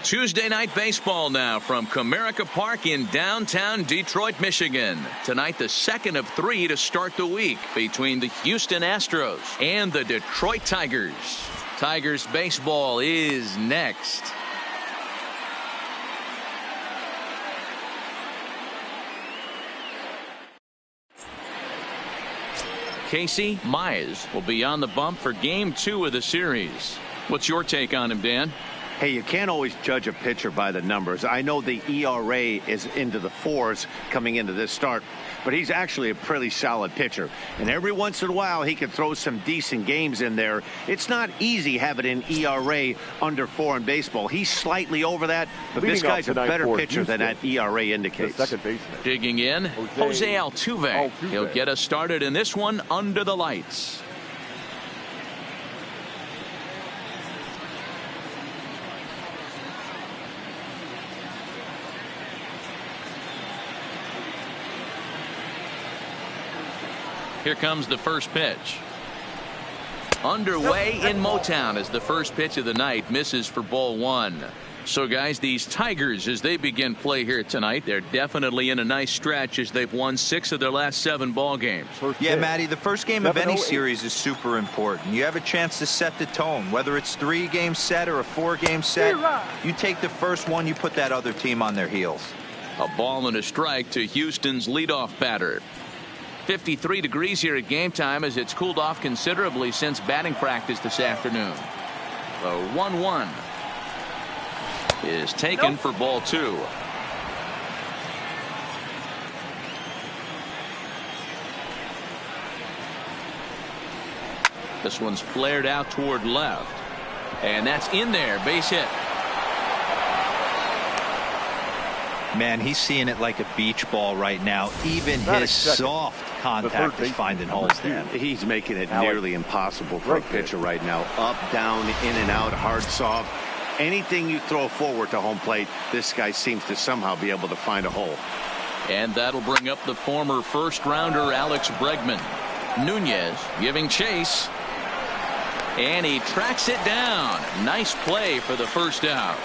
Tuesday night baseball now from Comerica Park in downtown Detroit, Michigan. Tonight, the second of 3 to start the week between the Houston Astros and the Detroit Tigers. Tigers baseball is next. Casey Mize will be on the bump for Game 2 of the series. What's your take on him, Dan? Hey, you can't always judge a pitcher by the numbers. I know the ERA is into the 4s coming into this start, but he's actually a pretty solid pitcher. And every once in a while, he can throw some decent games in there. It's not easy having an ERA under 4 in baseball. He's slightly over that, but this guy's a better pitcher than that ERA indicates. Second baseman. Digging in, Jose Altuve. He'll get us started in this one under the lights. Here comes the first pitch. Underway in Motown as the first pitch of the night misses for ball 1. So, guys, these Tigers, as they begin play here tonight, they're definitely in a nice stretch as they've won 6 of their last 7 ball games. Yeah, Matty, the first game of any series is super important. You have a chance to set the tone. Whether it's 3-game set or a 4-game set, you take the first one, you put that other team on their heels. A ball and a strike to Houston's leadoff batter. 53 degrees here at game time as it's cooled off considerably since batting practice this afternoon. The 1-1 is taken for ball 2. This one's flared out toward left, and that's in there. Base hit. Man, he's seeing it like a beach ball right now. Even his soft contact is finding holes there. He's making it nearly impossible for a pitcher right now. Up, down, in and out, hard, soft. Anything you throw forward to home plate, this guy seems to somehow be able to find a hole. And that'll bring up the former first-rounder Alex Bregman. Nunez giving chase. And he tracks it down. Nice play for the first out.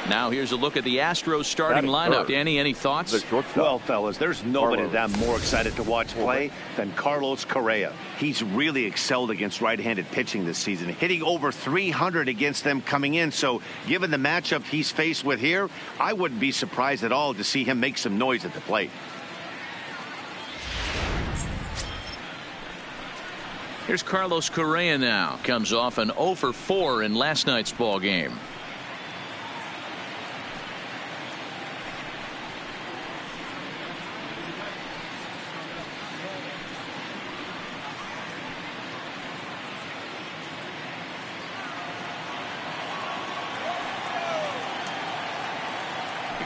Now here's a look at the Astros starting lineup. Danny, any thoughts? Well, fellas, there's nobody that I'm more excited to watch play than Carlos Correa. He's really excelled against right-handed pitching this season, hitting over 300 against them coming in. So given the matchup he's faced with here, I wouldn't be surprised at all to see him make some noise at the plate. Here's Carlos Correa now. Comes off an 0 for 4 in last night's ball game.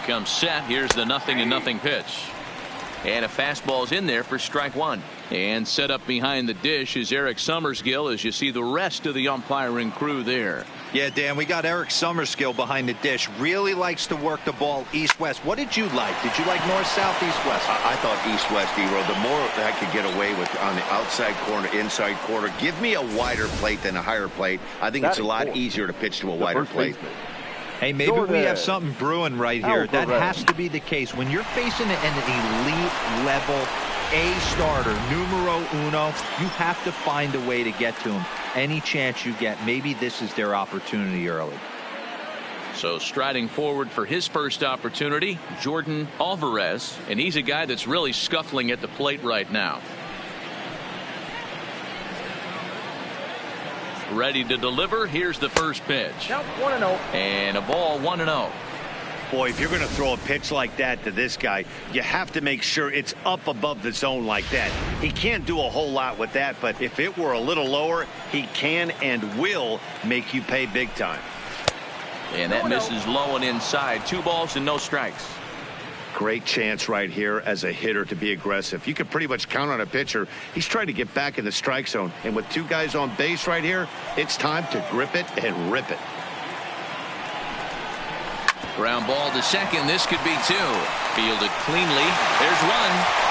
Comes set. Here's the 0-0 pitch. And a fastball's in there for strike 1. And set up behind the dish is Eric Summerskill as you see the rest of the umpiring crew there. Yeah, Dan, we got Eric Summerskill behind the dish. Really likes to work the ball east-west. What did you like? Did you like north-south, east-west? I thought east-west, D-Row. The more I could get away with on the outside corner, inside corner, give me a wider plate than a higher plate. I think it's a lot easier to pitch to a wider plate. Hey, maybe we have something brewing right here. That has to be the case. When you're facing an elite level A starter, numero uno, you have to find a way to get to him. Any chance you get, maybe this is their opportunity early. So striding forward for his first opportunity, Jordan Alvarez, and he's a guy that's really scuffling at the plate right now. Ready to deliver. Here's the first pitch. Now 1-0. And a ball 1-0. Boy, if you're going to throw a pitch like that to this guy, you have to make sure it's up above the zone like that. He can't do a whole lot with that, but if it were a little lower, he can and will make you pay big time. And that misses low and inside. 2 balls and no strikes. Great chance right here as a hitter to be aggressive. You can pretty much count on a pitcher. He's trying to get back in the strike zone. And with 2 guys on base right here, it's time to grip it and rip it. Ground ball to second. This could be 2. Fielded cleanly. There's 1.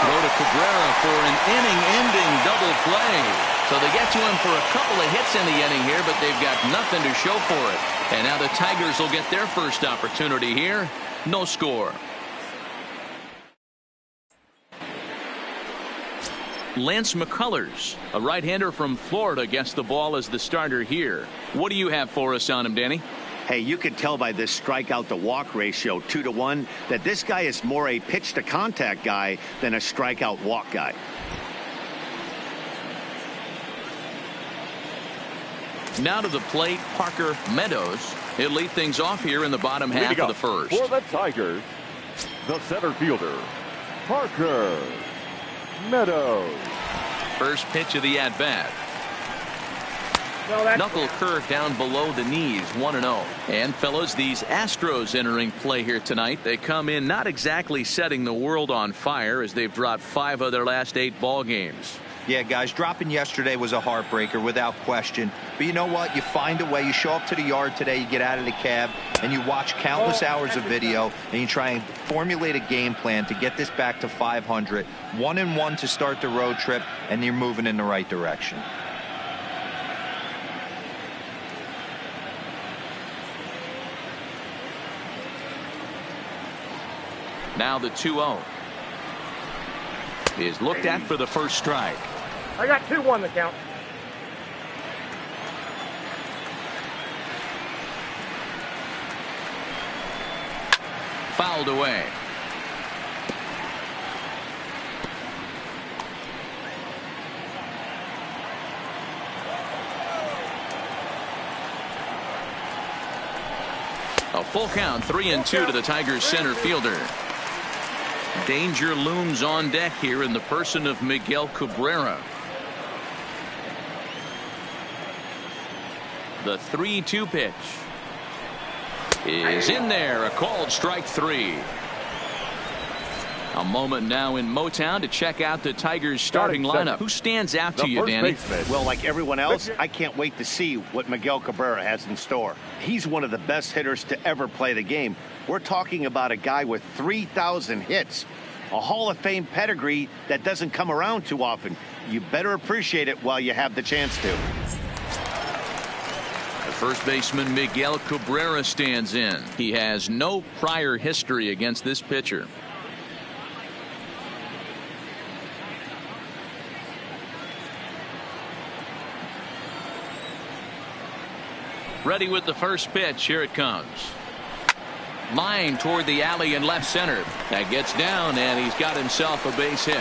Throw to Cabrera for an inning-ending double play. So they get to him for a couple of hits in the inning here, but they've got nothing to show for it. And now the Tigers will get their first opportunity here. No score. Lance McCullers, a right-hander from Florida, gets the ball as the starter here. What do you have for us on him, Danny? Hey, you can tell by this strikeout to walk ratio 2-to-1 that this guy is more a pitch to contact guy than a strikeout walk guy. Now to the plate, Parker Meadows. He'll lead things off here in the bottom half of the first. For the Tigers, the center fielder, Parker Meadows. First pitch of the at-bat. Knuckle curve down below the knees, 1-0. And fellas, these Astros entering play here tonight. They come in not exactly setting the world on fire as they've dropped 5 of their last 8 ball games. Yeah, guys, dropping yesterday was a heartbreaker without question. But you know what? You find a way. You show up to the yard today, you get out of the cab, and you watch countless hours of video, and you try and formulate a game plan to get this back to 500. 1-1 to start the road trip, and you're moving in the right direction. Now the 2-0 is looked at for the first strike. I got 2-1 the count. Fouled away. A full count, 3-2 to the Tigers center fielder. Danger looms on deck here in the person of Miguel Cabrera. The 3-2 pitch is in there. A called strike 3. A moment now in Motown to check out the Tigers starting lineup. Who stands out to you, Danny? Well, like everyone else, I can't wait to see what Miguel Cabrera has in store. He's one of the best hitters to ever play the game. We're talking about a guy with 3,000 hits. A Hall of Fame pedigree that doesn't come around too often. You better appreciate it while you have the chance to. The first baseman Miguel Cabrera stands in. He has no prior history against this pitcher. Ready with the first pitch. Here it comes. Line toward the alley in left center. That gets down, and he's got himself a base hit.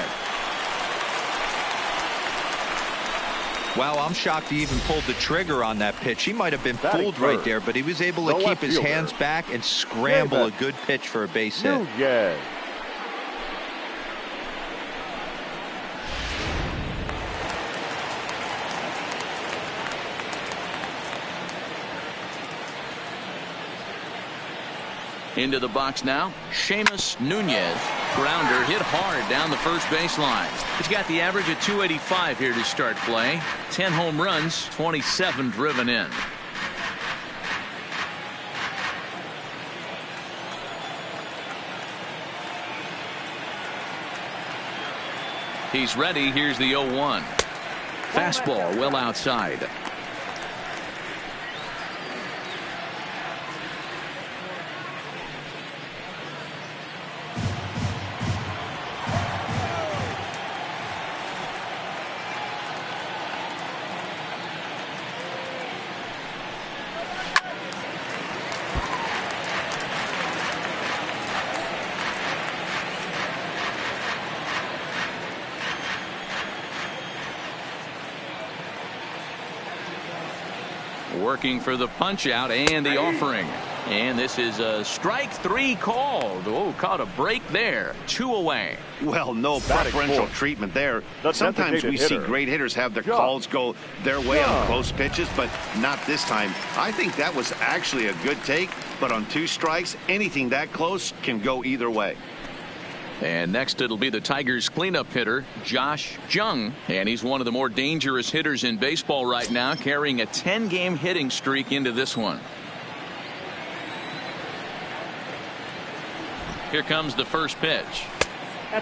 Wow, I'm shocked he even pulled the trigger on that pitch. He might have been fooled right there, but he was able to keep his hands back and scramble a good pitch for a base hit. Yeah. Into the box now, Seamus Nunez. Grounder hit hard down the first baseline. He's got the average of 285 here to start play. 10 home runs, 27 driven in. He's ready. Here's the 0-1. Fastball well outside. Working for the punch out and the offering. And this is a strike 3 called. Oh, caught a break there. 2 away. Well, no preferential treatment there. Sometimes we see great hitters have their calls go their way on close pitches, but not this time. I think that was actually a good take, but on 2 strikes, anything that close can go either way. And next it'll be the Tigers cleanup hitter, Josh Jung. And he's one of the more dangerous hitters in baseball right now, carrying a 10-game hitting streak into this one. Here comes the first pitch.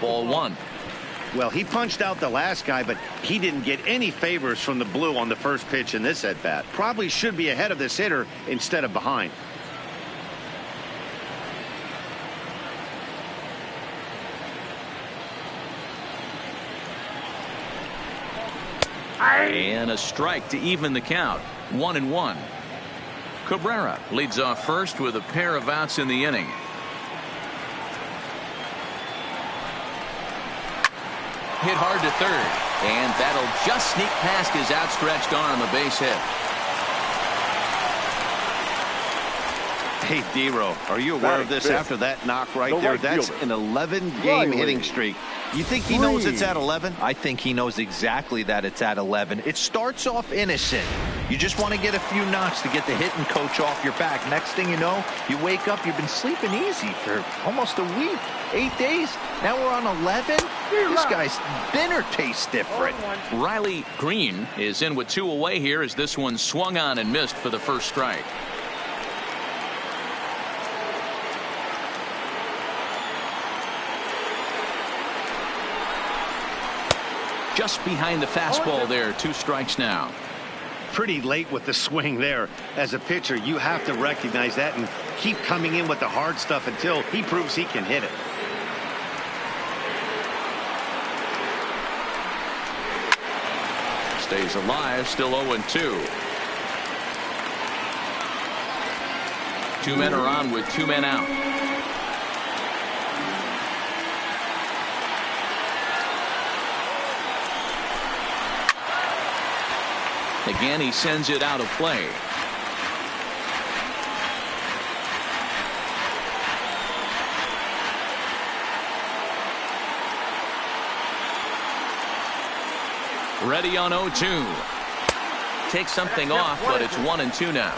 Ball 1. Well, he punched out the last guy, but he didn't get any favors from the blue on the first pitch in this at-bat. Probably should be ahead of this hitter instead of behind. And a strike to even the count. 1-1. Cabrera leads off first with a pair of outs in the inning. Hit hard to third, and that'll just sneak past his outstretched arm, a base hit. Hey, D-Row, are you aware of this after that knock right there? That's an 11-game hitting streak. You think he knows it's at 11? I think he knows exactly that it's at 11. It starts off innocent. You just want to get a few knocks to get the hitting coach off your back. Next thing you know, you wake up, you've been sleeping easy for almost a week, 8 days. Now we're on 11. This guy's dinner tastes different. Riley Green is in with 2 away here as this one swung on and missed for the first strike. Just behind the fastball there. 2 strikes now. Pretty late with the swing there. As a pitcher, you have to recognize that and keep coming in with the hard stuff until he proves he can hit it. Stays alive, still 0-2. 2 men are on with 2 men out. Again, he sends it out of play. Ready on 0-2. Takes something off, but it's 1-2 now.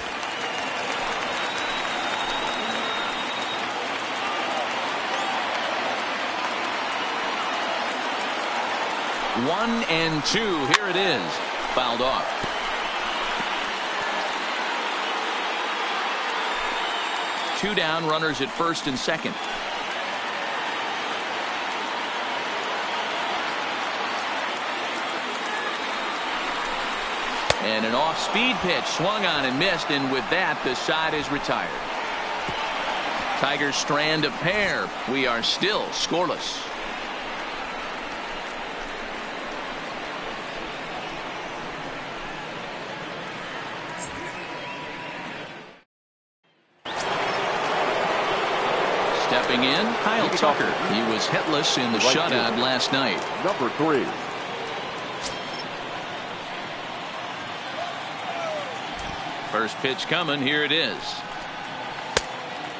One and 2. Here it is. Fouled off. Two down, runners at first and second. And an off-speed pitch swung on and missed, and with that the side is retired. Tigers strand a pair. We are still scoreless. Stepping in, Kyle Tucker. He was hitless in the shutout last night. Number 3. First pitch coming. Here it is.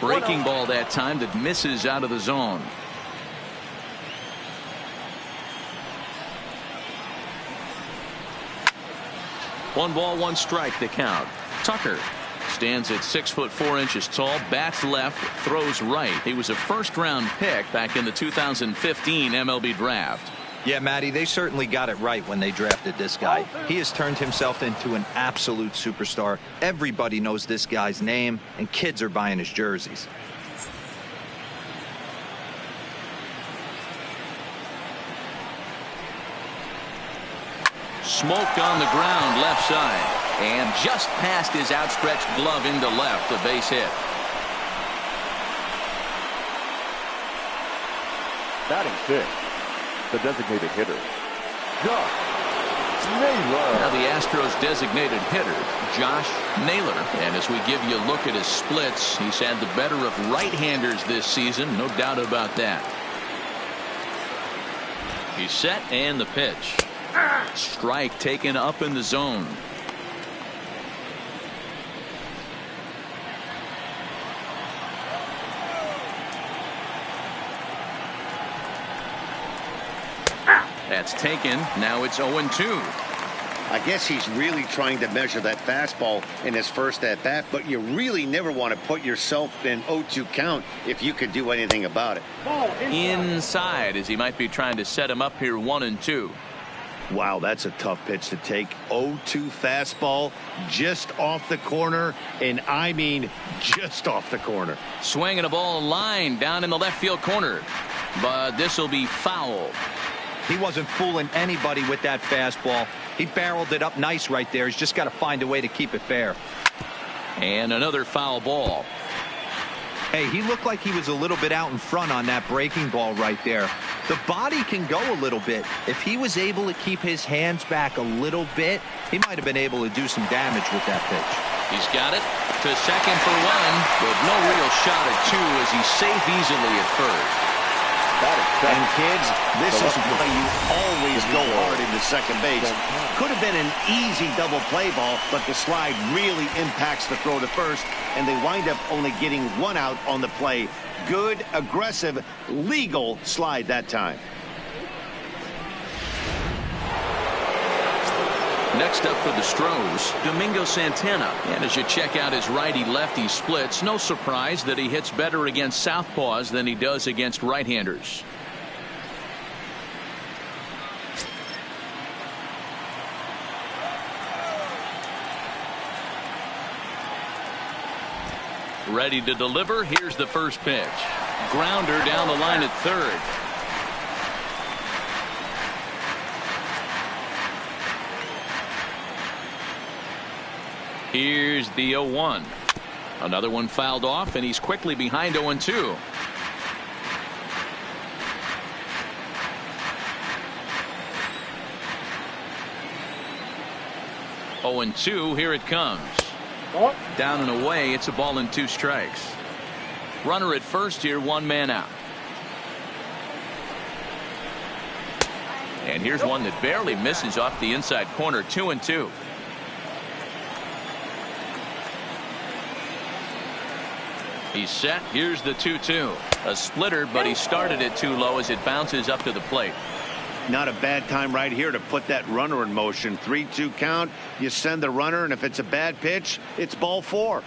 Breaking ball that time that misses out of the zone. One ball, one strike the count. Tucker stands at 6'4" tall, bats left, throws right. He was a first-round pick back in the 2015 MLB draft. Yeah, Matty, they certainly got it right when they drafted this guy. He has turned himself into an absolute superstar. Everybody knows this guy's name, and kids are buying his jerseys. Smoked on the ground left side. And just past his outstretched glove into left, a base hit. Batting 6, the designated hitter, Josh Naylor. Now the Astros designated hitter, Josh Naylor. And as we give you a look at his splits, he's had the better of right-handers this season, no doubt about that. He's set, and the pitch. Strike taken up in the zone. That's taken. Now it's 0-2. I guess he's really trying to measure that fastball in his first at-bat, but you really never want to put yourself in 0-2 count if you could do anything about it. Inside, as he might be trying to set him up here 1-2. Wow, that's a tough pitch to take. 0-2 fastball just off the corner, and I mean just off the corner. Swinging a ball line down in the left field corner, but this will be foul. He wasn't fooling anybody with that fastball. He barreled it up nice right there. He's just got to find a way to keep it fair. And another foul ball. Hey, he looked like he was a little bit out in front on that breaking ball right there. The body can go a little bit. If he was able to keep his hands back a little bit, he might have been able to do some damage with that pitch. He's got it to second for one, with no real shot at two as he's safe easily at first. And kids, this is why you always go hard into second base. Could have been an easy double play ball, but the slide really impacts the throw to first, and they wind up only getting one out on the play. Good, aggressive, legal slide that time. Next up for the Stros, Domingo Santana. And as you check out his righty-lefty splits, no surprise that he hits better against southpaws than he does against right-handers. Ready to deliver. Here's the first pitch. Grounder down the line at third. Here's the 0-1. Another one fouled off, and he's quickly behind 0-2. Oh, and 2, here it comes. Down and away, it's a ball and 2 strikes. Runner at first here, 1 man out. And here's one that barely misses off the inside corner, 2-2. He's set. Here's the 2-2. A splitter, but he started it too low as it bounces up to the plate. Not a bad time right here to put that runner in motion. 3-2 count. You send the runner, and if it's a bad pitch, it's ball 4.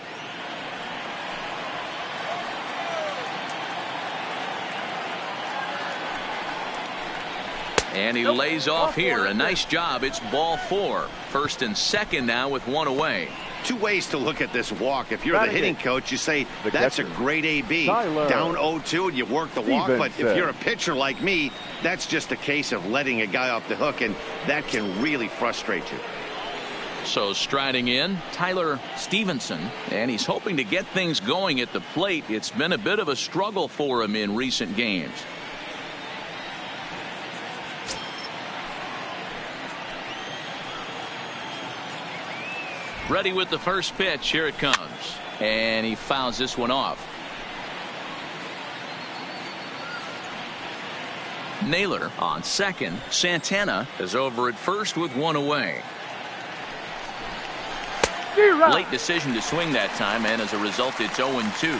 And he lays off here. A nice job. It's ball 4. First and second now with 1 away. 2 ways to look at this walk. If you're the hitting coach, you say, that's a great AB. Down 0-2, and you work the walk. But if you're a pitcher like me, that's just a case of letting a guy off the hook, and that can really frustrate you. So striding in, Tyler Stevenson, and he's hoping to get things going at the plate. It's been a bit of a struggle for him in recent games. Ready with the first pitch. Here it comes. And he fouls this one off. Naylor on second. Santana is over at first with 1 away. Late decision to swing that time, and as a result, it's 0-2.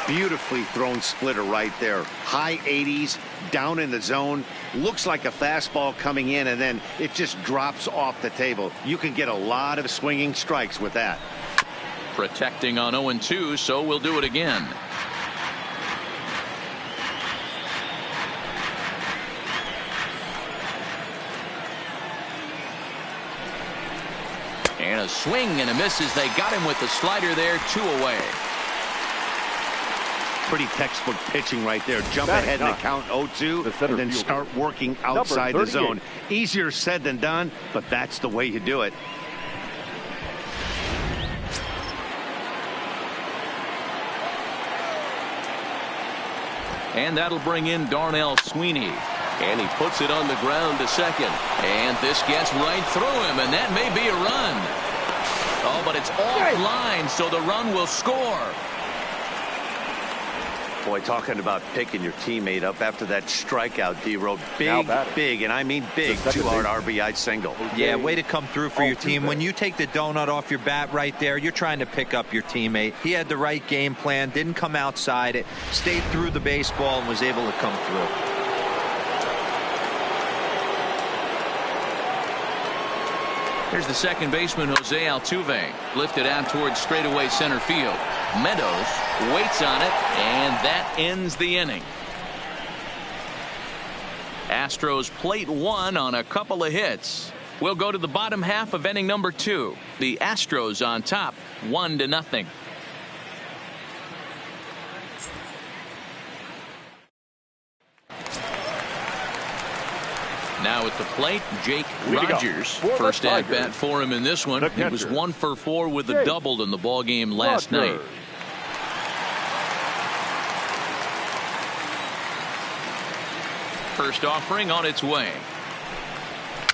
Beautifully thrown splitter right there. High 80s, down in the zone. Looks like a fastball coming in, and then it just drops off the table. You can get a lot of swinging strikes with that. Protecting on 0-2, so we'll do it again. And a swing and a miss as they got him with the slider there. 2 away. Pretty textbook pitching right there. Jump ahead in the count 0-2 and then start working outside the zone. Easier said than done, but that's the way you do it. And that'll bring in Darnell Sweeney. And he puts it on the ground to second. And this gets right through him, and that may be a run. Oh, but it's offline, so the run will score. Boy, talking about picking your teammate up after that strikeout, D-Road. Big, and I mean big, 2-hard RBI single. Yeah, way to come through for your team. When you take the donut off your bat right there, you're trying to pick up your teammate. He had the right game plan, didn't come outside it, stayed through the baseball, and was able to come through. Here's the second baseman, Jose Altuve. Lifted out towards straightaway center field. Meadows waits on it, and that ends the inning. Astros plate 1 on a couple of hits. We'll go to the bottom half of inning number 2. The Astros on top, 1-0. Now at the plate, Jake Rogers. First at bat for him in this one. He was 1 for 4 with a double in the ball game last night. First offering on its way.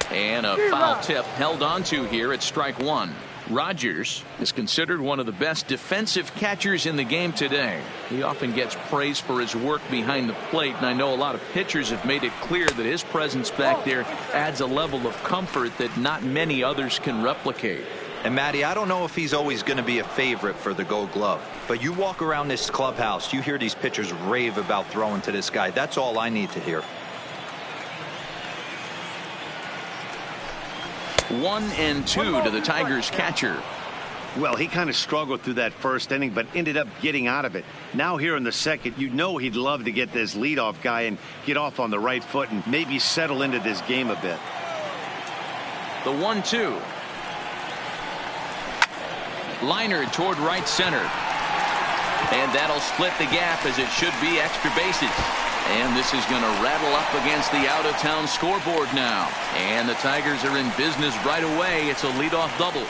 And a foul tip held onto here at strike one. Rogers is considered one of the best defensive catchers in the game today. He often gets praise for his work behind the plate, and I know a lot of pitchers have made it clear that his presence back there adds a level of comfort that not many others can replicate. And Matty, I don't know if he's always going to be a favorite for the Gold Glove, but you walk around this clubhouse, you hear these pitchers rave about throwing to this guy. That's all I need to hear. 1-2 to the Tigers catcher. Well, he kind of struggled through that first inning, but ended up getting out of it. Now here in the second, you know he'd love to get this leadoff guy and get off on the right foot and maybe settle into this game a bit. The 1-2. Liner toward right center. And that'll split the gap as it should be extra bases. And this is going to rattle up against the out-of-town scoreboard now. And the Tigers are in business right away. It's a leadoff double.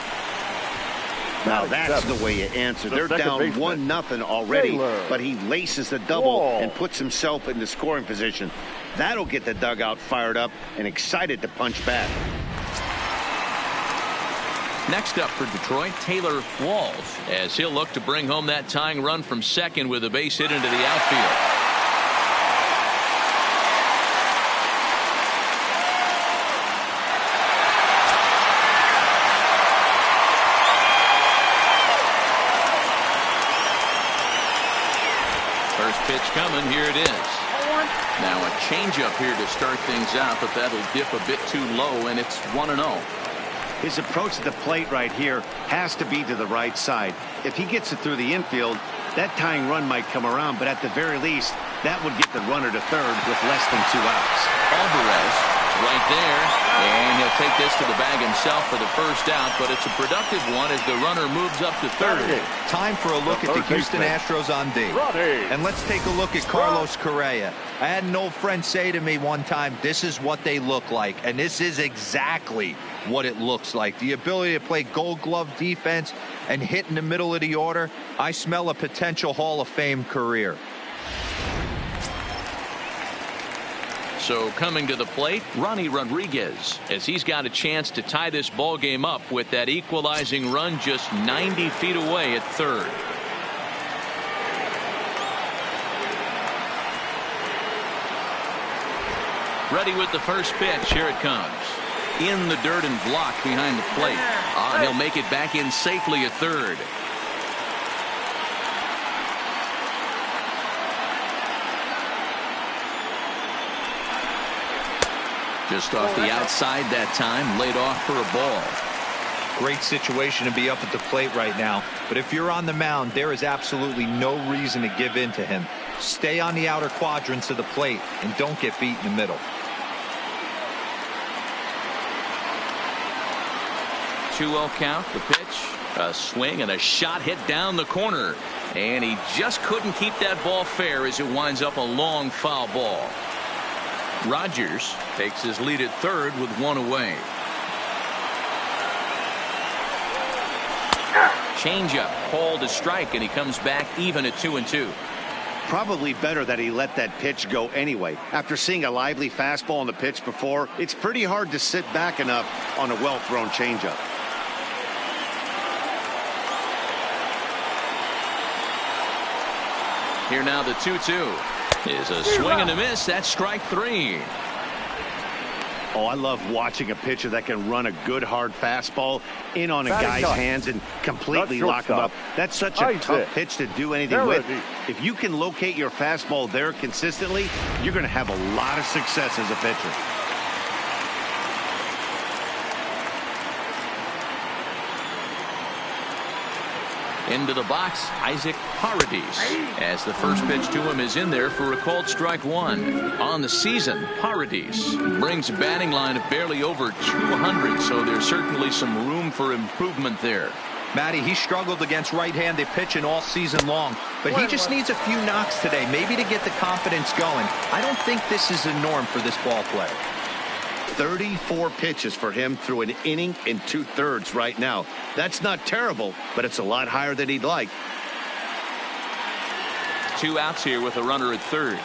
Now that's the way you answer. They're down 1-0 already, but he laces the double and puts himself in the scoring position. That'll get the dugout fired up and excited to punch back. Next up for Detroit, Taylor Walls, as he'll look to bring home that tying run from second with a base hit into the outfield. First pitch coming, here it is. Now a changeup here to start things out, but that'll dip a bit too low, and it's 1-0. His approach to the plate right here has to be to the right side. If he gets it through the infield, that tying run might come around, but at the very least, that would get the runner to third with less than 2 outs. Alvarez right there, and he'll take this to the bag himself for the first out, but it's a productive one as the runner moves up to third. Time for a look at the Houston Astros on D. And let's take a look at Carlos Correa. I had an old friend say to me one time, this is what they look like, and this is exactly what it looks like. The ability to play Gold Glove defense and hit in the middle of the order. I smell a potential Hall of Fame career. So coming to the plate, Ronnie Rodriguez, as he's got a chance to tie this ball game up with that equalizing run just 90 feet away at third. Ready with the first pitch. Here it comes. In the dirt and blocked behind the plate. He'll make it back in safely at third. Just off the outside that time, laid off for a ball. Great situation to be up at the plate right now, but if you're on the mound, there is absolutely no reason to give in to him. Stay on the outer quadrants of the plate and don't get beat in the middle. 2-0 count, the pitch, a swing and a shot hit down the corner, and he just couldn't keep that ball fair as it winds up a long foul ball. Rogers takes his lead at third with 1 away. Changeup called to strike, and he comes back even at 2-2. Probably better that he let that pitch go anyway. After seeing a lively fastball on the pitch before, it's pretty hard to sit back enough on a well-thrown changeup. Here now the 2-2 is a swing and a miss. That's strike 3. Oh, I love watching a pitcher that can run a good hard fastball in on a guy's hands and completely lock him up. That's such a tough pitch to do anything with. If you can locate your fastball there consistently, you're going to have a lot of success as a pitcher. Into the box, Isaac Paredes, as the first pitch to him is in there for a called strike 1. On the season, Paredes brings a batting line of barely over 200, so there's certainly some room for improvement there. Matty, he struggled against right-handed pitching all season long, but he just needs a few knocks today, maybe to get the confidence going. I don't think this is the norm for this ball player. 34 pitches for him through an inning and 2/3 right now. That's not terrible, but it's a lot higher than he'd like. 2 outs here with a runner at third.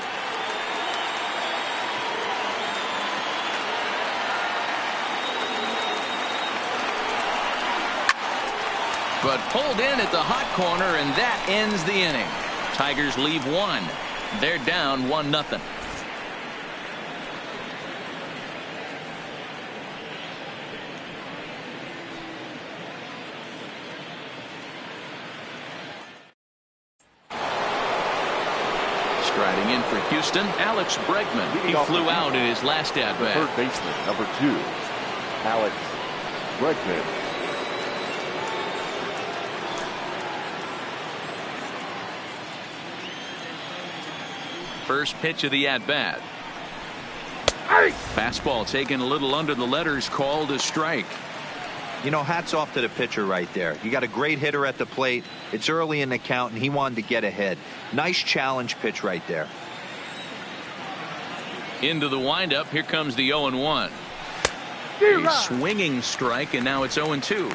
But pulled in at the hot corner, and that ends the inning. Tigers leave 1. They're down 1-0. Striding in for Houston, Alex Bregman. He flew out in his last at-bat. Third baseman, number 2, Alex Bregman. First pitch of the at-bat. Fastball taken a little under the letters, called a strike. You know, hats off to the pitcher right there. You got a great hitter at the plate. It's early in the count, and he wanted to get ahead. Nice challenge pitch right there. Into the windup. Here comes the 0-1. A swinging strike, and now it's 0-2.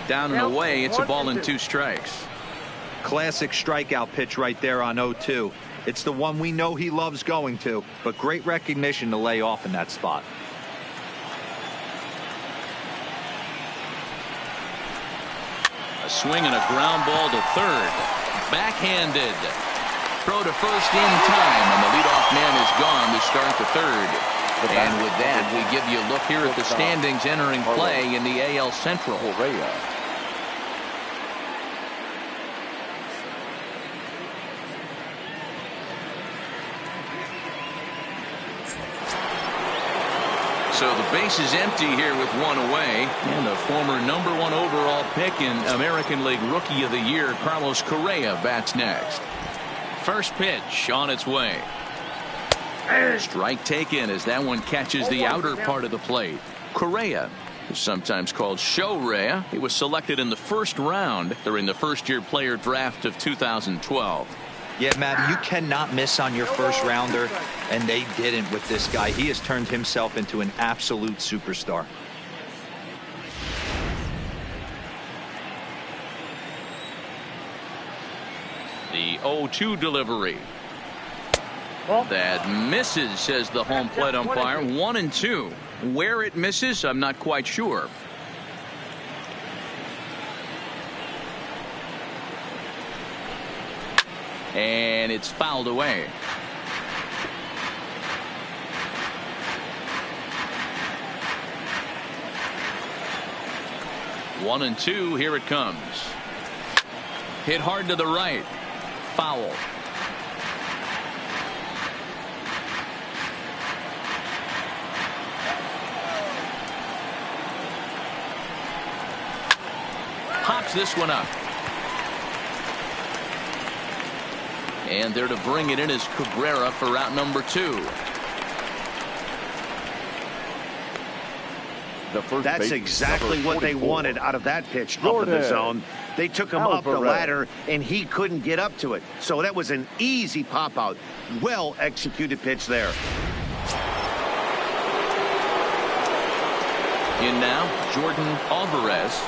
Down and away. It's a ball and 2 strikes. Classic strikeout pitch right there on 0-2. It's the one we know he loves going to, but great recognition to lay off in that spot. A swing and a ground ball to third. Backhanded. Throw to first in time, and the leadoff man is gone to start the third. And with that, we give you a look here at the standings entering play in the AL Central. So the base is empty here with 1 away, and the former #1 overall pick in American League Rookie of the Year, Carlos Correa, bats next. First pitch on its way. Strike taken as that one catches the outer part of the plate. Correa is sometimes called Show-Rea. He was selected in the first round during the first-year player draft of 2012. Yeah, Matt, you cannot miss on your first rounder, and they didn't with this guy. He has turned himself into an absolute superstar. The 0-2 delivery. That misses, says the home plate umpire. 1-2. Where it misses, I'm not quite sure. And it's fouled away. One and two. Here it comes. Hit hard to the right. Foul. Pops this one up. And there to bring it in is Cabrera for route number 2. That's exactly what they wanted out of that pitch up in the zone. They took him up the ladder, and he couldn't get up to it. So that was an easy pop-out. Well-executed pitch there. In now, Jordan Alvarez,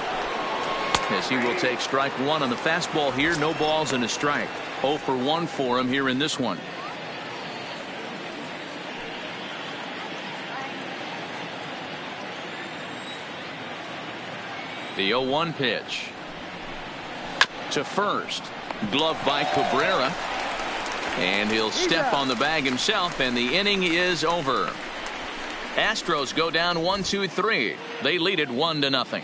as he will take strike one on the fastball here. No balls and a strike. 0 for 1 for him here in this one. The 0-1 pitch to first. Glove by Cabrera, and he'll step on the bag himself, and the inning is over. Astros go down 1-2-3. They lead it 1-0.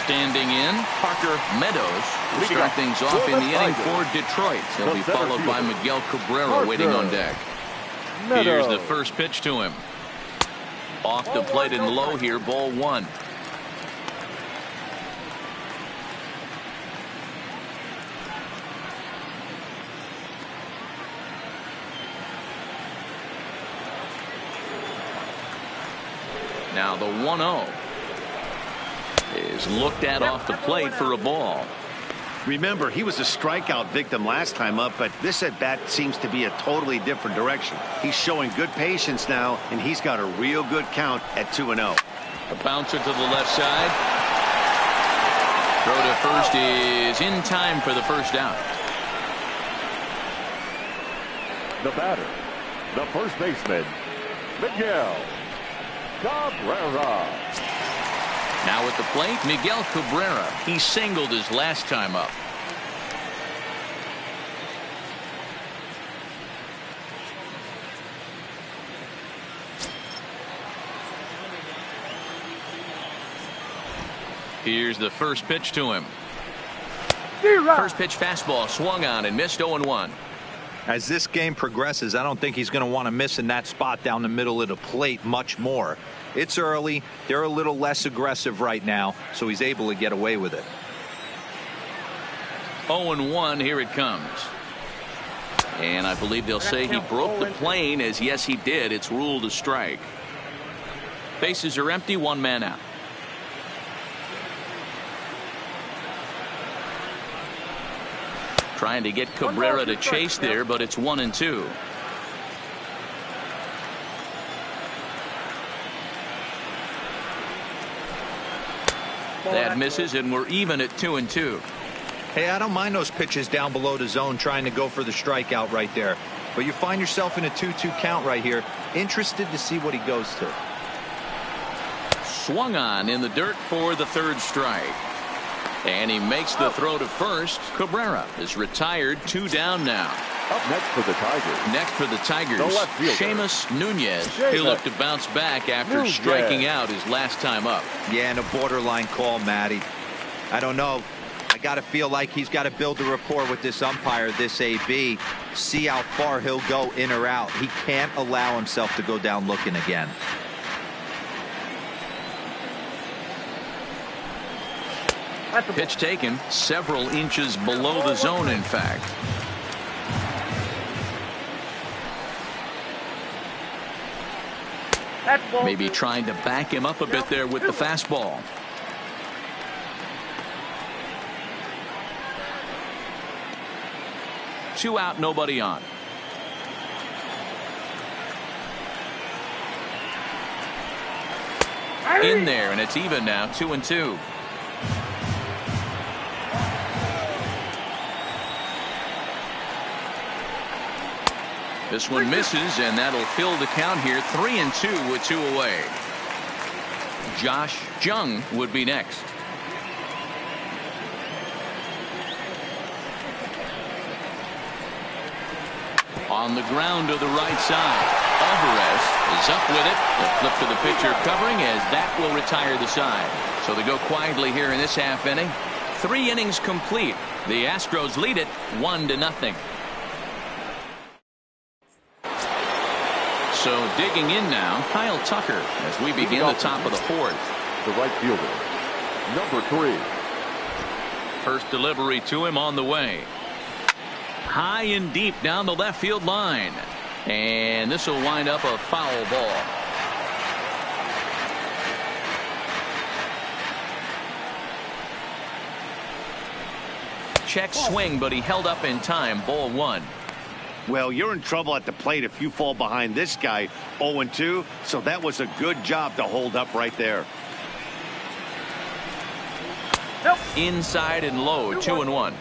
Standing in, Parker Meadows will start things off in the inning for Detroit. He'll be followed by Miguel Cabrera waiting on deck. Here's the first pitch to him. Off the plate and low here, ball 1. Now the 1-0 is looked at off the plate for a ball. Remember, he was a strikeout victim last time up, but this at-bat seems to be a totally different direction. He's showing good patience now, and he's got a real good count at 2-0. A bouncer to the left side. Throw to first is in time for the first out. The batter, the first baseman, Miguel Cabrera. Now at the plate, Miguel Cabrera. He singled his last time up. Here's the first pitch to him. First pitch fastball swung on and missed 0-1. As this game progresses, I don't think he's going to want to miss in that spot down the middle of the plate much more. It's early. They're a little less aggressive right now, so he's able to get away with it. 0-1, here it comes. And I believe they'll say he broke the plane, as yes he did. It's ruled a strike. Bases are empty, one man out. Trying to get Cabrera to chase there, but it's 1-2. That misses, and we're even at 2-2. Hey, I don't mind those pitches down below the zone trying to go for the strikeout right there. But you find yourself in a 2-2 count right here. Interested to see what he goes to. Swung on in the dirt for the third strike. And he makes the throw to first. Cabrera is retired, 2 down now. Up next for the Tigers. Next for the Tigers, Seamus Nunez. He'll look to bounce back after striking out his last time up. Yeah, and a borderline call, Matty. I don't know. I got to feel like he's got to build a rapport with this umpire, this AB. See how far he'll go in or out. He can't allow himself to go down looking again. Pitch taken several inches below the zone, in fact. Maybe trying to back him up a bit there with the fastball. Two out, nobody on. In there, and it's even now, 2-2. This one misses, and that'll fill the count here. 3-2 with 2 away. Josh Jung would be next. On the ground to the right side. Alvarez is up with it. The flip to the pitcher covering, as that will retire the side. So they go quietly here in this half inning. 3 innings complete. The Astros lead it 1-0. So digging in now, Kyle Tucker, as we begin the top of the 4th. The right fielder, number 3. First delivery to him on the way. High and deep down the left field line. And this will wind up a foul ball. Check swing, but he held up in time. Ball 1. Well, you're in trouble at the plate if you fall behind this guy 0-2, so that was a good job to hold up right there. Inside and low, 2-1.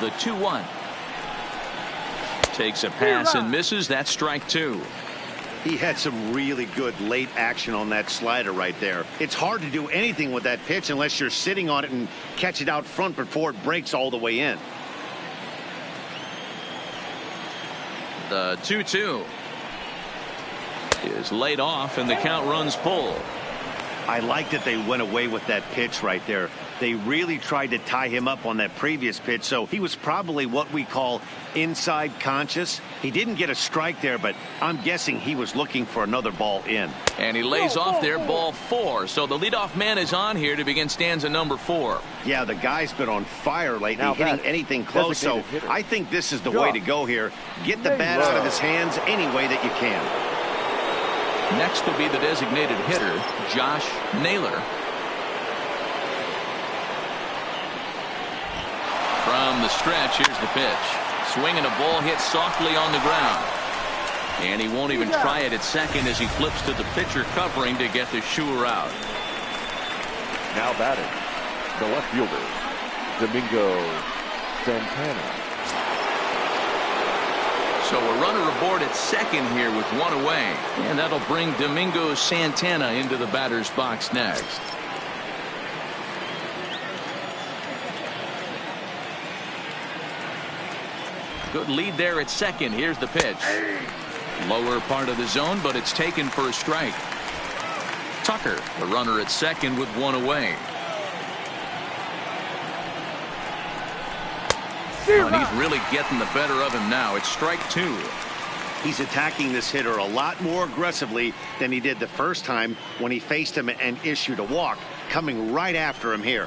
The 2-1. Takes a pass and misses. That's strike 2. He had some really good late action on that slider right there. It's hard to do anything with that pitch unless you're sitting on it and catch it out front before it breaks all the way in. The 2-2 is laid off, and the count runs full. I like that they went away with that pitch right there. They really tried to tie him up on that previous pitch, so he was probably what we call inside conscious. He didn't get a strike there, but I'm guessing he was looking for another ball in. And he lays off there, ball 4. So the leadoff man is on here to begin stanza number 4. Yeah, the guy's been on fire lately, hitting anything close, so I think this is the way to go here. Get the bat out of his hands any way that you can. Next will be the designated hitter, Josh Naylor. From the stretch, here's the pitch. Swinging a ball hit softly on the ground. And he won't even try it at second as he flips to the pitcher covering to get the shooter out. Now batting, the left fielder, Domingo Santana. So a runner aboard at second here with 1 away. And that'll bring Domingo Santana into the batter's box next. Good lead there at second. Here's the pitch. Lower part of the zone, but it's taken for a strike. Tucker, the runner at second with 1 away. And he's really getting the better of him now. It's strike 2. He's attacking this hitter a lot more aggressively than he did the first time when he faced him and issued a walk, coming right after him here.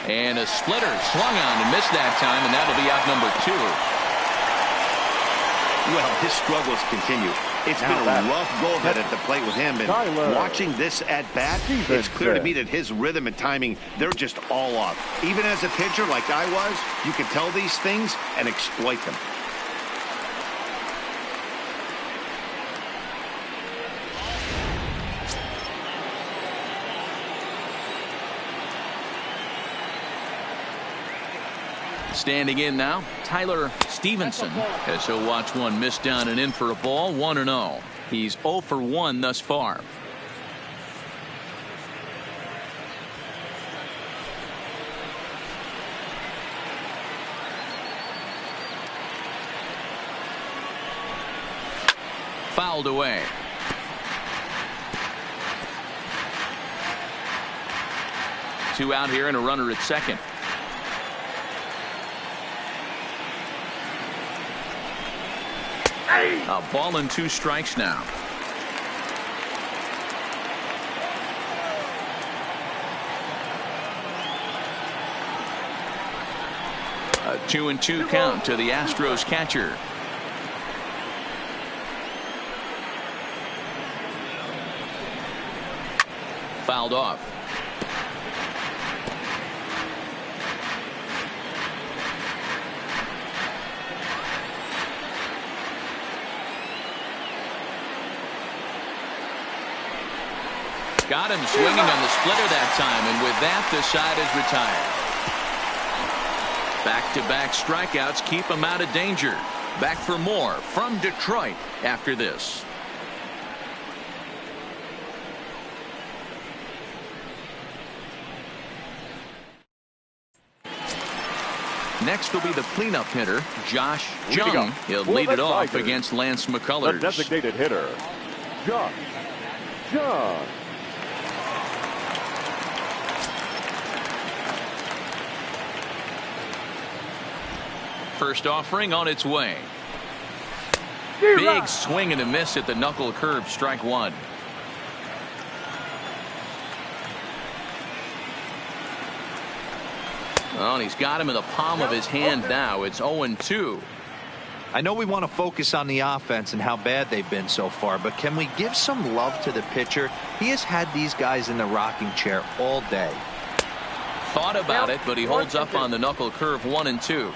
And a splitter swung on and missed that time, and that'll be out number 2. Well, his struggles continue. It's been a rough go at the plate with him, and watching this at bat, it's clear to me that his rhythm and timing, they're just all off. Even as a pitcher like I was, you can tell these things and exploit them. Standing in now, Tyler Stevenson, as he'll watch one miss down and in for a ball, 1-0. He's 0 for 1 thus far. Fouled away. Two out here and a runner at second. A ball and 2 strikes now. A 2-2 count to the Astros catcher. Fouled off. Got him swinging on the splitter that time, and with that, the side is retired. Back-to-back strikeouts keep him out of danger. Back for more from Detroit after this. Next will be the cleanup hitter, Josh Jung. He'll lead it off against Lance McCullers. The designated hitter, Josh Jung. First offering on its way. Big swing and a miss at the knuckle curve, strike 1. Well, and he's got him in the palm of his hand now. It's 0-2. I know we want to focus on the offense and how bad they've been so far, but can we give some love to the pitcher? He has had these guys in the rocking chair all day. Thought about it, but he holds up on the knuckle curve, 1-2.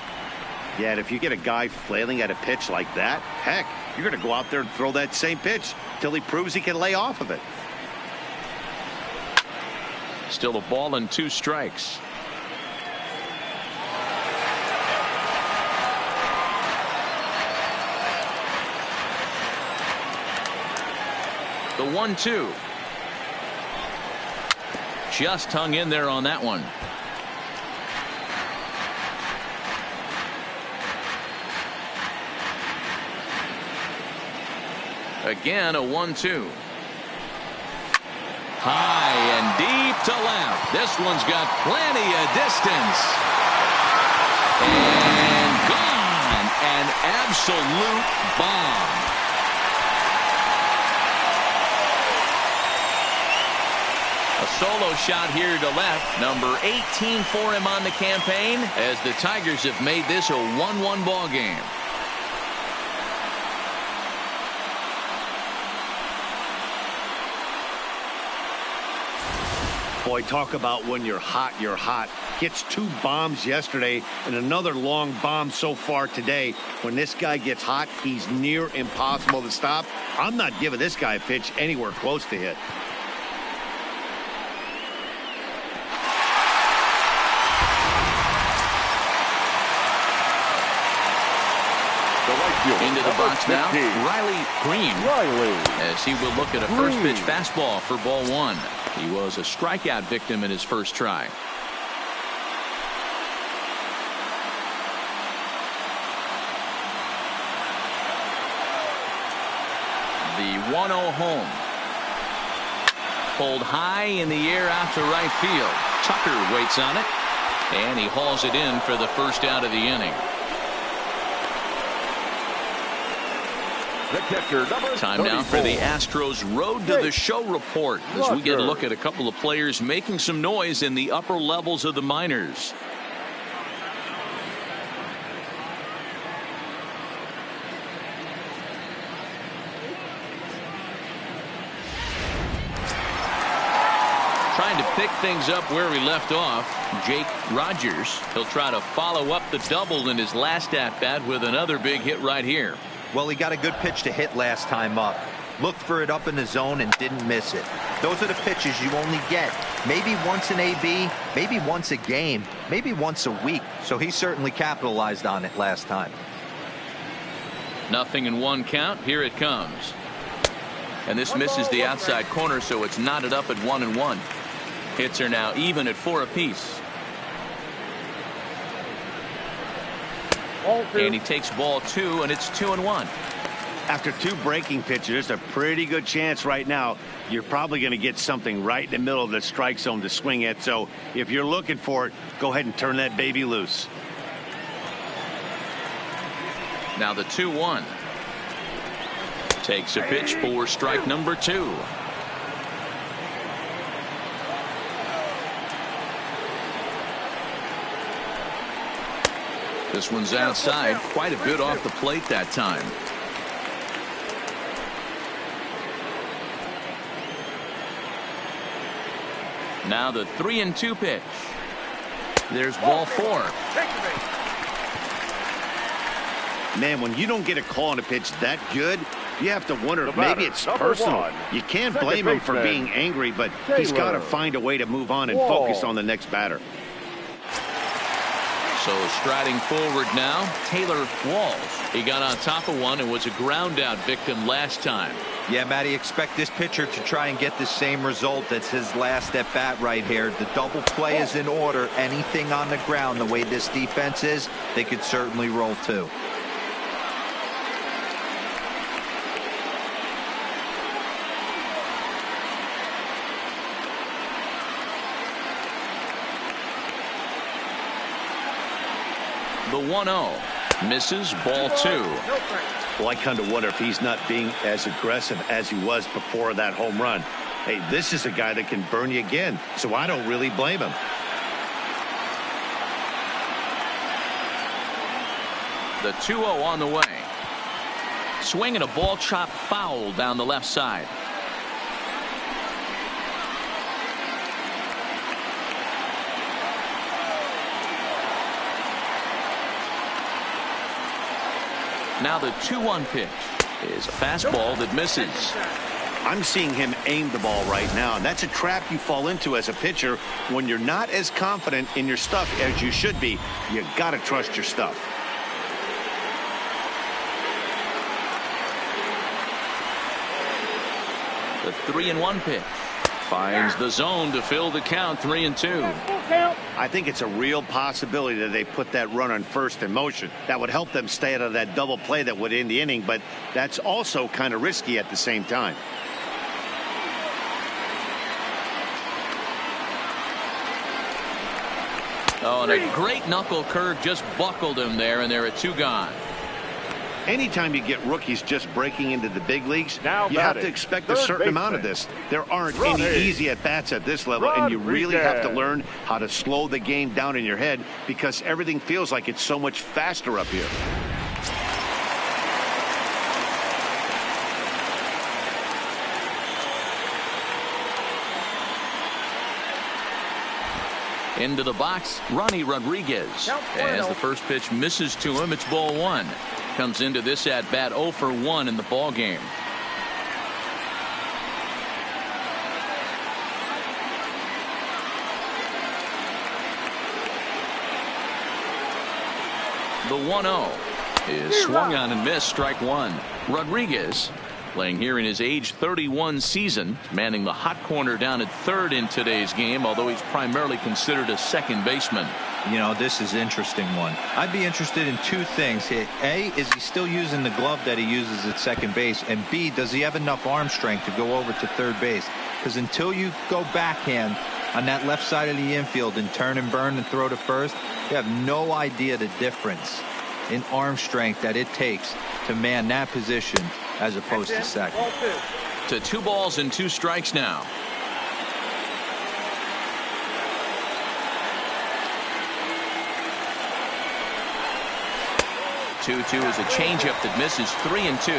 Yeah, and if you get a guy flailing at a pitch like that, heck, you're going to go out there and throw that same pitch till he proves he can lay off of it. Still a ball and 2 strikes. The 1-2. Just hung in there on that one. Again, a 1-2. High and deep to left. This one's got plenty of distance. And gone. An absolute bomb. A solo shot here to left. Number 18 for him on the campaign as the Tigers have made this a 1-1 ball game. Boy, talk about when you're hot, you're hot. Gets 2 bombs yesterday and another long bomb so far today. When this guy gets hot, he's near impossible to stop. I'm not giving this guy a pitch anywhere close to hit. Into the box now, Riley Green, as he will look at a first pitch fastball for ball 1. He was a strikeout victim in his first try. The 1-0 home. Pulled high in the air out to right field. Tucker waits on it, and he hauls it in for the first out of the inning. Time now for the Astros Road to the Show report as we get a look at a couple of players making some noise in the upper levels of the minors. Trying to pick things up where we left off, Jake Rogers. He'll try to follow up the double in his last at-bat with another big hit right here. Well, he got a good pitch to hit last time up. Looked for it up in the zone and didn't miss it. Those are the pitches you only get maybe once in AB, maybe once a game, maybe once a week. So he certainly capitalized on it last time. 0-1 count. Here it comes. And this misses the outside corner, so it's knotted up at 1-1. Hits are now even at 4 apiece. And he takes ball 2, and it's 2-1. After 2 breaking pitches, there's a pretty good chance right now you're probably going to get something right in the middle of the strike zone to swing at. So if you're looking for it, go ahead and turn that baby loose. Now the 2-1. Takes a pitch for strike number 2. This one's outside, quite a bit off the plate that time. Now the 3-2 pitch. There's ball 4. Man, when you don't get a call on a pitch that good, you have to wonder if maybe it's personal. You can't blame him for being angry, but he's got to find a way to move on and focus on the next batter. So striding forward now, Taylor Walls. He got on top of one and was a ground out victim last time. Yeah, Matty, expect this pitcher to try and get the same result. That's his last at bat right here. The double play is in order. Anything on the ground, the way this defense is, they could certainly roll too. The 1-0 misses, ball 2. Well, I kind of wonder if he's not being as aggressive as he was before that home run. Hey, this is a guy that can burn you again, so I don't really blame him. The 2-0 on the way. Swinging a ball chopped foul down the left side. Now the 2-1 pitch is a fastball that misses. I'm seeing him aim the ball right now, and that's a trap you fall into as a pitcher when you're not as confident in your stuff as you should be. You got to trust your stuff. The 3-1 pitch finds the zone to fill the count. 3-2. I think it's a real possibility that they put that run on first in motion. That would help them stay out of that double play that would end the inning, but that's also kind of risky at the same time. Oh, and a great knuckle curve just buckled him there, and there are 2 gone. Anytime you get rookies just breaking into the big leagues, Now you have to expect a certain amount of this. There aren't any easy at-bats at this level, and you really have to learn how to slow the game down in your head because everything feels like it's so much faster up here. Into the box, Ronnie Rodriguez. As the first pitch misses to him, it's ball 1. Comes into this at bat 0 for 1 in the ball game. The 1-0 is swung on and missed, strike 1. Rodriguez playing here in his age 31 season, manning the hot corner down at third in today's game, although he's primarily considered a second baseman. You know, this is an interesting one. I'd be interested in 2 things. A, is he still using the glove that he uses at second base? And B, does he have enough arm strength to go over to third base? Because until you go backhand on that left side of the infield and turn and burn and throw to first, you have no idea the difference in arm strength that it takes to man that position as opposed to second. To 2 balls and 2 strikes now. Two is a changeup that misses 3-2.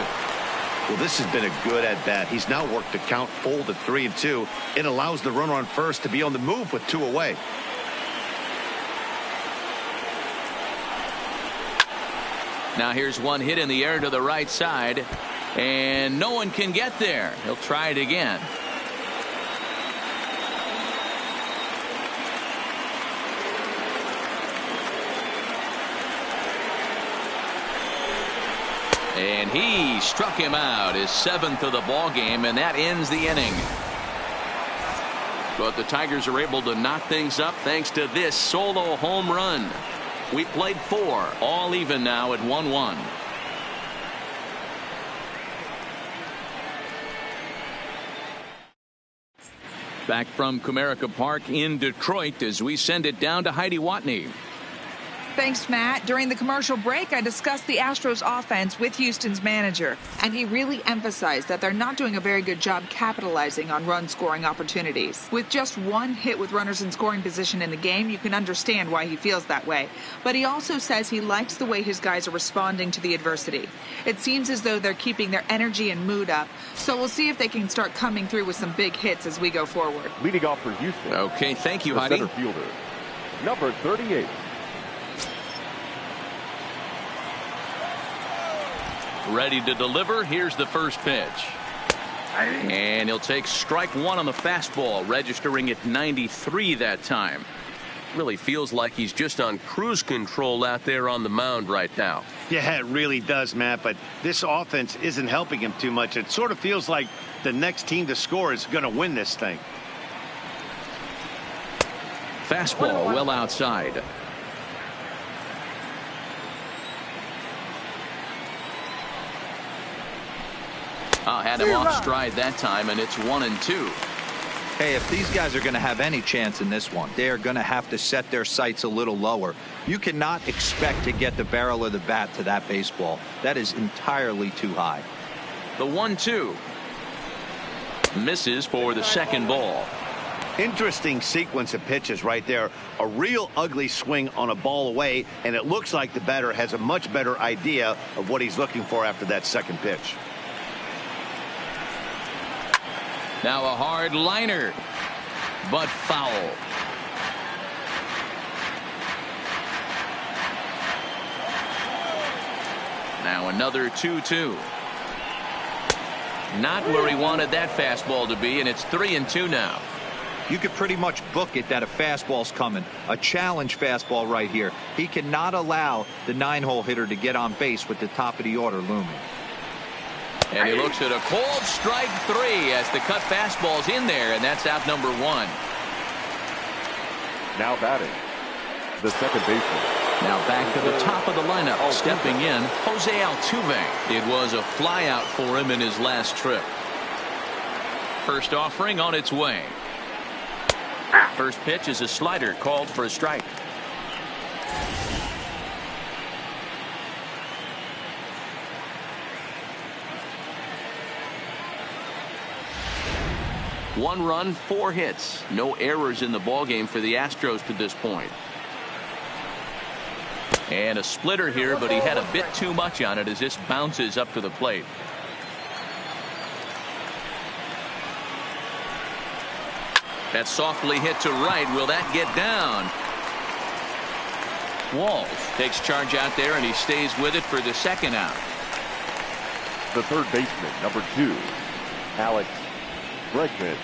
Well, this has been a good at-bat. He's now worked the count full to 3-2. It allows the runner on first to be on the move with 2 away. Now here's one hit in the air to the right side, and no one can get there. He'll try it again. And he struck him out, his 7th of the ball game, and that ends the inning. But the Tigers are able to knock things up thanks to this solo home run. We played 4, all even now at 1-1. Back from Comerica Park in Detroit as we send it down to Heidi Watney. Thanks, Matt. During the commercial break, I discussed the Astros offense with Houston's manager, and he really emphasized that they're not doing a very good job capitalizing on run-scoring opportunities. With just 1 hit with runners in scoring position in the game, you can understand why he feels that way. But he also says he likes the way his guys are responding to the adversity. It seems as though they're keeping their energy and mood up, so we'll see if they can start coming through with some big hits as we go forward. Leading off for Houston. Okay, thank you, the Heidi. Center fielder, number 38. Ready to deliver. Here's the first pitch. And he'll take strike 1 on the fastball, registering at 93 that time. Really feels like he's just on cruise control out there on the mound right now. Yeah, it really does, Matt, but this offense isn't helping him too much. It sort of feels like the next team to score is going to win this thing. Fastball well outside. Had him off stride that time, and it's 1-2. Hey, if these guys are going to have any chance in this one, they are going to have to set their sights a little lower. You cannot expect to get the barrel of the bat to that baseball. That is entirely too high. The 1-2 misses for the second ball. Interesting sequence of pitches right there. A real ugly swing on a ball away, and it looks like the batter has a much better idea of what he's looking for after that second pitch. Now a hard liner, but foul. Now another 2-2. Not where he wanted that fastball to be, and it's 3-2 now. You could pretty much book it that a fastball's coming. A challenge fastball right here. He cannot allow the 9-hole hitter to get on base with the top of the order looming. And he looks at a cold strike 3 as the cut fastball's in there, and that's out number 1. Now batting, the second baseman. Now back to the top of the lineup, stepping in, Jose Altuve. It was a flyout for him in his last trip. First offering on its way. First pitch is a slider called for a strike. 1 run, 4 hits. No errors in the ballgame for the Astros to this point. And a splitter here, but he had a bit too much on it as this bounces up to the plate. That's softly hit to right. Will that get down? Walls takes charge out there, and he stays with it for the second out. The third baseman, number 2, Alex Bregman.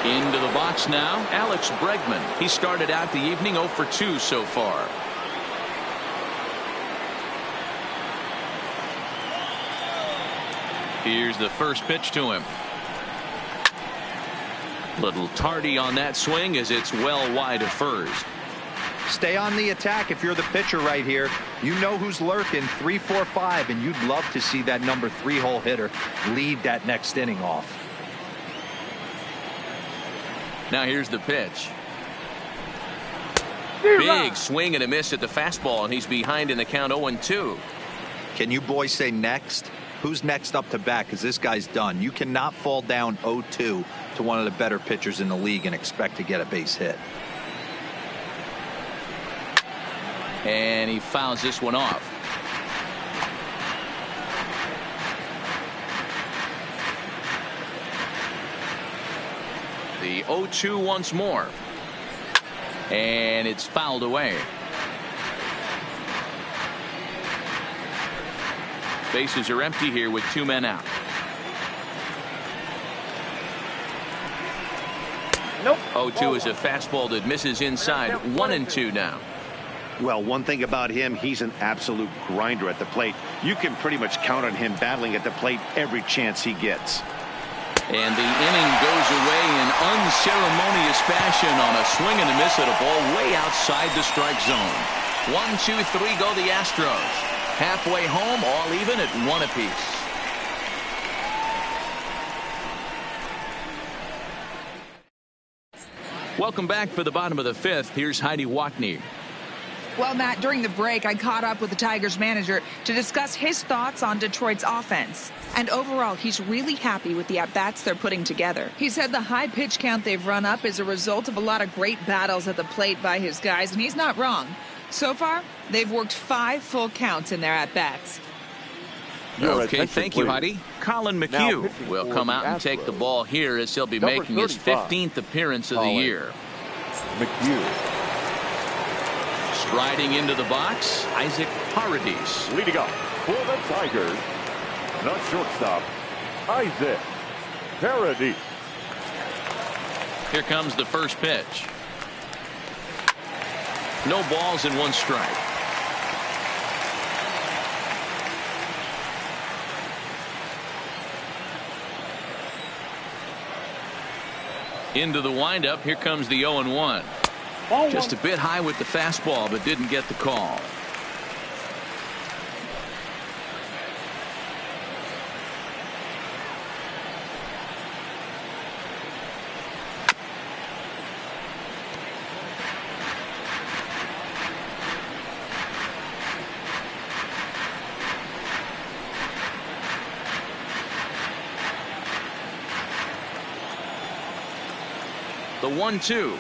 Into the box now, Alex Bregman. He started out the evening 0 for 2 so far. Here's the first pitch to him. Little tardy on that swing as it's well wide of first. Stay on the attack if you're the pitcher right here. You know who's lurking, 3, 4, 5, and you'd love to see that number 3 hole hitter lead that next inning off. Now here's the pitch. Big swing and a miss at the fastball, and he's behind in the count 0-2. Can you boys say next? Who's next up to bat? Because this guy's done. You cannot fall down 0-2 to one of the better pitchers in the league and expect to get a base hit. And he fouls this one off. The 0-2 once more. And it's fouled away. Bases are empty here with 2 men out. Nope. 0-2 is a fastball that misses inside. 1-2 now. Well, one thing about him, he's an absolute grinder at the plate. You can pretty much count on him battling at the plate every chance he gets. And the inning goes away in unceremonious fashion on a swing and a miss at a ball way outside the strike zone. 1, 2, 3 go the Astros. Halfway home, all even at 1 apiece. Welcome back for the bottom of the 5th. Here's Heidi Watney. Well, Matt, during the break, I caught up with the Tigers manager to discuss his thoughts on Detroit's offense. And overall, he's really happy with the at-bats they're putting together. He said the high pitch count they've run up is a result of a lot of great battles at the plate by his guys, and he's not wrong. So far, they've worked 5 full counts in their at-bats. Okay, thank you, Heidi. Colin McHugh will come out and take the ball here as he'll be making his 15th appearance of the year. McHugh. Striding into the box, Isaac Paredes. Leading up for the Tigers, the shortstop, Isaac Paredes. Here comes the first pitch. No balls and 1 strike. Into the windup. Here comes the 0-1. Just a bit high with the fastball, but didn't get the call. The 1-2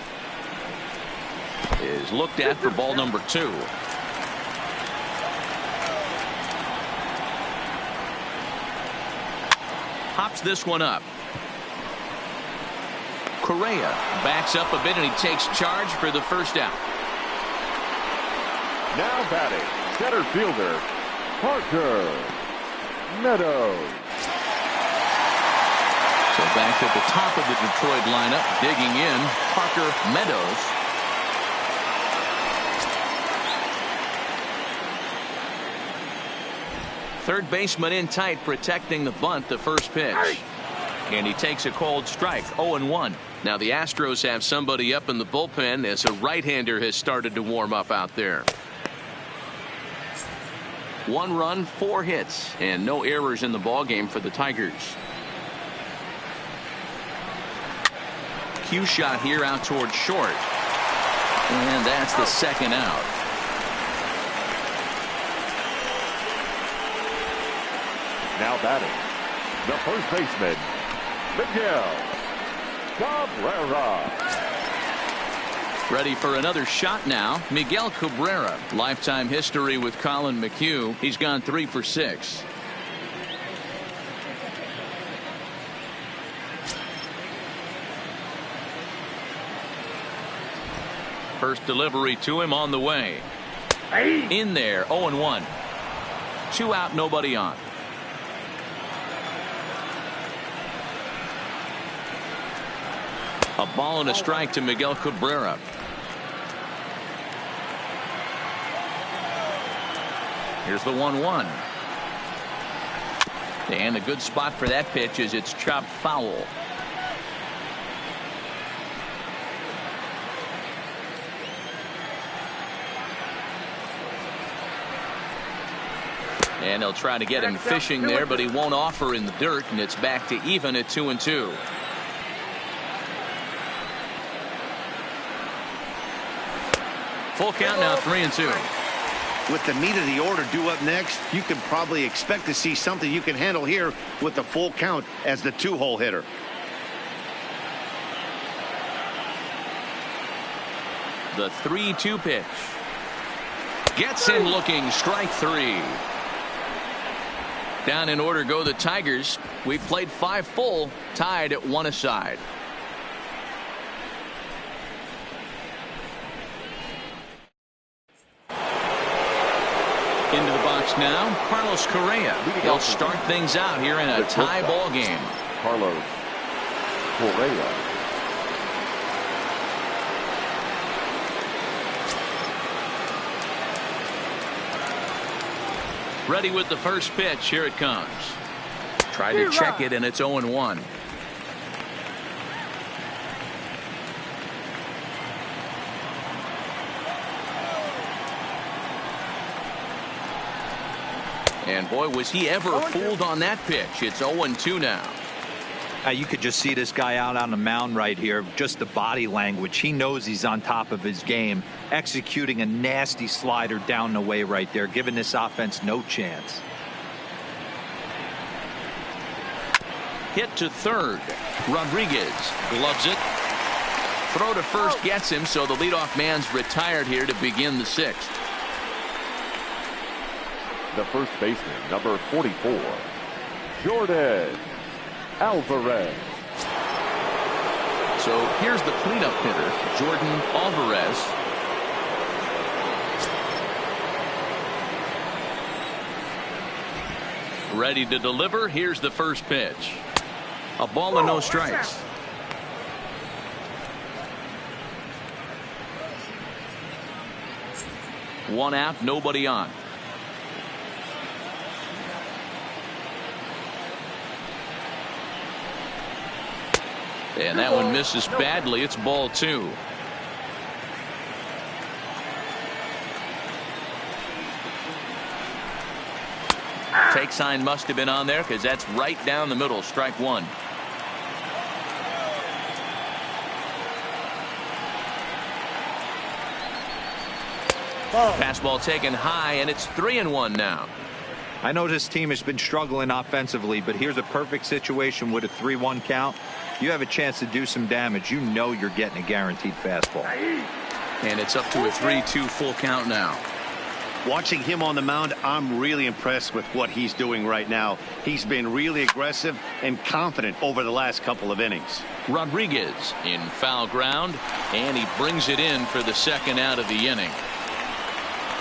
is looked at for ball number 2. Hops this one up. Correa backs up a bit and he takes charge for the first out. Now batting, center fielder, Parker Meadows. So back at the top of the Detroit lineup, digging in, Parker Meadows. Third baseman in tight, protecting the bunt, the first pitch. And he takes a cold strike, 0-1. Now the Astros have somebody up in the bullpen as a right-hander has started to warm up out there. 1 run, 4 hits, and no errors in the ballgame for the Tigers. Cue shot here out towards short. And that's the second out. Now batting, The first baseman, Miguel Cabrera. Ready for another shot now. Miguel Cabrera. Lifetime history with Colin McHugh. He's gone 3 for 6. First delivery to him on the way. In there, 0-1. 2 out, nobody on. A ball and a strike to Miguel Cabrera. Here's the 1-1. And a good spot for that pitch as it's chopped foul. And they'll try to get him fishing there, but he won't offer in the dirt, and it's back to even at 2-2. Full count now, 3-2. With the meat of the order due up next, you can probably expect to see something you can handle here with the full count as the 2-hole hitter. The 3-2 pitch. Gets him looking, strike 3. Down in order go the Tigers. We've played 5 full, tied at 1 aside. Into the box now, Carlos Correa. He'll start things out here in a tie ball game. Carlos Correa. Ready with the first pitch. Here it comes. Tried to check it, and it's 0-1. And boy, was he ever fooled on that pitch. It's 0-2 now. You could just see this guy out on the mound right here. Just the body language. He knows he's on top of his game. Executing a nasty slider down the way right there, giving this offense no chance. Hit to third. Rodriguez gloves it. Throw to first gets him, so the leadoff man's retired here to begin the 6th. The first baseman, number 44, Jordan Alvarez. So here's the cleanup hitter, Jordan Alvarez. Ready to deliver. Here's the first pitch. A ball and no strikes. One out, nobody on. And that one misses badly. It's ball 2. Take sign must have been on there because that's right down the middle. Strike 1. Fastball taken high, and it's 3-1 now. I know this team has been struggling offensively, but here's a perfect situation with a 3-1 count. You have a chance to do some damage. You know you're getting a guaranteed fastball. And it's up to a 3-2 full count now. Watching him on the mound, I'm really impressed with what he's doing right now. He's been really aggressive and confident over the last couple of innings. Rodriguez in foul ground, and he brings it in for the 2nd out of the inning.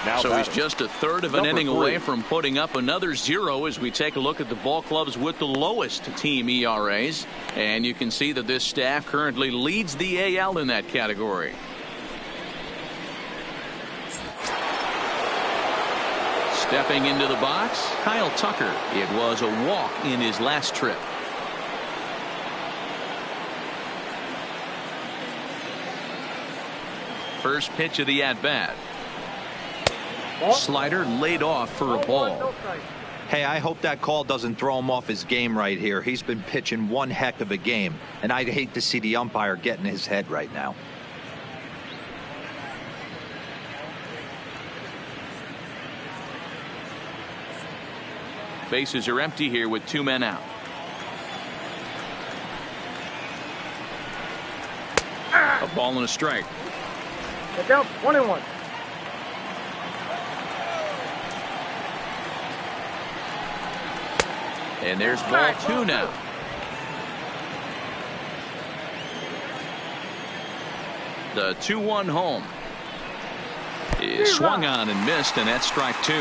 Now so he's just a third of an inning away from putting up another 0 as we take a look at the ball clubs with the lowest team ERAs. And you can see that this staff currently leads the AL in that category. Stepping into the box, Kyle Tucker. It was a walk in his last trip. First pitch of the at-bat. Slider laid off for a ball. Hey, I hope that call doesn't throw him off his game right here. He's been pitching one heck of a game, and I'd hate to see the umpire get in his head right now. Bases are empty here with 2 men out. A ball and a strike. The count 1-1. And there's ball 2 now. The 2-1 home is swung on and missed, and that's strike 2.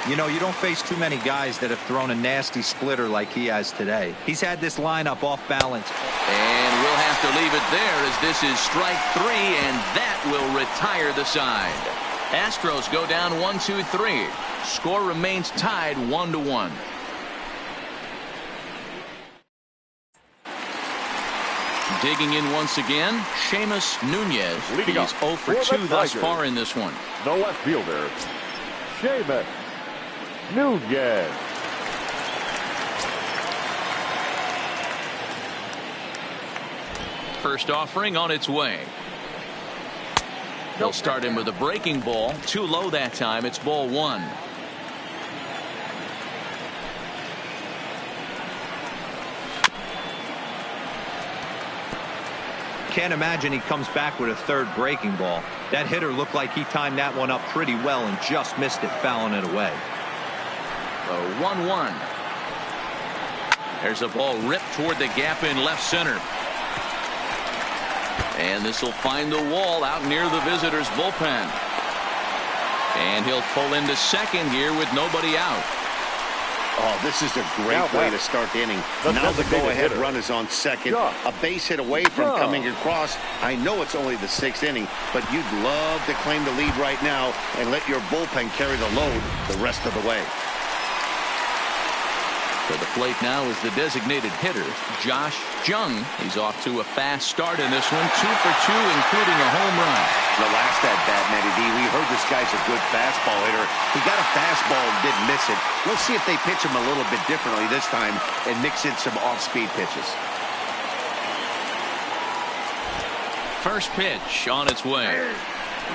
You know, you don't face too many guys that have thrown a nasty splitter like he has today. He's had this lineup off balance. And we'll have to leave it there as this is strike 3, and that will retire the side. Astros go down 1-2-3. Score remains tied 1-1. Digging in once again, Seamus Nunez. He's 0 for 2 thus far in this one. The left fielder, Seamus Nunez. First offering on its way. They'll start him with a breaking ball. Too low that time. It's ball 1. Can't imagine he comes back with a third breaking ball. That hitter looked like he timed that one up pretty well and just missed it, fouling it away. The 1-1. There's a ball ripped toward the gap in left center. And this will find the wall out near the visitors' bullpen. And he'll pull into second here with nobody out. Oh, this is a great way to start the inning. Now the go-ahead run is on second. A base hit away from coming across. I know it's only the 6th inning, but you'd love to claim the lead right now and let your bullpen carry the load the rest of the way. To the plate now is the designated hitter, Josh Jung. He's off to a fast start in this one, 2 for 2, including a home run. The last at-bat, Matty D, we heard this guy's a good fastball hitter. He got a fastball and didn't miss it. Let's see if they pitch him a little bit differently this time and mix in some off-speed pitches. First pitch on its way.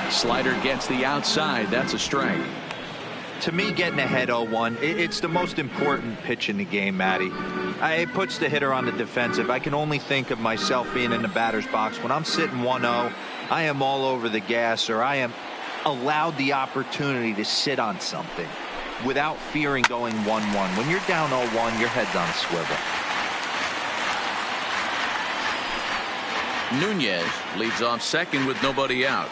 Slider gets the outside. That's a strike. To me, getting ahead 0-1, it's the most important pitch in the game, Matty. It puts the hitter on the defensive. I can only think of myself being in the batter's box. When I'm sitting 1-0, I am all over the gas, or I am allowed the opportunity to sit on something without fearing going 1-1. When you're down 0-1, your head's on a swivel. Nunez leads off second with nobody out.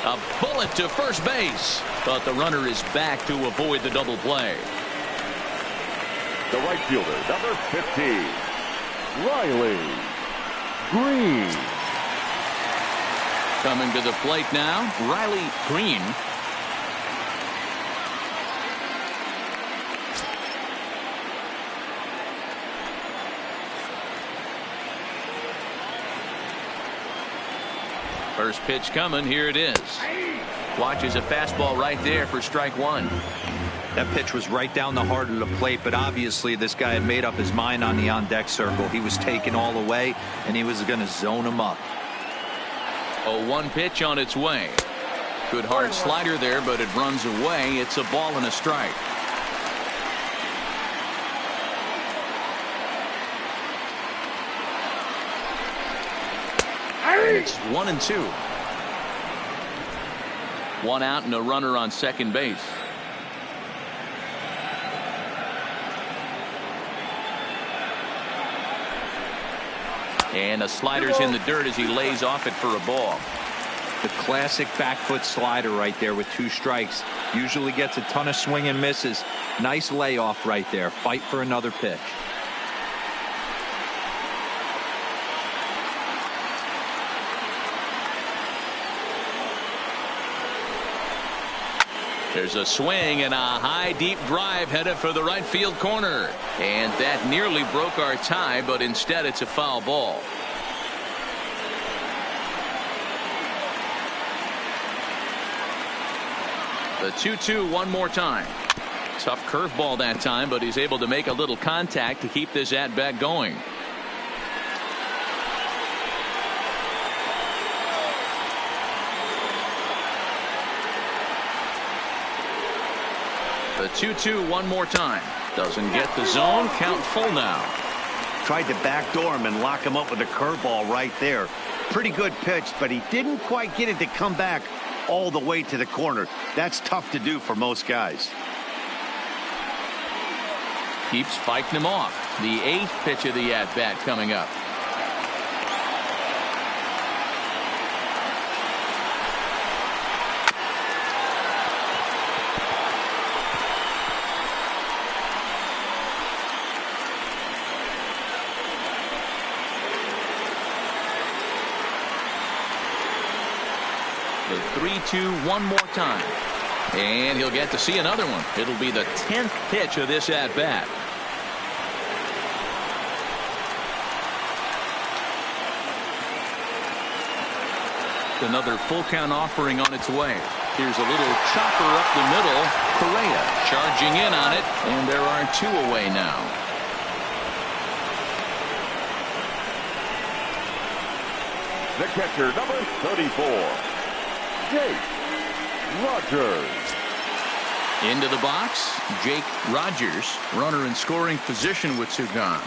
A bullet to first base, but the runner is back to avoid the double play. The right fielder, number 15, Riley Green. Coming to the plate now, Riley Green. First pitch coming. Here it is. Watches a fastball right there for strike 1. That pitch was right down the heart of the plate, but obviously this guy had made up his mind on the on-deck circle. He was taken all the way, and he was going to zone him up. A 1 pitch on its way. Good hard slider there, but it runs away. It's a ball and a strike. And it's 1-2. 1 out and a runner on second base. And a slider's in the dirt as he lays off it for a ball. The classic back foot slider right there with 2 strikes. Usually gets a ton of swing and misses. Nice layoff right there. Fight for another pitch. There's a swing and a high deep drive headed for the right field corner. And that nearly broke our tie, but instead it's a foul ball. The 2-2 one more time. Tough curveball that time, but he's able to make a little contact to keep this at bat going. The 2-2 one more time. Doesn't get the zone. Count full now. Tried to backdoor him and lock him up with a curveball right there. Pretty good pitch, but he didn't quite get it to come back all the way to the corner. That's tough to do for most guys. Keeps fighting him off. The 8th pitch of the at-bat coming up. The 3-2 one more time. And he'll get to see another one. It'll be the 10th pitch of this at-bat. Another full count offering on its way. Here's a little chopper up the middle. Correa charging in on it, and there are 2 away now. The catcher, number 34, Jake Rogers. Into the box, Jake Rogers, runner in scoring position with 2 gone.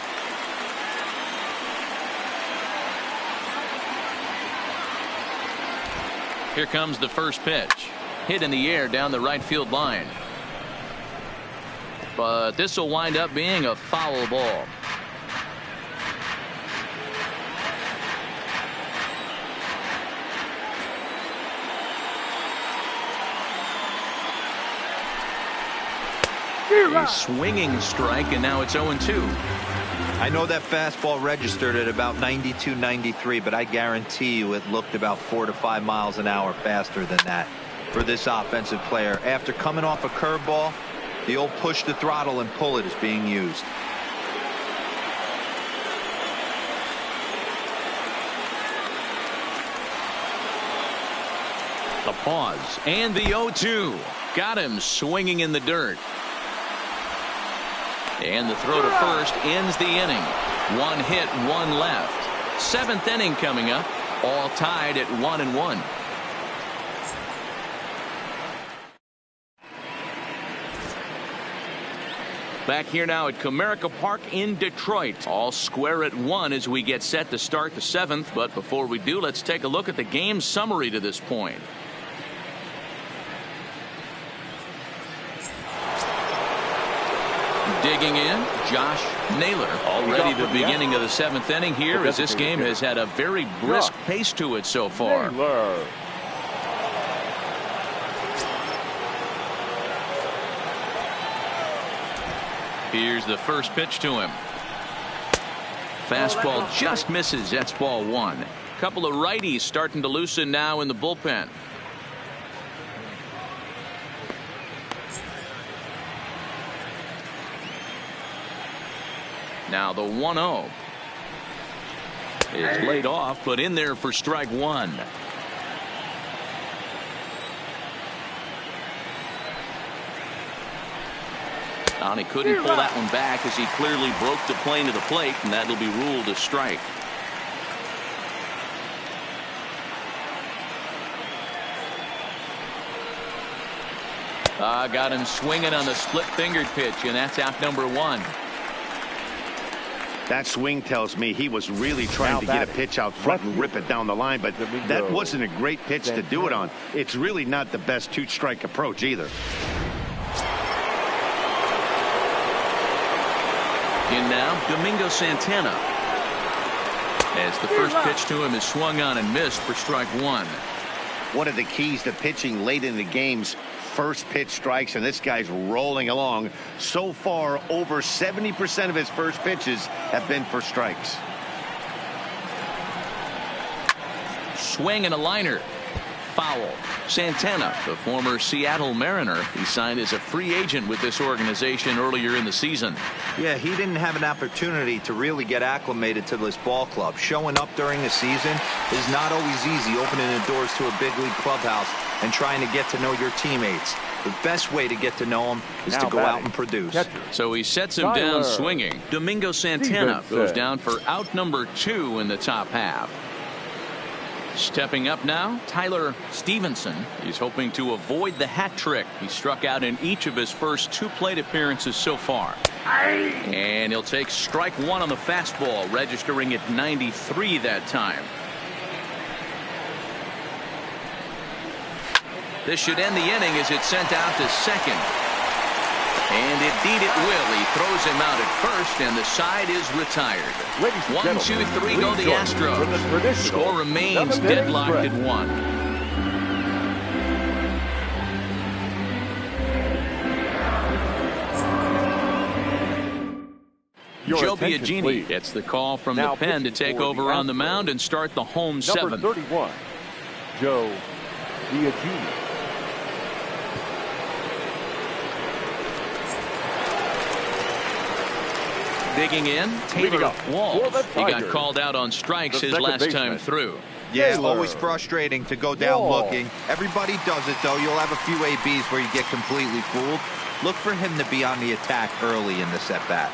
Here comes the first pitch. Hit in the air down the right field line. But this will wind up being a foul ball. A swinging strike, and now it's 0-2. I know that fastball registered at about 92, 93, but I guarantee you it looked about 4 to 5 miles an hour faster than that for this offensive player. After coming off a curveball, the old push the throttle and pull it is being used. The pause and the 0-2. Got him swinging in the dirt. And the throw to first ends the inning. 1 hit, 1 left. 7th inning coming up. All tied at 1-1. Back here now at Comerica Park in Detroit. All square at 1 as we get set to start the 7th. But before we do, let's take a look at the game summary to this point. Digging in, Josh Naylor. Already the beginning of the 7th inning here, as this game has had a very brisk pace to it so far. Here's the first pitch to him. Fastball just misses. That's ball 1. Couple of righties starting to loosen now in the bullpen. Now the 1-0 is laid off, but in there for strike 1. And he couldn't pull that one back as he clearly broke the plane to the plate, and that'll be ruled a strike. Got him swinging on the split-fingered pitch, and that's out number 1. That swing tells me he was really trying to get a pitch out front and rip it down the line, but that wasn't a great pitch to do it on. It's really not the best 2-strike approach either. In now, Domingo Santana. As the first pitch to him is swung on and missed for strike 1. One of the keys to pitching late in the game's first pitch strikes, and this guy's rolling along. So far, over 70% of his first pitches have been for strikes. Swing and a liner. Foul. Santana, the former Seattle Mariner, he signed as a free agent with this organization earlier in the season. Yeah, he didn't have an opportunity to really get acclimated to this ball club. Showing up during the season is not always easy, opening the doors to a big league clubhouse and trying to get to know your teammates. The best way to get to know them is to go out and produce. So he sets him down swinging. Domingo Santana goes down for out number 2 in the top half. Stepping up now, Tyler Stevenson. He's hoping to avoid the hat trick. He struck out in each of his first 2 plate appearances so far. And he'll take strike one on the fastball, registering at 93 that time. This should end the inning as it's sent out to second. And indeed it will. He throws him out at first, and the side is retired. 1, 2, 3 go the Astros. Score remains deadlocked at 1. Joe Biagini gets the call from the pen to take over on the mound and start the home seventh. Number 31, Joe Biagini. Digging in, Taylor Walls. He got called out on strikes his last time through. Yeah, always frustrating to go down looking. Everybody does it, though. You'll have a few ABs where you get completely fooled. Look for him to be on the attack early in this at-bat.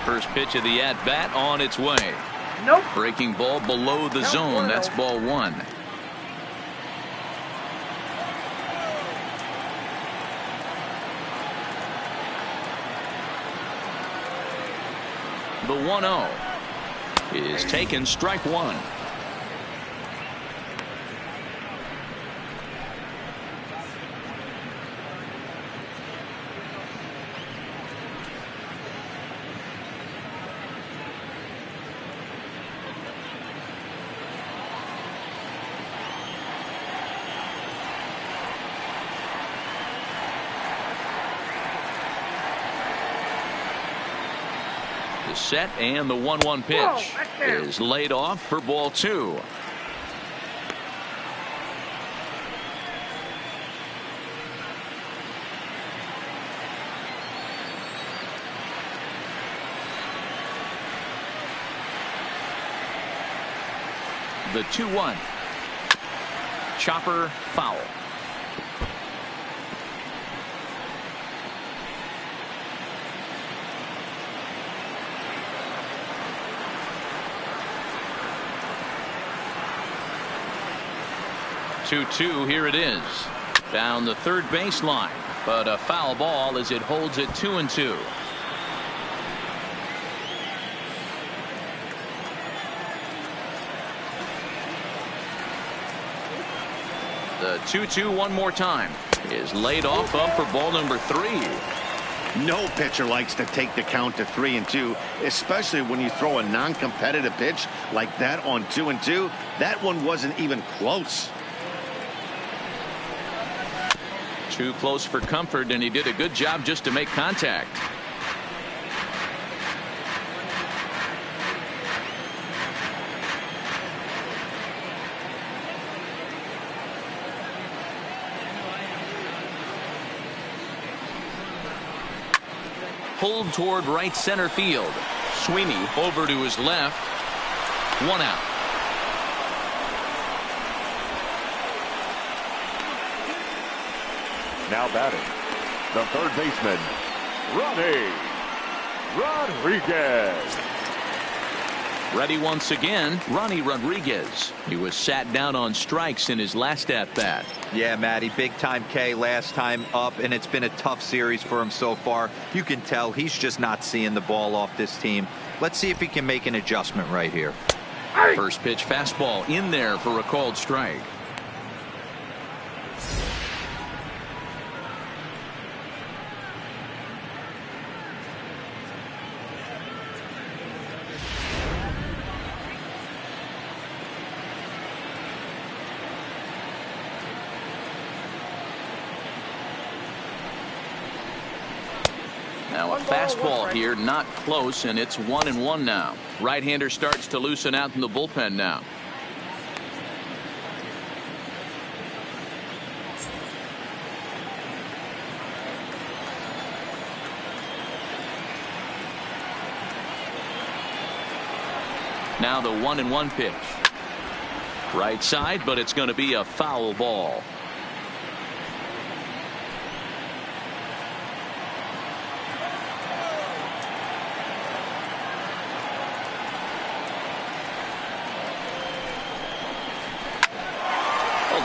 First pitch of the at-bat on its way. Nope. Breaking ball below the zone. That's ball one. The 1-0 is taken, strike one. Set, and the 1-1 pitch is laid off for ball two. The 2-1 chopper foul. Here it is. Down the third baseline, but a foul ball as it holds it 2-2. The 2-2 one more time is laid off up for ball number 3. No pitcher likes to take the count to 3-2, especially when you throw a non-competitive pitch like that on 2-2. That one wasn't even close. Too close for comfort, and he did a good job just to make contact. Pulled toward right center field. Sweeney over to his left. 1 out. Now batting, the third baseman, Ronnie Rodriguez. Ready once again, Ronnie Rodriguez. He was sat down on strikes in his last at-bat. Yeah, Matty, big-time K last time up, and it's been a tough series for him so far. You can tell he's just not seeing the ball off this team. Let's see if he can make an adjustment right here. First pitch fastball in there for a called strike. Now a fastball here, not close, and it's 1-1 now. Right-hander starts to loosen out in the bullpen now. Now the 1-1 pitch. Right side, but it's going to be a foul ball.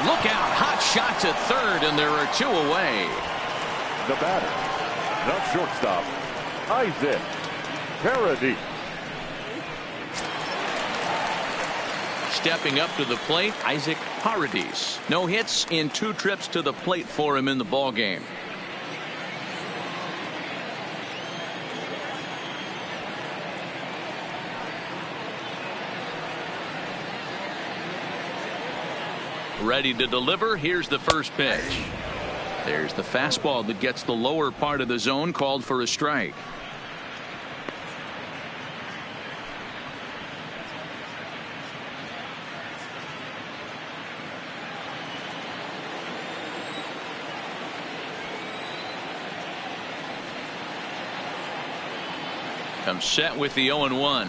Look out, hot shot to third, and there are 2 away. The batter, the shortstop, Isaac Paradis. Stepping up to the plate, Isaac Paradis. No hits in 2 trips to the plate for him in the ballgame. Ready to deliver. Here's the first pitch. There's the fastball that gets the lower part of the zone, called for a strike. Comes set with the 0-1.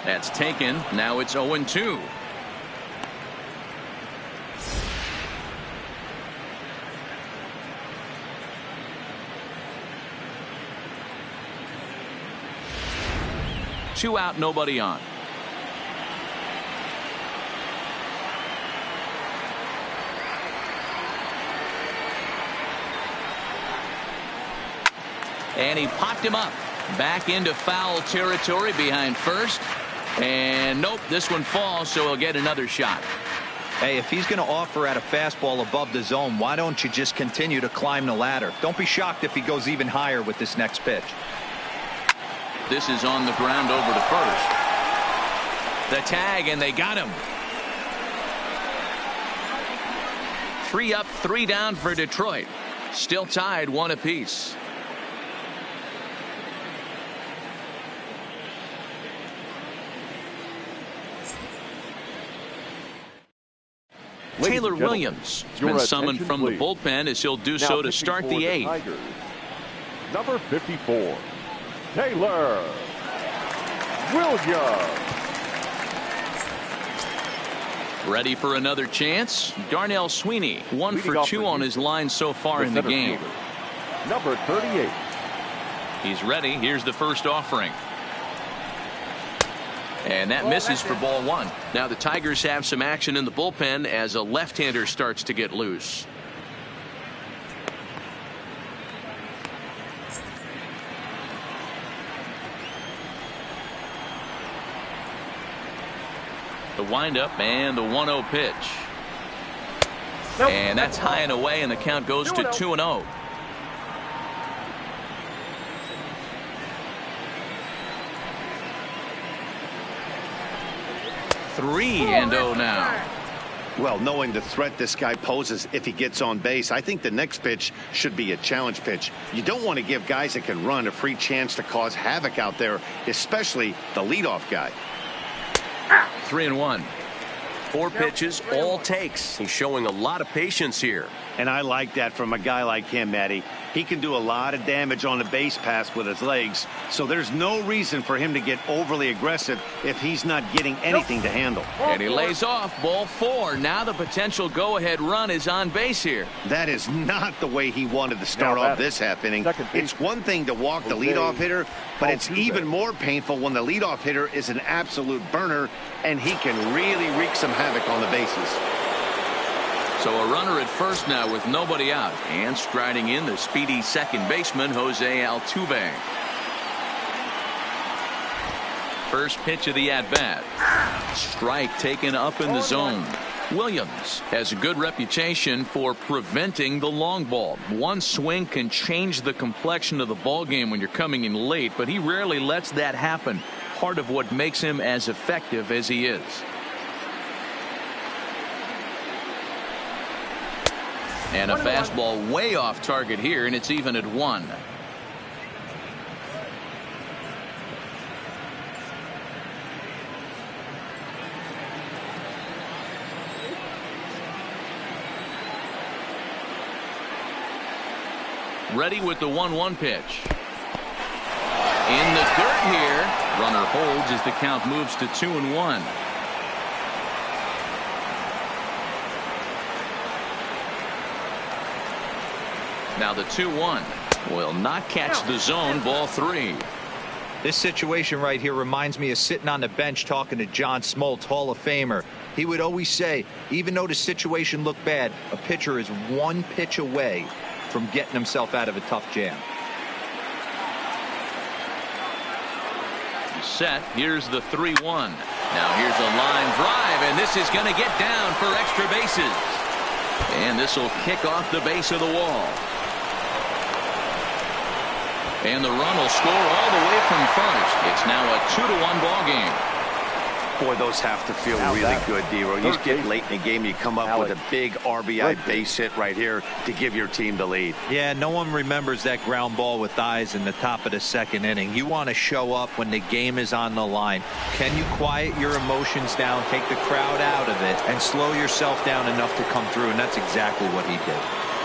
That's taken. Now it's 0-2. Two out, nobody on. And he popped him up. Back into foul territory behind first. And nope, this one falls, so he'll get another shot. Hey, if he's going to offer at a fastball above the zone, why don't you just continue to climb the ladder? Don't be shocked if he goes even higher with this next pitch. This is on the ground over to first. The tag, and they got him. 3 up, 3 down for Detroit. Still tied 1 apiece. Taylor Williams has been summoned from the bullpen, as he'll do so to start the 8th. Number 54, Taylor Williams. Ready for another chance. Darnell Sweeney, 1 for 2 on his line so far in the game. Number 38. He's ready. Here's the first offering. And that misses for ball 1. Now the Tigers have some action in the bullpen as a left-hander starts to get loose. The windup and the 1-0 pitch. And that's high and away, and the count goes to 2-0. Three and 0 now. Well, knowing the threat this guy poses if he gets on base, I think the next pitch should be a challenge pitch. You don't want to give guys that can run a free chance to cause havoc out there, especially the leadoff guy. 3-1. 4 pitches, all takes. He's showing a lot of patience here. And I like that from a guy like him, Matty. He can do a lot of damage on the base pass with his legs, so there's no reason for him to get overly aggressive if he's not getting anything to handle. And he lays off ball 4. Now the potential go-ahead run is on base here. That is not the way he wanted to start off this half inning. It's one thing to walk the leadoff hitter, but it's even more painful when the leadoff hitter is an absolute burner, and he can really wreak some havoc on the bases. So a runner at first now with nobody out, and striding in the speedy second baseman Jose Altuve. First pitch of the at-bat. Strike taken up in the zone. Williams has a good reputation for preventing the long ball. One swing can change the complexion of the ball game when you're coming in late, but he rarely lets that happen. Part of what makes him as effective as he is. And a fastball way off target here, and it's even at 1. Ready with the 1-1 pitch. In the dirt here. Runner holds as the count moves to 2-1. Now the 2-1 will not catch the zone. Ball 3. This situation right here reminds me of sitting on the bench talking to John Smoltz, Hall of Famer. He would always say, even though the situation looked bad, a pitcher is 1 pitch away from getting himself out of a tough jam. Set. Here's the 3-1. Now here's a line drive, and this is going to get down for extra bases. And this will kick off the base of the wall. And the run will score all the way from first. It's now a 2-1 ball game. Boy, those have to feel really good, D-Row. You just get late in the game, you come up with a big RBI base hit right here to give your team the lead. Yeah, no one remembers that ground ball with eyes in the top of the second inning. You want to show up when the game is on the line. Can you quiet your emotions down, take the crowd out of it, and slow yourself down enough to come through? And that's exactly what he did.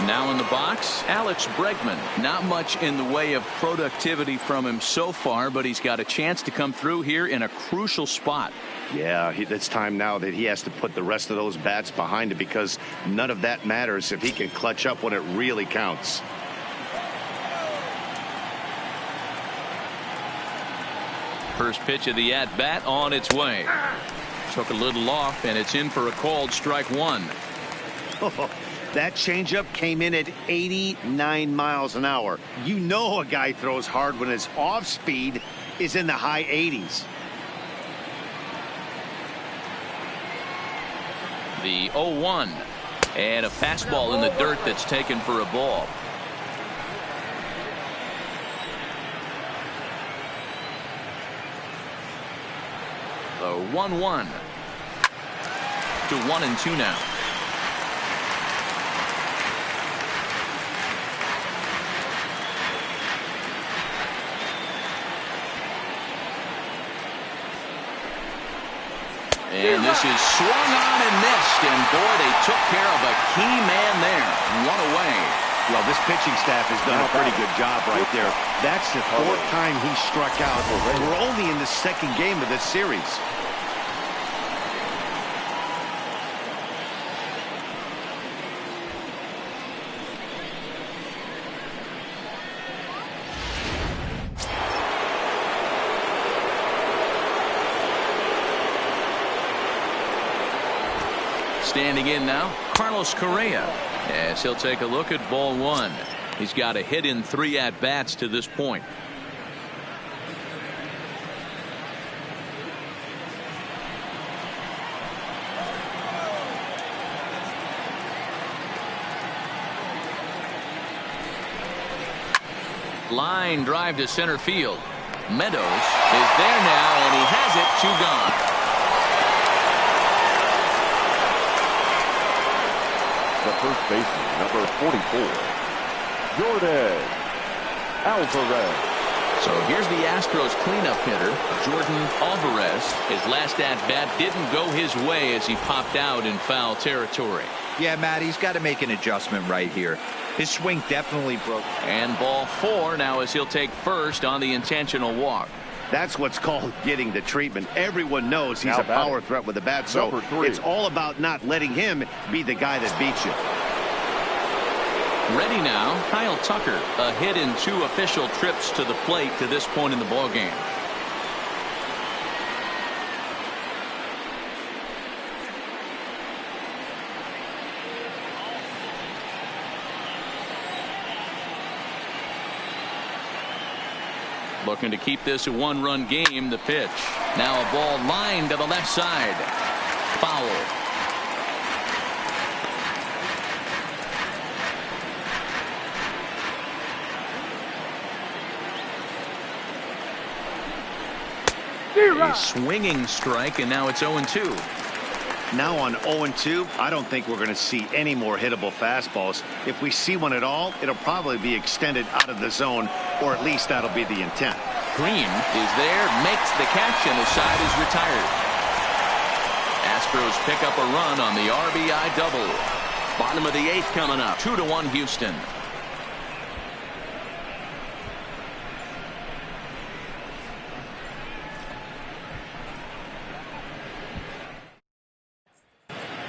Now in the box, Alex Bregman. Not much in the way of productivity from him so far, but he's got a chance to come through here in a crucial spot. Yeah, it's time now that he has to put the rest of those bats behind it, because none of that matters if he can clutch up when it really counts. First pitch of the at-bat on its way. Took a little off, and it's in for a called strike one. That changeup came in at 89 miles an hour. You know a guy throws hard when his off speed is in the high 80s. The 0-1, and a fastball in the dirt that's taken for a ball. The 1-1 to 1-2 now. And this is swung on and missed, and boy, they took care of a key man there. One away. Well, this pitching staff has done a pretty good job right there. That's the fourth time he struck out. We're only in the second game of this series. Standing in now, Carlos Correa, as he'll take a look at ball one. He's got a hit in 3 at-bats to this point. Line drive to center field. Meadows is there now, and he has it. 2 gone. The first baseman, number 44, Jordan Alvarez. So here's the Astros cleanup hitter, Jordan Alvarez. His last at-bat didn't go his way as he popped out in foul territory. Yeah, Matt, he's got to make an adjustment right here. His swing definitely broke. And ball 4 now as he'll take first on the intentional walk. That's what's called getting the treatment. Everyone knows he's a power threat with the bat, so it's all about not letting him be the guy that beats you. Ready now, Kyle Tucker, a hit in 2 official trips to the plate to this point in the ballgame. Looking to keep this a 1-run game. The pitch. Now a ball lined to the left side. Foul. A swinging strike, and now it's 0-2. Now on 0-2, I don't think we're going to see any more hittable fastballs. If we see one at all, it'll probably be extended out of the zone, or at least that'll be the intent. Green is there, makes the catch, and the side is retired. Astros pick up a run on the RBI double. Bottom of the 8th coming up. 2-1 Houston.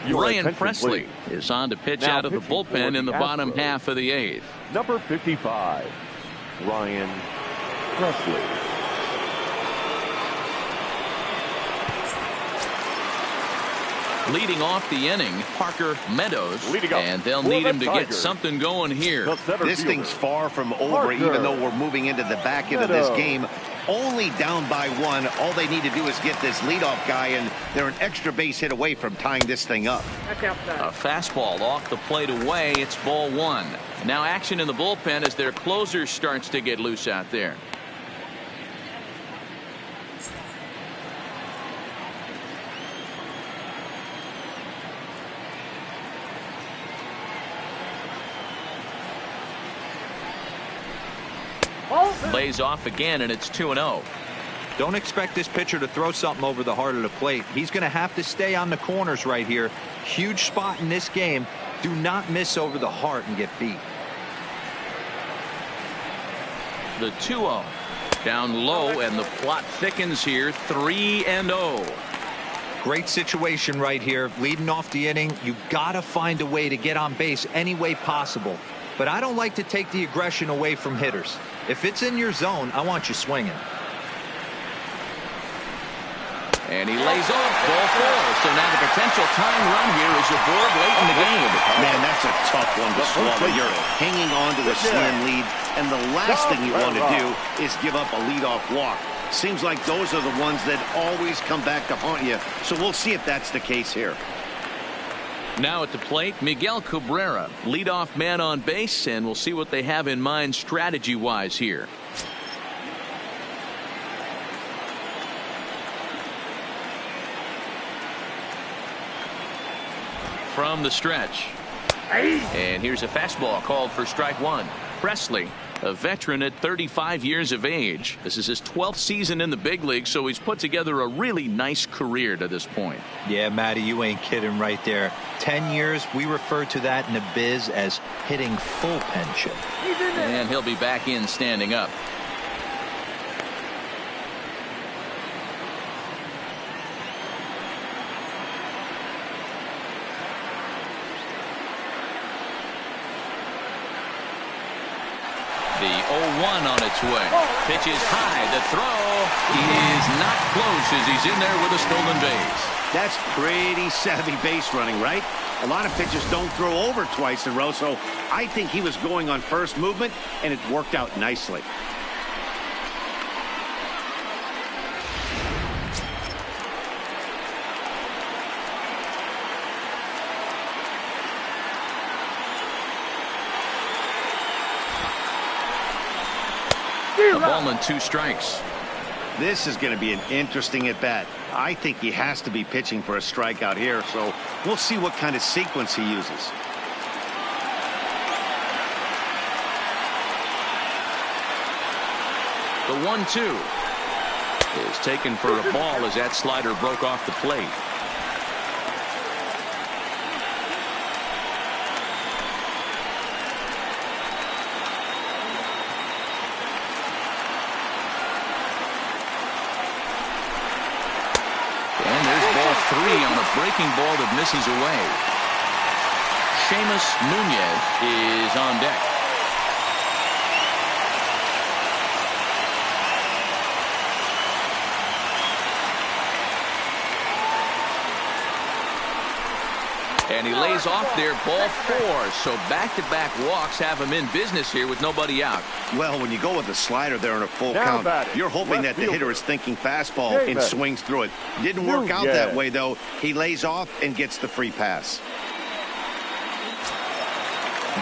Ryan Presley is on to pitch out of the bullpen in the bottom half of the 8th. Number 55, Ryan Presley. Leading off the inning, Parker Meadows, and they'll for need the him to get Tigers, something going here. the center This fielder, thing's far from over, Parker even though we're moving into the back end of this Meadows. game. Only down by one. All they need to do is get this leadoff guy, and they're an extra base hit away from tying this thing up. That's outside. A fastball off the plate away. It's ball one. Now action in the bullpen as their closer starts to get loose out there. Lays off again, and it's 2-0. Don't expect this pitcher to throw something over the heart of the plate. He's going to have to stay on the corners right here. Huge spot in this game. Do not miss over the heart and get beat. The 2-0. Down low, and the plot thickens here. 3-0. Great situation right here. Leading off the inning, you got to find a way to get on base any way possible. But I don't like to take the aggression away from hitters. If it's in your zone, I want you swinging. And he lays off ball four. So now the potential tying run here is aboard late in the game. Man, that's a tough one to swallow. You're hanging on to the slim lead, and the last thing you want to do is give up a leadoff walk. Seems like those are the ones that always come back to haunt you. So we'll see if that's the case here. Now at the plate, Miguel Cabrera, leadoff man on base, and we'll see what they have in mind strategy-wise here. From the stretch. And here's a fastball called for strike one. Presley, a veteran at 35 years of age. This is his 12th season in the big league, so he's put together a really nice career to this point. Yeah, Matty, you ain't kidding right there. 10 years, we refer to that in the biz as hitting full pension. And he'll be back in standing up. The 0-1 on its way. Pitch is high. The throw is not close as he's in there with a stolen base. That's pretty savvy base running, right? A lot of pitchers don't throw over twice in a row, so I think he was going on first movement, and it worked out nicely. A ball and 2 strikes. This is going to be an interesting at-bat. I think he has to be pitching for a strikeout here, so we'll see what kind of sequence he uses. The 1-2 is taken for a ball as that slider broke off the plate. And there's ball 3 on a breaking ball that misses away. Seamus Nunez is on deck. And he lays off there, ball 4. So back-to-back walks have him in business here with nobody out. Well, when you go with a slider there in a full Now count, batting, you're hoping left that the fielder. hitter is thinking fastball David. and swings through it. Didn't work out Nunez. that way, though. He lays off and gets the free pass.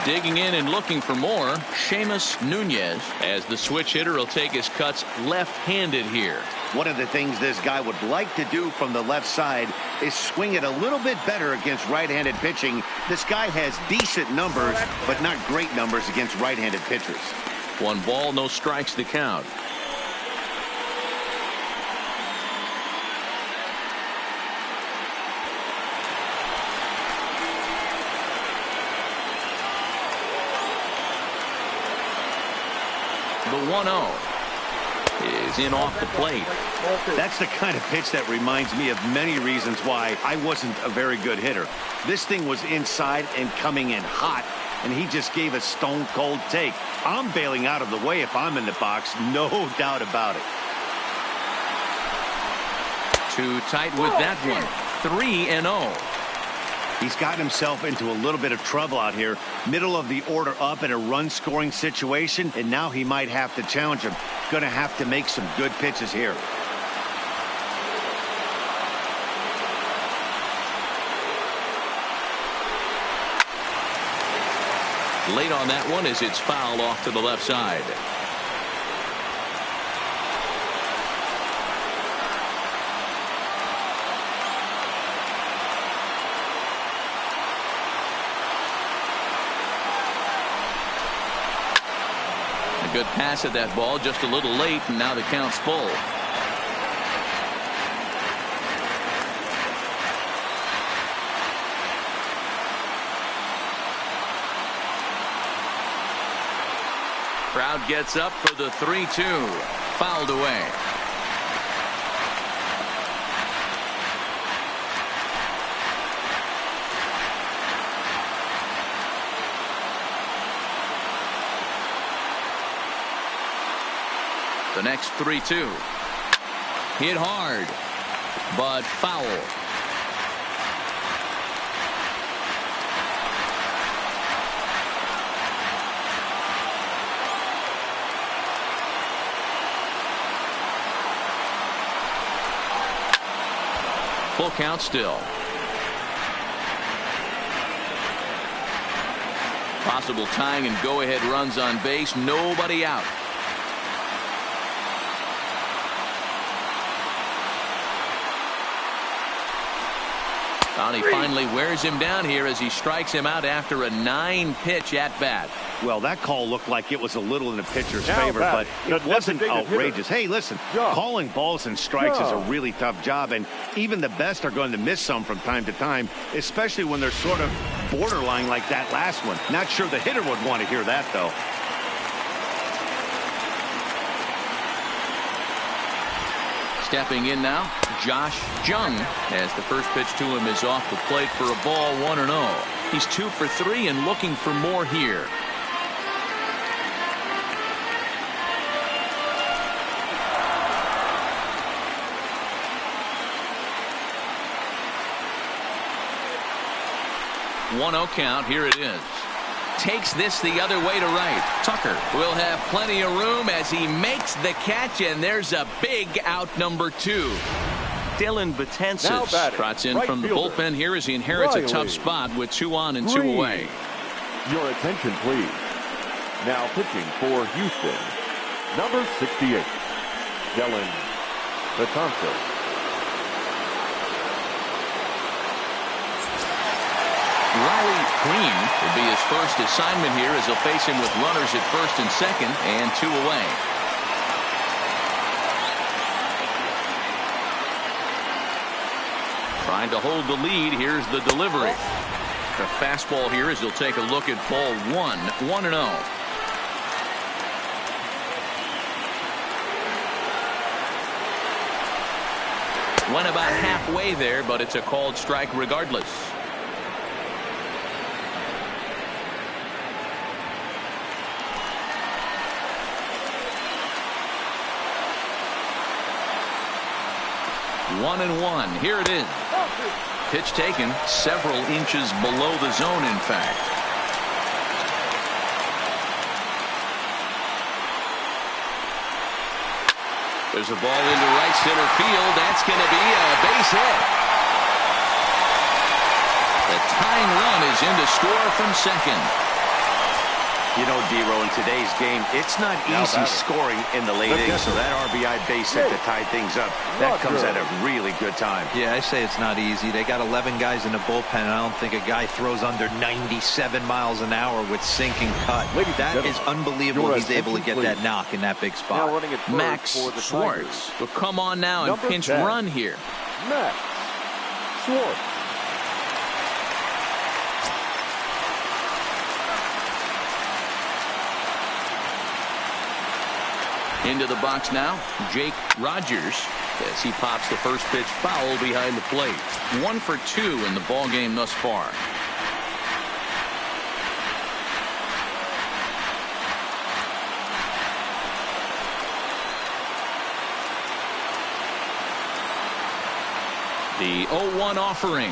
Digging in and looking for more, Seamus Nunez, as the switch hitter will take his cuts left-handed here. One of the things this guy would like to do from the left side is swing it a little bit better against right-handed pitching. This guy has decent numbers, but not great numbers against right-handed pitchers. 1 ball, no strikes to count. The 1-0 is in off the plate. That's the kind of pitch that reminds me of many reasons why I wasn't a very good hitter. This thing was inside and coming in hot, and he just gave a stone-cold take. I'm bailing out of the way if I'm in the box, no doubt about it. Too tight with that one. 3-0. He's gotten himself into a little bit of trouble out here. Middle of the order up in a run-scoring situation, and now he might have to challenge him. Going to have to make some good pitches here. Late on that one as it's fouled off to the left side. A good pass at that ball, just a little late, and now the count's full. Crowd gets up for the 3-2. Fouled away. The next 3-2. Hit hard, but foul. Full count still. Possible tying and go-ahead runs on base. Nobody out. He finally wears him down here as he strikes him out after a 9-pitch at-bat. Well, that call looked like it was a little in the pitcher's favor, but it wasn't outrageous. Hey, listen, calling balls and strikes is a really tough job, and even the best are going to miss some from time to time, especially when they're sort of borderline like that last one. Not sure the hitter would want to hear that, though. Stepping in now, Josh Jung, as the first pitch to him is off the plate for a ball, 1-0. He's 2 for 3 and looking for more here. One-0 count. Here it is. Takes this the other way to right. Tucker will have plenty of room as he makes the catch, and there's a big out, number 2. Dylan Betances trots in from the bullpen here as he inherits a tough spot with 2 on and 2 away. Your attention, please. Now pitching for Houston, number 68, Dylan Betances. Riley Green will be his first assignment here as he'll face him with runners at first and second and 2 away. Trying to hold the lead. Here's the delivery. The fastball here as he'll take a look at ball 1. 1-0. Went about halfway there, but it's a called strike regardless. One and one. Here it is. Pitch taken several inches below the zone, in fact. There's a ball into right center field. That's going to be a base hit. The tying run is in to score from second. You know, D-Row, in today's game, it's not easy scoring in the late innings, so that RBI base hit to tie things up, that comes at a really good time. Yeah, I say it's not easy. They got 11 guys in the bullpen, and I don't think a guy throws under 97 miles an hour with sinking cut. That is unbelievable he's able to get that knock in that big spot. Max Schwartz will come on now and pinch run here. Max Schwartz. Into the box now, Jake Rogers, as he pops the first pitch foul behind the plate. 1 for 2 in the ball game thus far. The 0-1 offering.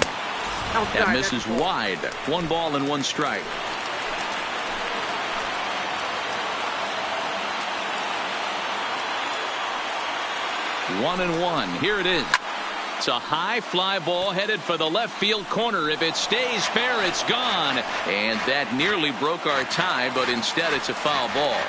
That misses wide. 1 ball and 1 strike. One and one. Here it is. It's a high fly ball headed for the left field corner. If it stays fair, it's gone. And that nearly broke our tie, but instead it's a foul ball.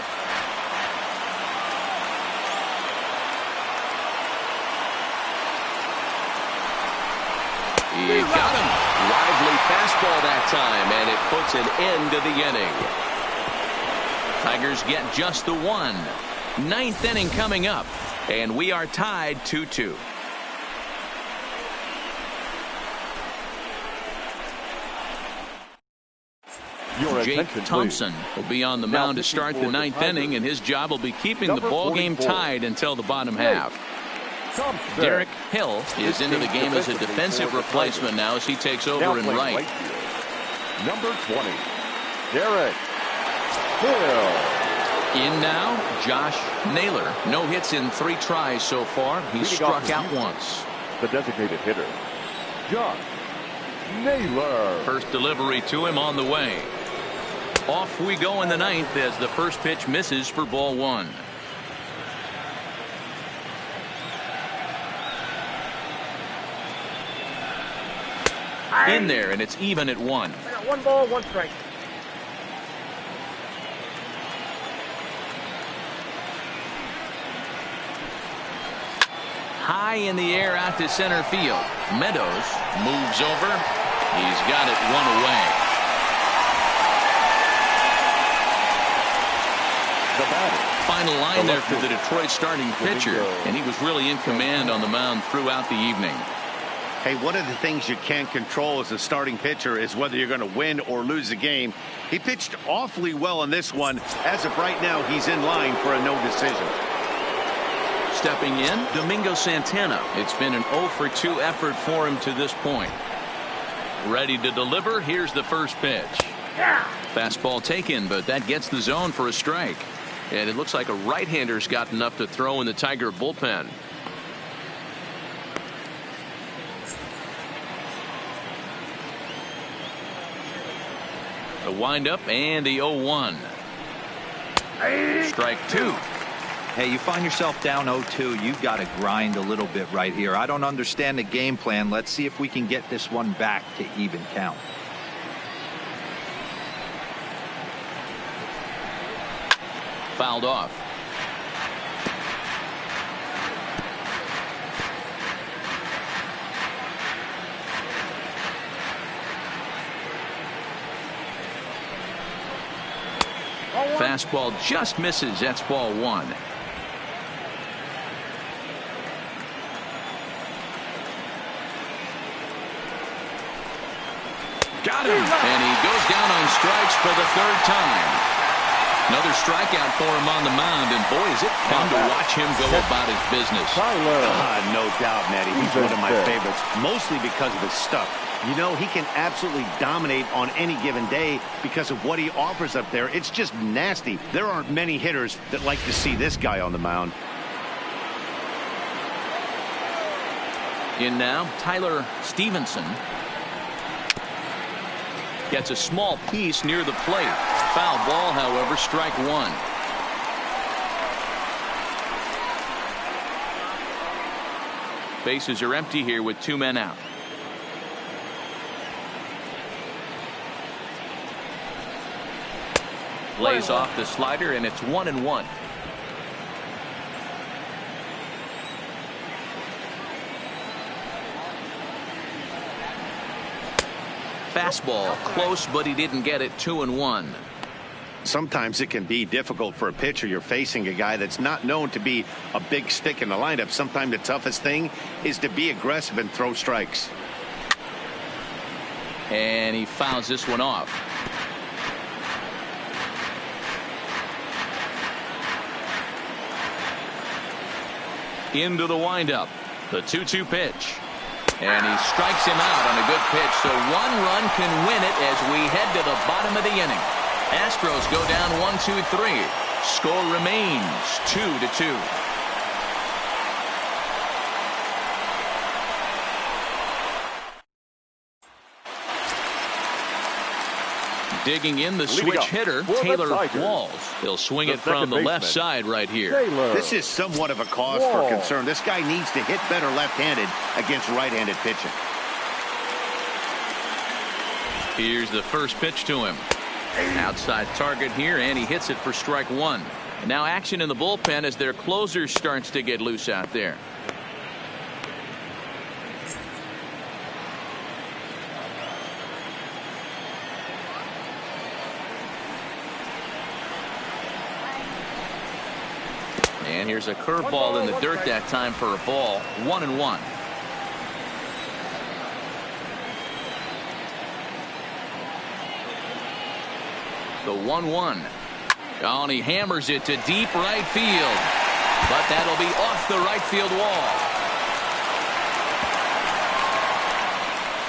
He got him. Lively fastball that time, and it puts an end to the inning. Tigers get just the one. 9th inning coming up, and we are tied 2-2. Jake Thompson will be on the mound to start the 9th inning, and his job will be keeping the ball game tied until the bottom half. Derek Hill is into the game as a defensive replacement now as he takes over in right. Number 20, Derek Hill. In now, Josh Naylor. No hits in 3 tries so far. He struck out once. The designated hitter, Josh Naylor. First delivery to him on the way. Off we go in the 9th as the first pitch misses for ball 1. In there, and it's even at 1. I got 1 ball, 1 strike. High in the air out to center field. Meadows moves over. He's got it 1 away. The batter. Final line there for the Detroit starting pitcher, and he was really in command on the mound throughout the evening. Hey, one of the things you can't control as a starting pitcher is whether you're going to win or lose a game. He pitched awfully well in this one. As of right now, he's in line for a no decision. Stepping in, Domingo Santana. It's been an 0-for-2 effort for him to this point. Ready to deliver. Here's the first pitch. Fastball taken, but that gets the zone for a strike. And it looks like a right-hander's got enough to throw in the Tiger bullpen. The windup and the 0-1. Strike 2. Hey, you find yourself down 0-2. You've got to grind a little bit right here. I don't understand the game plan. Let's see if we can get this one back to even count. Fouled off. Fastball just misses. That's ball 1. Got him. And he goes down on strikes for the 3rd time. Another strikeout for him on the mound, and boy, is it fun to watch him go about his business. No doubt, Matty. He's one of my favorites, mostly because of his stuff. You know, he can absolutely dominate on any given day because of what he offers up there. It's just nasty. There aren't many hitters that like to see this guy on the mound. In now, Tyler Stevenson. Gets a small piece near the plate. Foul ball, however, strike 1. Bases are empty here with 2 men out. Lays off the slider, and it's 1-1. Fastball close, but he didn't get it. 2-1. Sometimes it can be difficult for a pitcher. You're facing a guy that's not known to be a big stick in the lineup. Sometimes the toughest thing is to be aggressive and throw strikes. And he fouls this one off. Into the windup. The 2-2 pitch. And he strikes him out on a good pitch. So 1 run can win it as we head to the bottom of the inning. Astros go down 1-2-3. Score remains 2-2. Digging in, the switch hitter, Taylor Walls. He'll swing it from the left side right here. This is somewhat of a cause for concern. This guy needs to hit better left-handed against right-handed pitching. Here's the first pitch to him. Outside target here, and he hits it for strike one. And now action in the bullpen as their closer starts to get loose out there. And here's a curveball in the dirt that time for a ball. 1-1. The 1-1. Oh, and he hammers it to deep right field. But that'll be off the right field wall.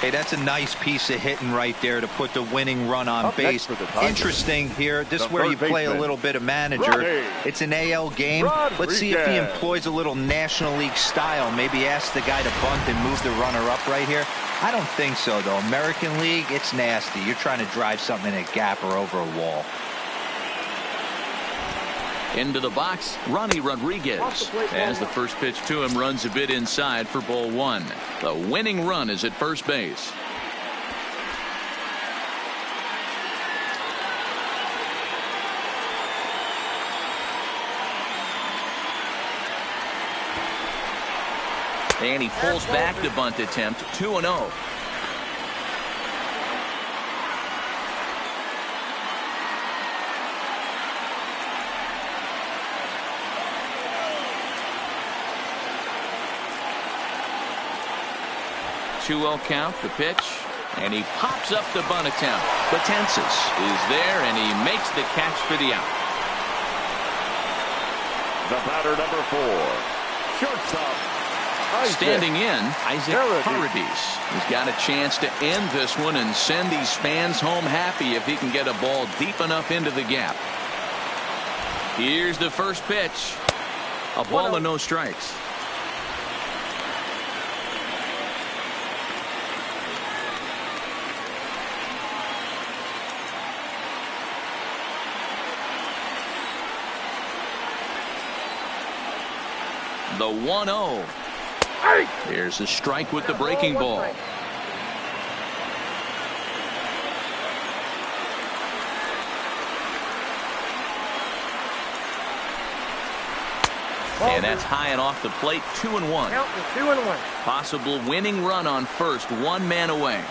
Hey, that's a nice piece of hitting right there to put the winning run on base. Interesting here. This is where you play a little bit of manager. It's an AL game. Let's see if he employs a little National League style. Maybe ask the guy to bunt and move the runner up right here. I don't think so, though. American League, it's nasty. You're trying to drive something in a gap or over a wall. Into the box, Ronnie Rodriguez. As the first pitch to him runs a bit inside for ball one. The winning run is at first base. And he pulls back the bunt attempt. 2-0. Count, the pitch, and he pops up the bunt attempt. Batensis is there, and he makes the catch for the out. The batter, number 4, shortstop. Standing in, Isaac Paradis. He's got a chance to end this one and send these fans home happy if he can get a ball deep enough into the gap. Here's the first pitch. A ball and no strikes. The 1-0. Here's a strike with the breaking ball. And that's high and off the plate. 2-1. Count is 2-1. Possible winning run on first. One man away.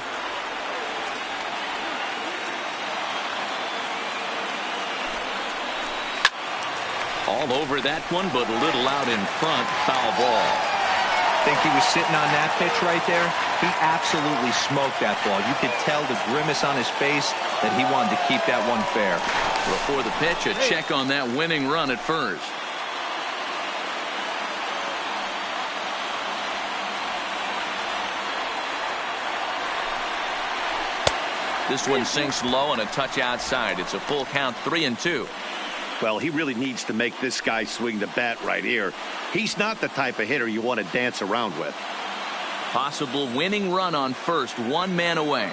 All over that one, but a little out in front. Foul ball. Think he was sitting on that pitch right there? He absolutely smoked that ball. You could tell the grimace on his face that he wanted to keep that one fair. Before the pitch, a check on that winning run at first. This one sinks low and a touch outside. It's a full count, 3-2. Well, he really needs to make this guy swing the bat right here. He's not the type of hitter you want to dance around with. Possible winning run on first. One man away.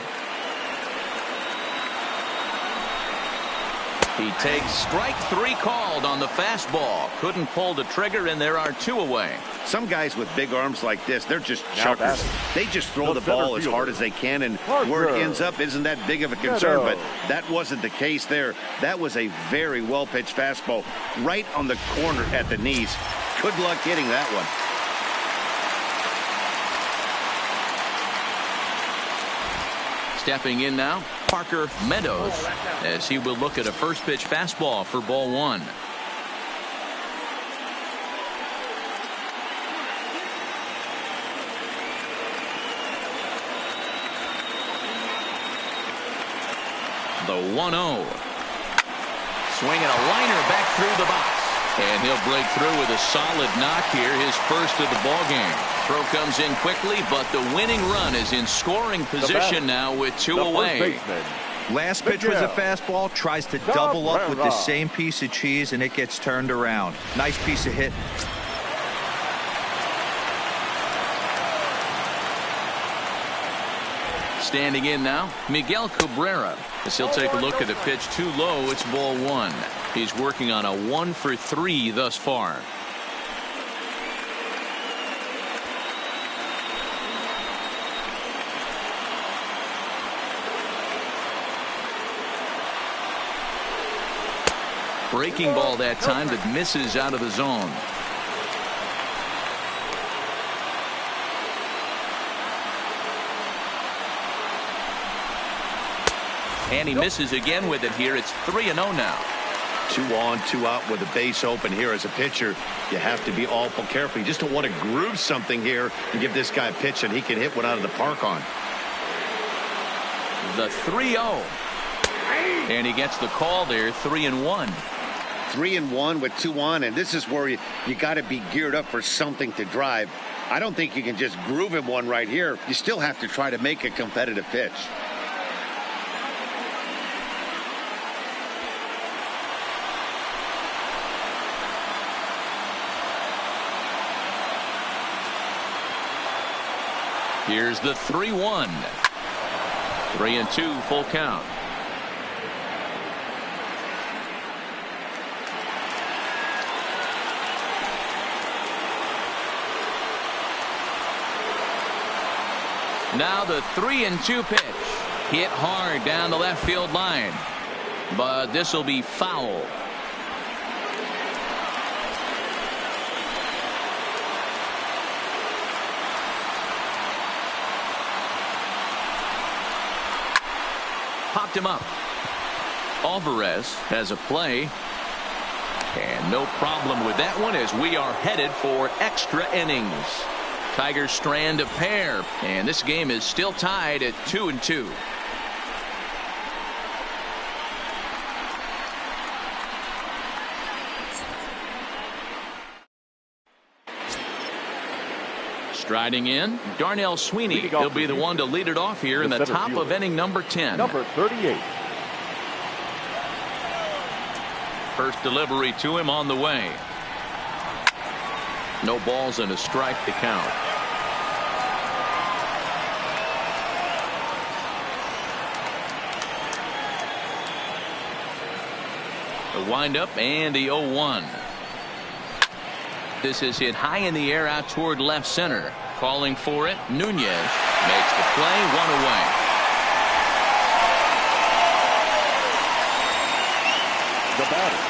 He takes strike 3 called on the fastball. Couldn't pull the trigger, and there are 2 away. Some guys with big arms like this, they're just chuckers. They just throw the ball as hard as they can, and where it ends up isn't that big of a concern, but that wasn't the case there. That was a very well-pitched fastball right on the corner at the knees. Good luck hitting that one. Stepping in now, Parker Meadows, as he will look at a first pitch fastball for ball 1. The 1-0. Swinging a liner back through the box. And he'll break through with a solid knock here, his first of the ball game. Throw comes in quickly, but the winning run is in scoring position now with 2 away. Last pitch was a fastball, tries to double up with the same piece of cheese, and it gets turned around. Nice piece of hit. Standing in now, Miguel Cabrera. As he'll take a look at the pitch too low, it's ball one. He's working on a 1 for 3 thus far. Breaking ball that time that misses out of the zone. And he misses again with it here. It's 3-0 now. 2 on, 2 out with a base open here. As a pitcher, you have to be awful careful. You just don't want to groove something here and give this guy a pitch that he can hit one out of the park on. The 3-0. And he gets the call there. 3-1. 3-1 with 2 on, and this is where you got to be geared up for something to drive. I don't think you can just groove him one right here. You still have to try to make a competitive pitch. Here's the 3-1. 3-2 full count. Now the 3-2 pitch. Hit hard down the left field line. But this will be foul. Popped him up. Alvarez has a play. And no problem with that one as we are headed for extra innings. Tigers strand a pair, and this game is still tied at 2-2. Striding in, Darnell Sweeney. He'll be the one to lead it off here in the top of inning number 10. Number 38. First delivery to him on the way. No balls and a strike to count. The windup and the 0-1. This is hit high in the air out toward left center. Calling for it. Nunez makes the play, 1 away. The batter,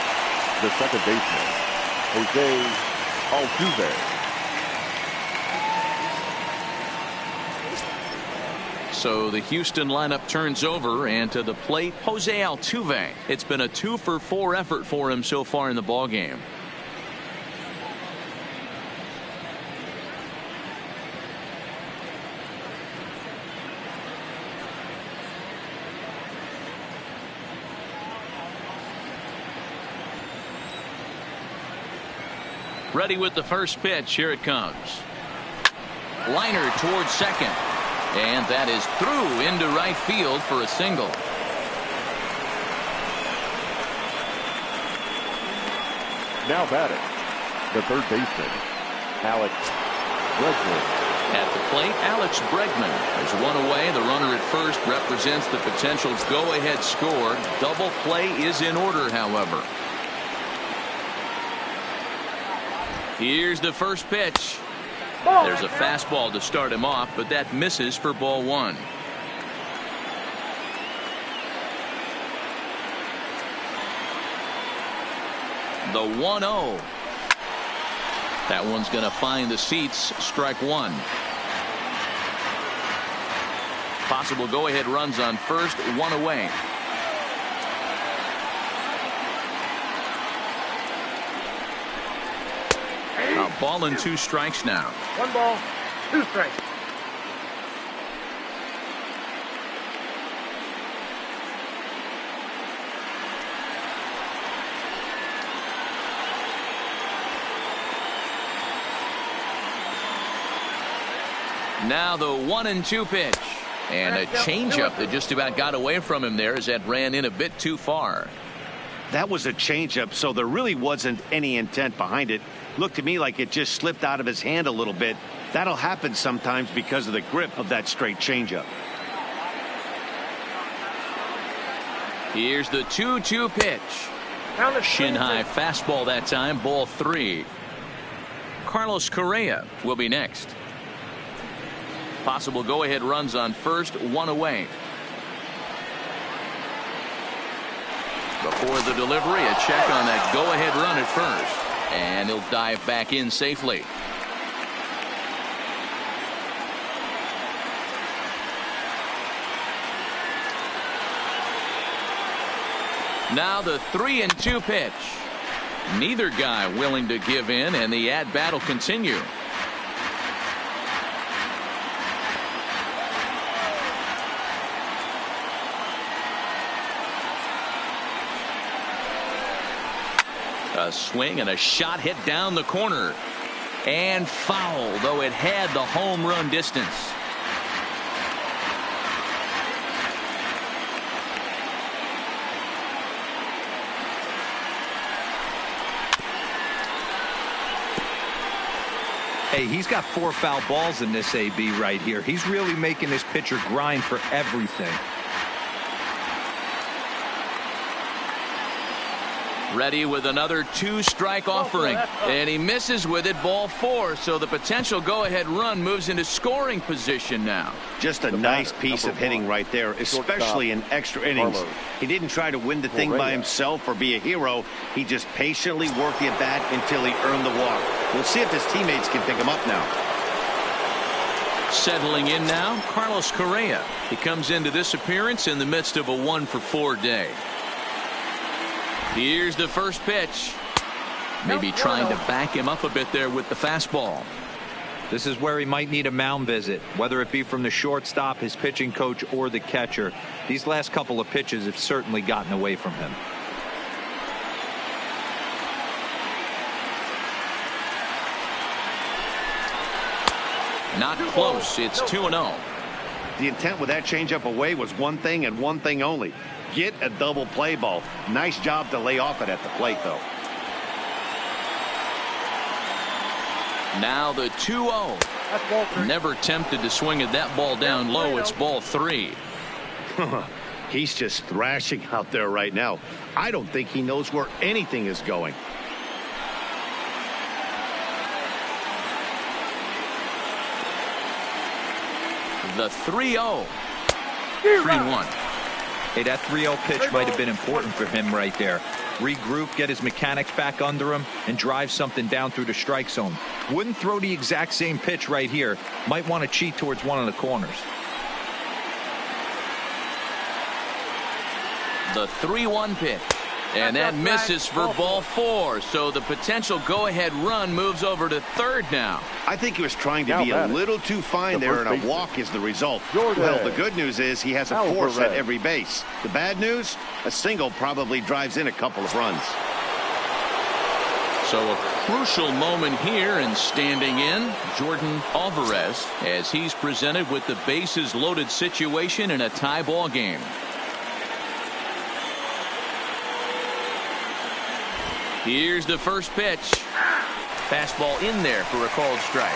the second baseman, Jose Altuve. So the Houston lineup turns over, and to the plate, Jose Altuve. It's been a 2 for 4 effort for him so far in the ballgame. Ready with the first pitch. Here it comes. Liner towards second. And that is through into right field for a single. Now batting, the third baseman, Alex Bregman. At the plate, Alex Bregman. There's 1 away. The runner at first represents the potential go-ahead score. Double play is in order, however. Here's the first pitch. There's a fastball to start him off, but that misses for ball 1. The 1-0. That one's going to find the seats. Strike 1. Possible go-ahead runs on first. 1 away. A ball and 2 strikes now. 1 ball, 2 strikes. Now the 1-2 pitch. And a changeup that just about got away from him there as that ran in a bit too far. That was a changeup, so there really wasn't any intent behind it. Looked to me like it just slipped out of his hand a little bit. That'll happen sometimes because of the grip of that straight changeup. Here's the 2-2 pitch. Shin high fastball that time, ball 3. Carlos Correa will be next. Possible go-ahead runs on first, 1 away. Before the delivery, a check on that go-ahead run at first. And he'll dive back in safely. Now the 3-2 pitch. Neither guy willing to give in, and the at-bat will continue. A swing and a shot hit down the corner. And foul, though it had the home run distance. Hey, he's got 4 foul balls in this AB right here. He's really making this pitcher grind for everything. Ready with another 2-strike offering, and he misses with it, ball 4. So the potential go-ahead run moves into scoring position now. Just a nice piece of hitting right there, especially in extra innings. He didn't try to win the thing by himself or be a hero. He just patiently worked the at-bat until he earned the walk. We'll see if his teammates can pick him up now. Settling in now, Carlos Correa. He comes into this appearance in the midst of a 1-for-4 day. Here's the first pitch. Maybe trying to back him up a bit there with the fastball. This is where he might need a mound visit, whether it be from the shortstop, his pitching coach, or the catcher. These last couple of pitches have certainly gotten away from him. Not close. It's 2-0. The intent with that changeup away was one thing and one thing only. Get a double play ball. Nice job to lay off it at the plate, though. Now the 2-0. Never tempted to swing at that ball down low. It's ball 3. He's just thrashing out there right now. I don't think he knows where anything is going. The 3-0. 3-1. Hey, that 3-0 pitch might have been important for him right there. Regroup, get his mechanics back under him, and drive something down through the strike zone. Wouldn't throw the exact same pitch right here. Might want to cheat towards one of the corners. The 3-1 pitch. And that misses for ball 4. So the potential go-ahead run moves over to third now. I think he was trying to be a little too fine there, and a walk is the result. Well, the good news is he has a force at every base. The bad news, a single probably drives in a couple of runs. So a crucial moment here, and standing in, Jordan Alvarez, as he's presented with the bases loaded situation in a tie ball game. Here's the first pitch. Fastball in there for a called strike.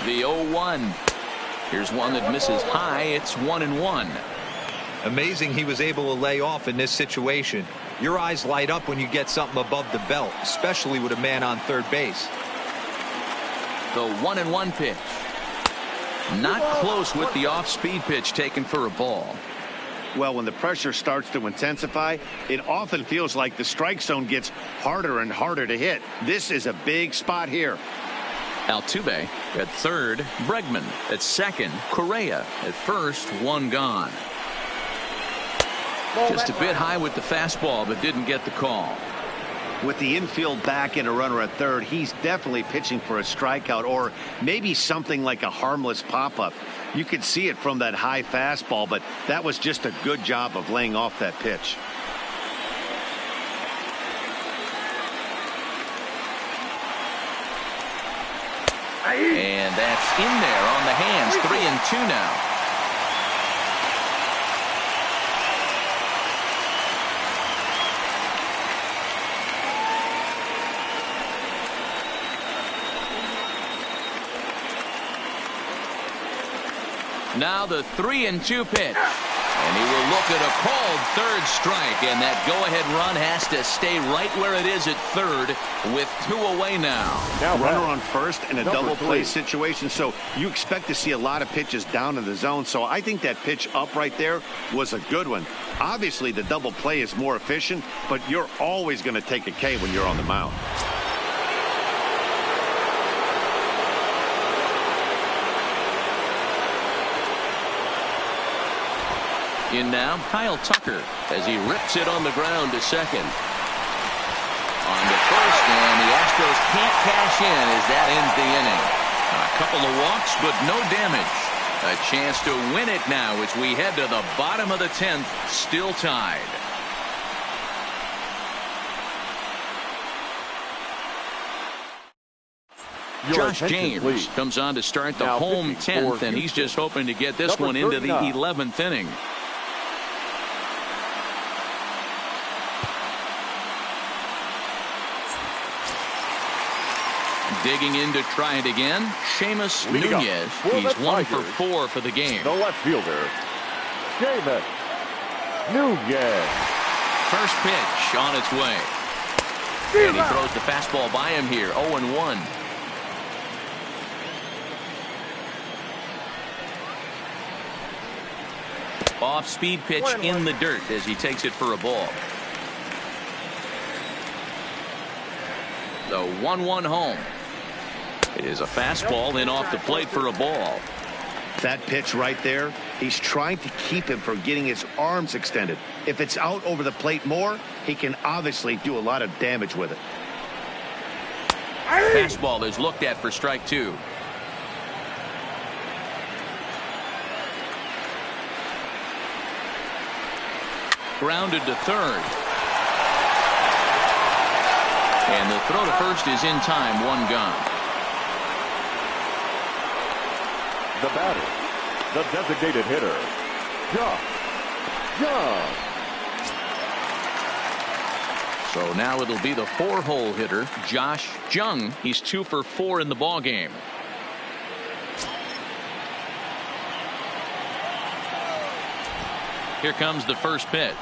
The 0-1. Here's one that misses high. It's 1-1. Amazing he was able to lay off in this situation. Your eyes light up when you get something above the belt, especially with a man on third base. The 1-1 pitch. Not close with the off-speed pitch taken for a ball. Well, when the pressure starts to intensify, it often feels like the strike zone gets harder and harder to hit. This is a big spot here. Altuve at third, Bregman at second, Correa at first, one gone. Just a bit high with the fastball, but didn't get the call. With the infield back and a runner at third, he's definitely pitching for a strikeout, or maybe something like a harmless pop-up. You could see it from that high fastball, but that was just a good job of laying off that pitch. And that's in there on the hands. 3-2 now. Now the 3-2 pitch. And he will look at a called third strike, and that go-ahead run has to stay right where it is at third with 2 away now. Runner on first in a double play situation, so you expect to see a lot of pitches down in the zone. So I think that pitch up right there was a good one. Obviously, the double play is more efficient, but you're always going to take a K when you're on the mound. In now, Kyle Tucker as he rips it on the ground to second. On to first, and the Astros can't cash in as that ends the inning. A couple of walks, but no damage. A chance to win it now as we head to the bottom of the 10th, still tied. Josh James comes on to start the home 10th, and he's just hoping to get this one into the 11th inning. Digging in to try it again, Seamus Nunez. He's 1 for 4 for the game. The left fielder, Seamus Nunez. First pitch on its way. And he throws the fastball by him here, 0-1. Off-speed pitch in the dirt as he takes it for a ball. The 1-1 home. It is a fastball in off the plate for a ball. That pitch right there, he's trying to keep him from getting his arms extended. If it's out over the plate more, he can obviously do a lot of damage with it. Fastball is looked at for strike 2. Grounded to third. And the throw to first is in time, 1 gone. The batter, the designated hitter, Josh Jung. So now it'll be the 4-hole hitter, Josh Jung. He's 2 for 4 in the ball game. Here comes the first pitch.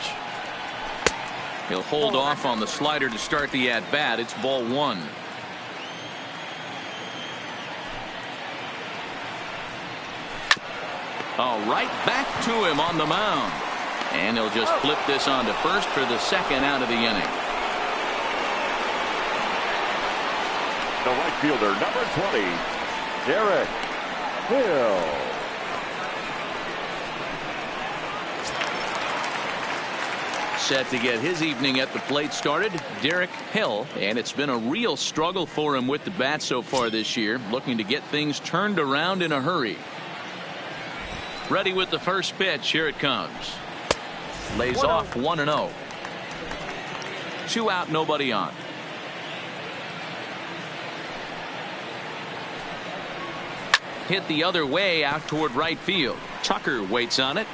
He'll hold off on the slider to start the at-bat. It's ball 1. All right, back to him on the mound. And he'll just flip this on to first for the second out of the inning. The right fielder, number 20, Derek Hill. Set to get his evening at the plate started, Derek Hill, and it's been a real struggle for him with the bat so far this year, looking to get things turned around in a hurry. Ready with the first pitch. Here it comes. Lays off 1-0. 2 out, nobody on. Hit the other way out toward right field. Tucker waits on it.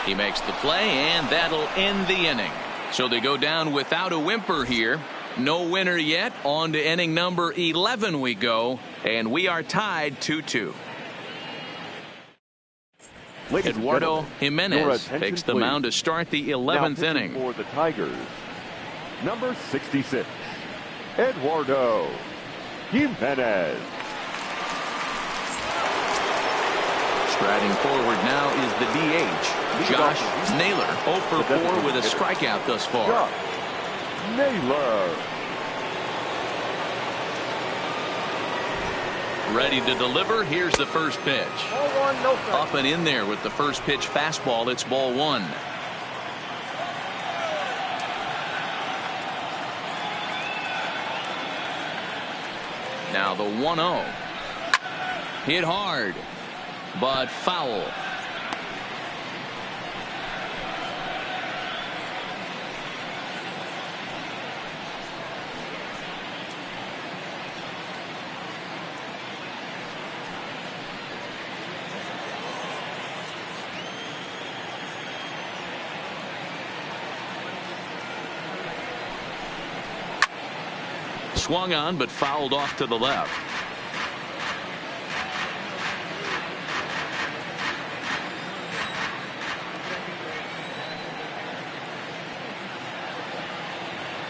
He makes the play, and that'll end the inning. So they go down without a whimper here. No winner yet. On to inning number 11 we go, and we are tied 2-2. Eduardo Jimenez takes the mound to start the 11th inning. For the Tigers, number 66, Eduardo Jimenez. Striding forward now is the DH, Josh Naylor, 0 for 4 with a strikeout thus far. Josh Naylor. Ready to deliver. Here's the first pitch. Up and in there with the first pitch fastball. It's ball 1. Now the 1-0. Hit hard, but foul. Swung on, but fouled off to the left.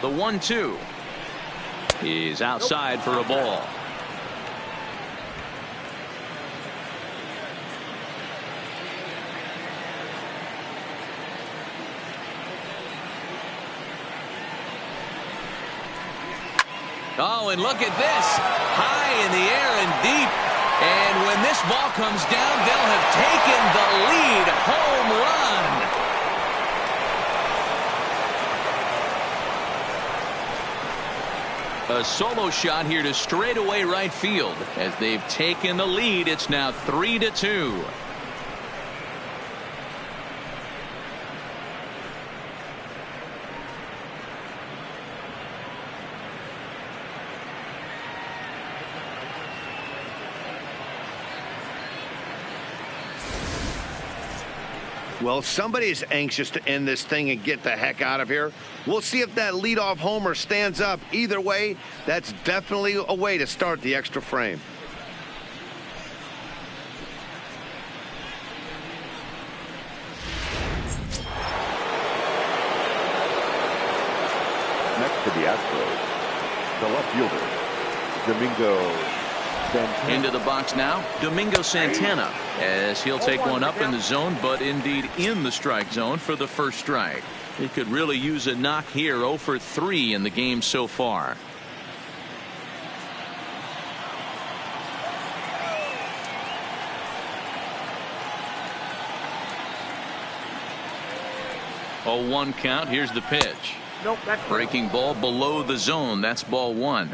The 1-2. He's outside for a ball. Oh, and look at this. High in the air and deep. And when this ball comes down, they'll have taken the lead. Home run. A solo shot here to straightaway right field. As they've taken the lead, it's now 3-2. Well, somebody's anxious to end this thing and get the heck out of here. We'll see if that leadoff homer stands up. Either way, that's definitely a way to start the extra frame. Next to the Astros, the left fielder, Domingo Santana. Into the box now, Domingo Santana, as he'll take one up in the zone, but indeed in the strike zone for the first strike. He could really use a knock here. 0 for 3 in the game so far. Oh, 1 count. Here's the pitch. Nope, that's Breaking ball below the zone. That's ball 1.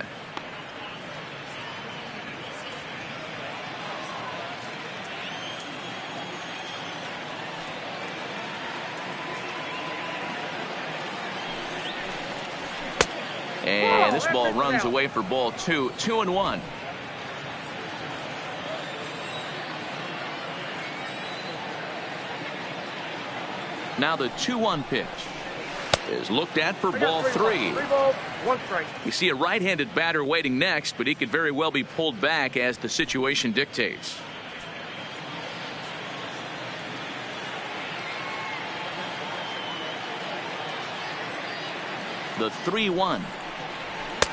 And this ball runs away for ball 2. 2-1. Now the 2-1 pitch is looked at for ball 3. 3 balls, 1 strike. You see a right-handed batter waiting next, but he could very well be pulled back as the situation dictates. The 3-1.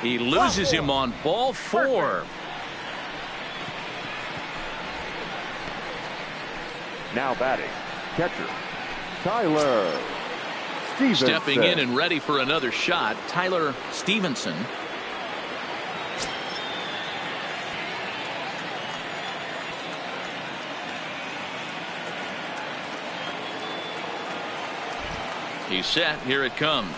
He loses him on ball 4. Now batting, catcher, Tyler Stevenson. Stepping in and ready for another shot, Tyler Stevenson. He's set. Here it comes.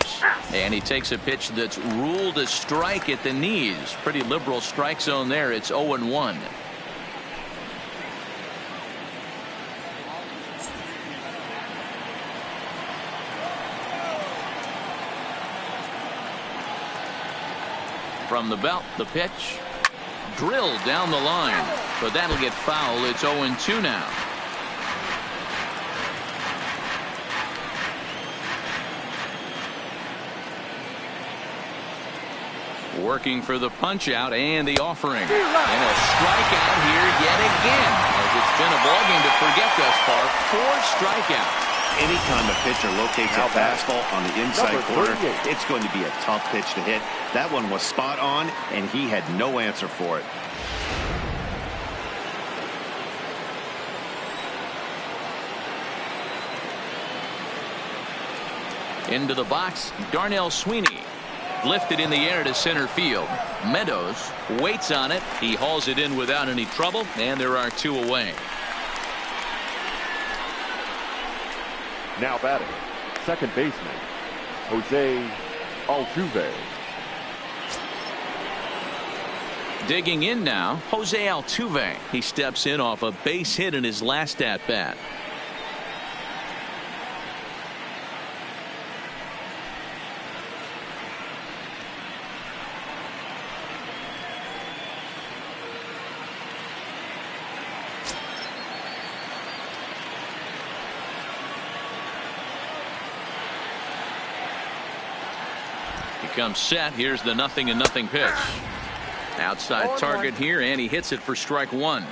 And he takes a pitch that's ruled a strike at the knees. Pretty liberal strike zone there. It's 0-1. From the belt, the pitch. Drilled down the line. But that'll get foul. It's 0-2 now. Working for the punch out and the offering. And a strikeout here yet again. As it's been a ballgame to forget thus far. 4 strikeouts. Anytime a pitcher locates a fastball on the inside corner, it's going to be a tough pitch to hit. That one was spot on, and he had no answer for it. Into the box, Darnell Sweeney. Lifted in the air to center field. Meadows waits on it. He hauls it in without any trouble, and there are 2 away. Now batting, second baseman, Jose Altuve. Digging in now, Jose Altuve. He steps in off a base hit in his last at-bat. Comes set. Here's the 0-0 pitch. Outside target here, and he hits it for strike 1.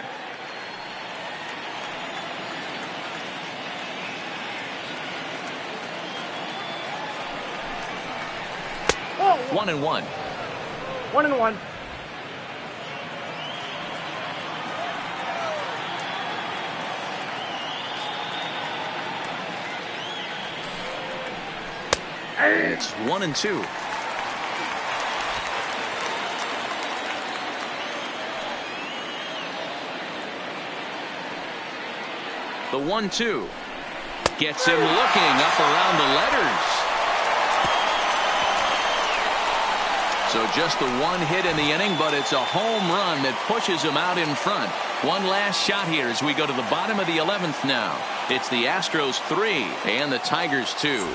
1-1. 1-1. It's 1-2. The 1-2 gets him looking up around the letters. So just the one hit in the inning, but it's a home run that pushes him out in front. One last shot here as we go to the bottom of the 11th now. It's the Astros 3 and the Tigers 2.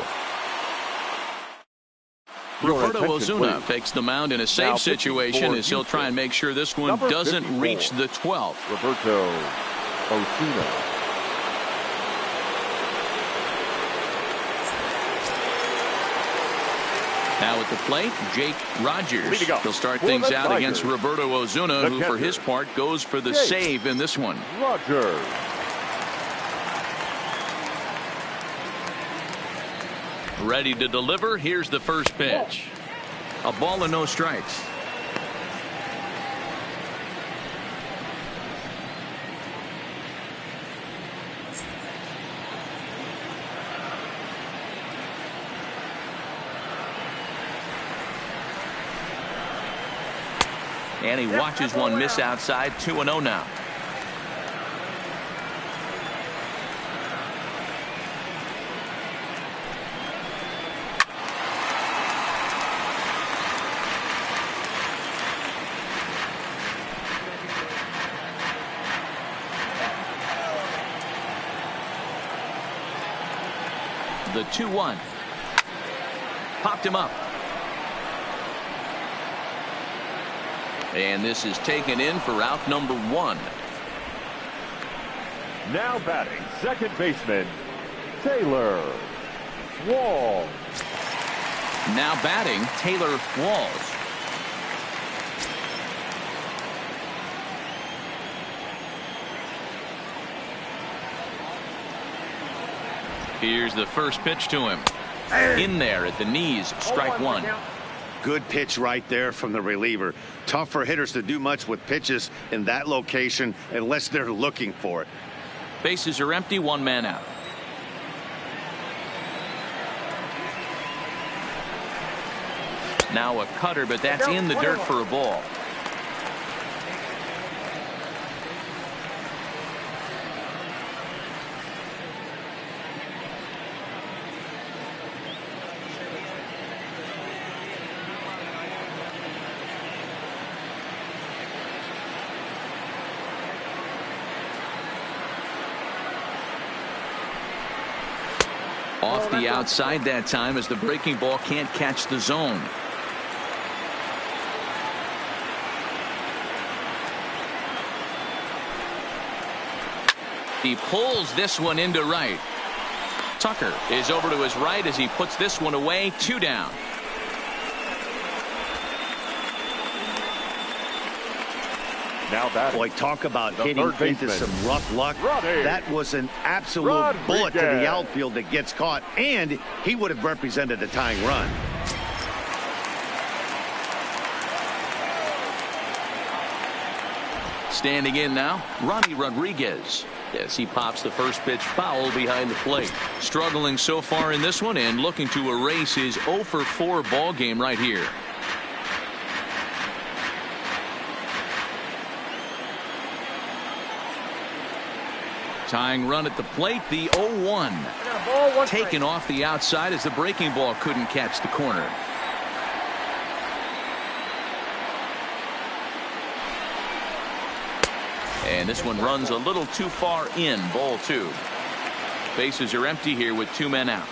Roberto Osuna takes the mound in a safe situation as he'll try and make sure this one doesn't reach the 12th. Roberto Osuna. Now at the plate, Jake Rogers. He'll start things out against Roberto Osuna, who for his part goes for the save in this one. Rogers. Ready to deliver. Here's the first pitch. A ball and no strikes. And he watches one miss outside. 2-0 now. The 2-1. Popped him up. And this is taken in for out number 1. Now batting, second baseman, Taylor Walls. Now batting, Taylor Walls. Here's the first pitch to him. In there at the knees, strike 1. Good pitch right there from the reliever. Tough for hitters to do much with pitches in that location unless they're looking for it. Bases are empty, one man out. Now a cutter, but that's in the dirt for a ball. Off the outside that time as the breaking ball can't catch the zone. He pulls this one into right. Tucker is over to his right as he puts this one away. 2 down. Now batting. Boy, talk about hitting into some rough luck. That was an absolute bullet to the outfield that gets caught, and he would have represented a tying run. Standing in now, Ronnie Rodriguez. Yes, he pops the first pitch foul behind the plate. Struggling so far in this one and looking to erase his 0 for 4 ball game right here. Tying run at the plate, the 0-1. Taken off the outside as the breaking ball couldn't catch the corner. And this one runs a little too far in. Ball 2. Bases are empty here with 2 men out.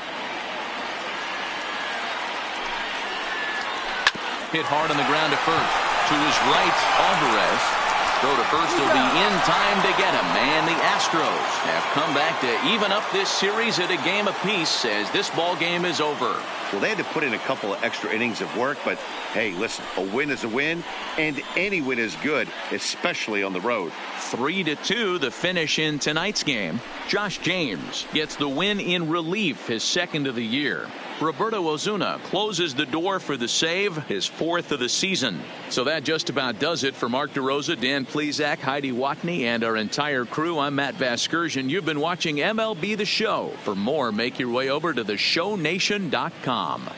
Hit hard on the ground to first. To his right, Alvarez. Throw to first will be in time to get him. And the Astros have come back to even up this series at a game apiece as this ball game is over. Well, they had to put in a couple of extra innings of work, but hey, listen, a win is a win, and any win is good, especially on the road. 3-2 the finish in tonight's game. Josh James gets the win in relief, his second of the year. Roberto Ozuna closes the door for the save, his 4th of the season. So that just about does it for Mark DeRosa, Dan Plesac, Heidi Watney, and our entire crew. I'm Matt Vasgersian. You've been watching MLB The Show. For more, make your way over to theshownation.com.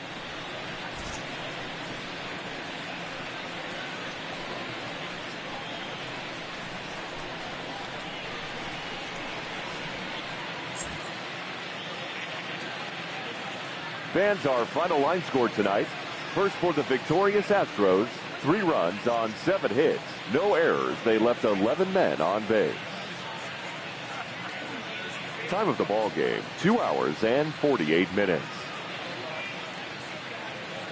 Fans, our final line score tonight. First for the victorious Astros, 3 runs on 7 hits. No errors. They left 11 men on base. Time of the ball game, 2 hours and 48 minutes.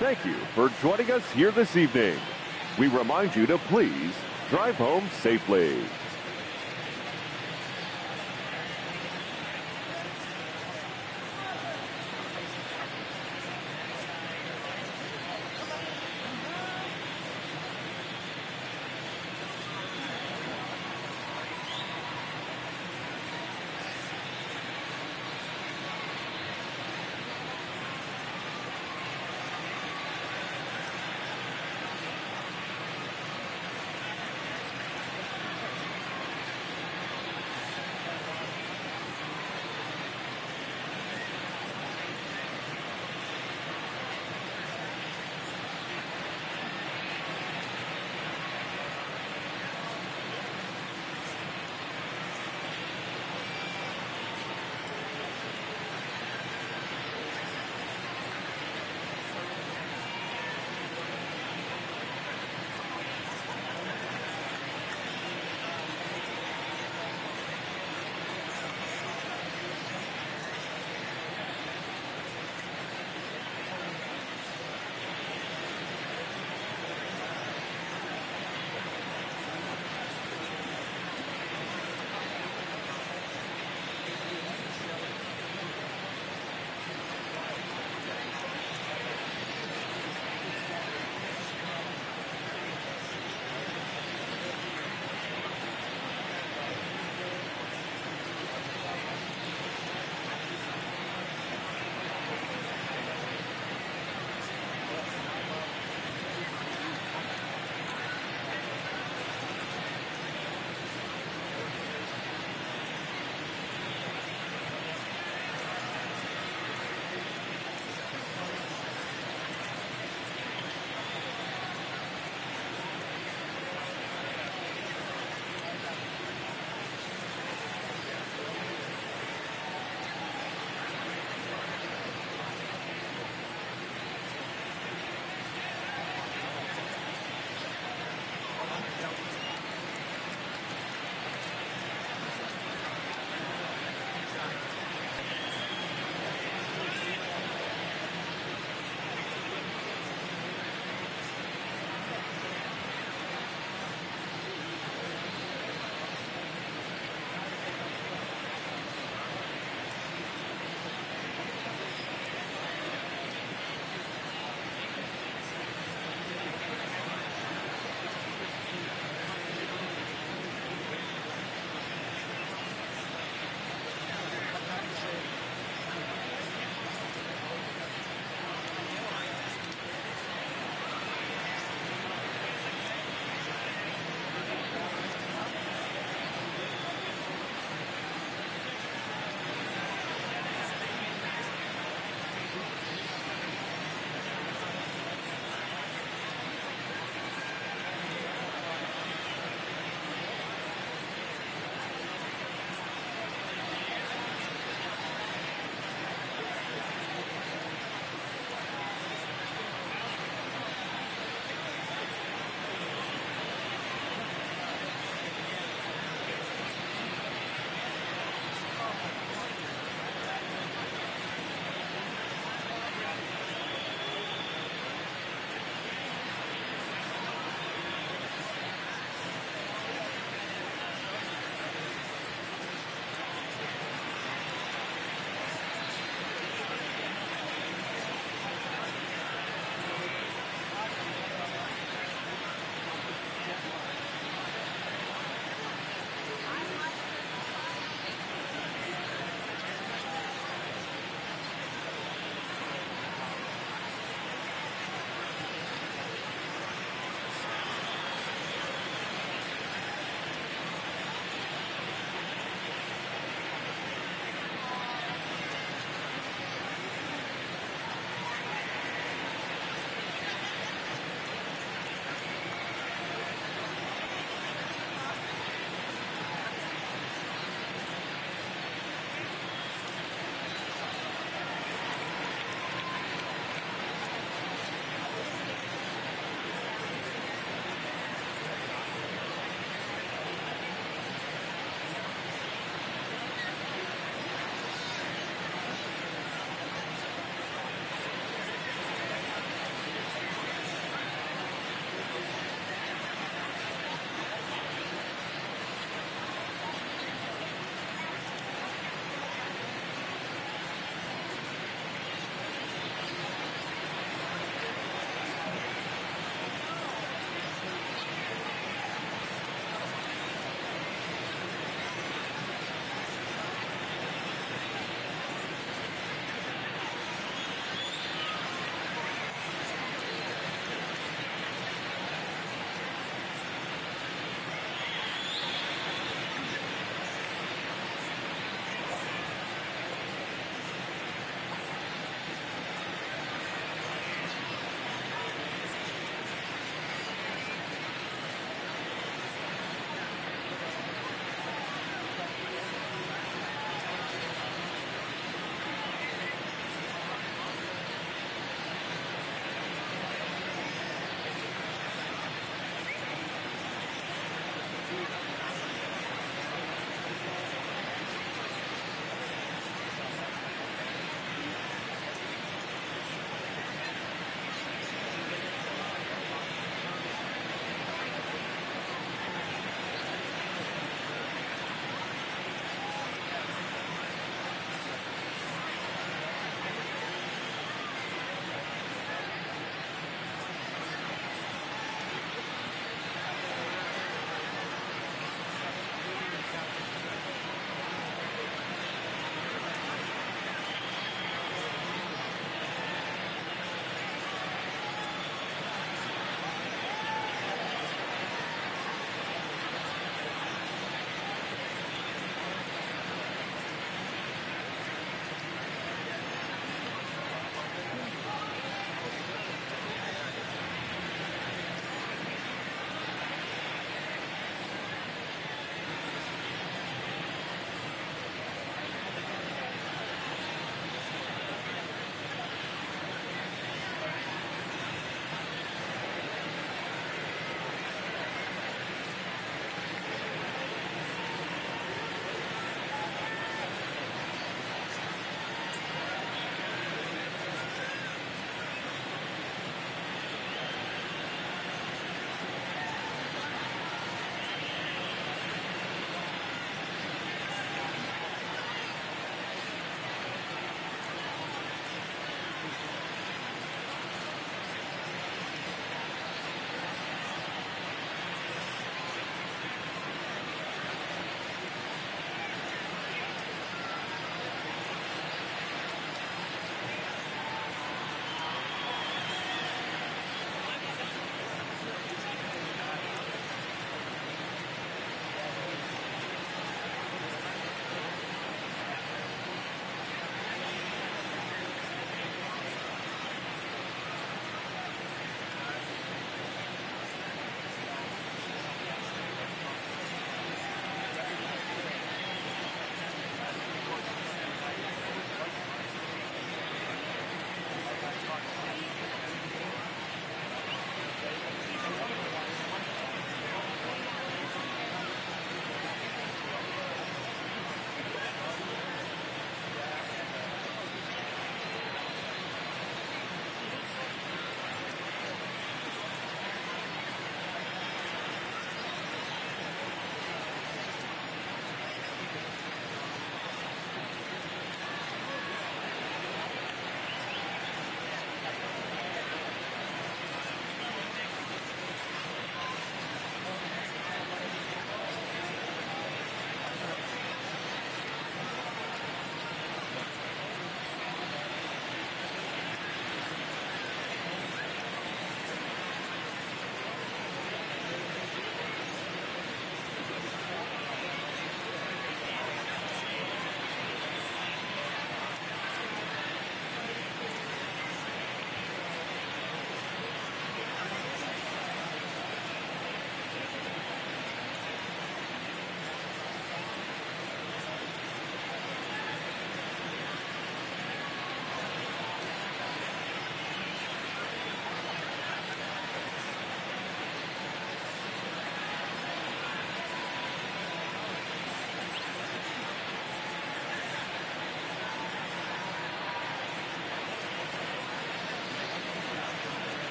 Thank you for joining us here this evening. We remind you to please drive home safely.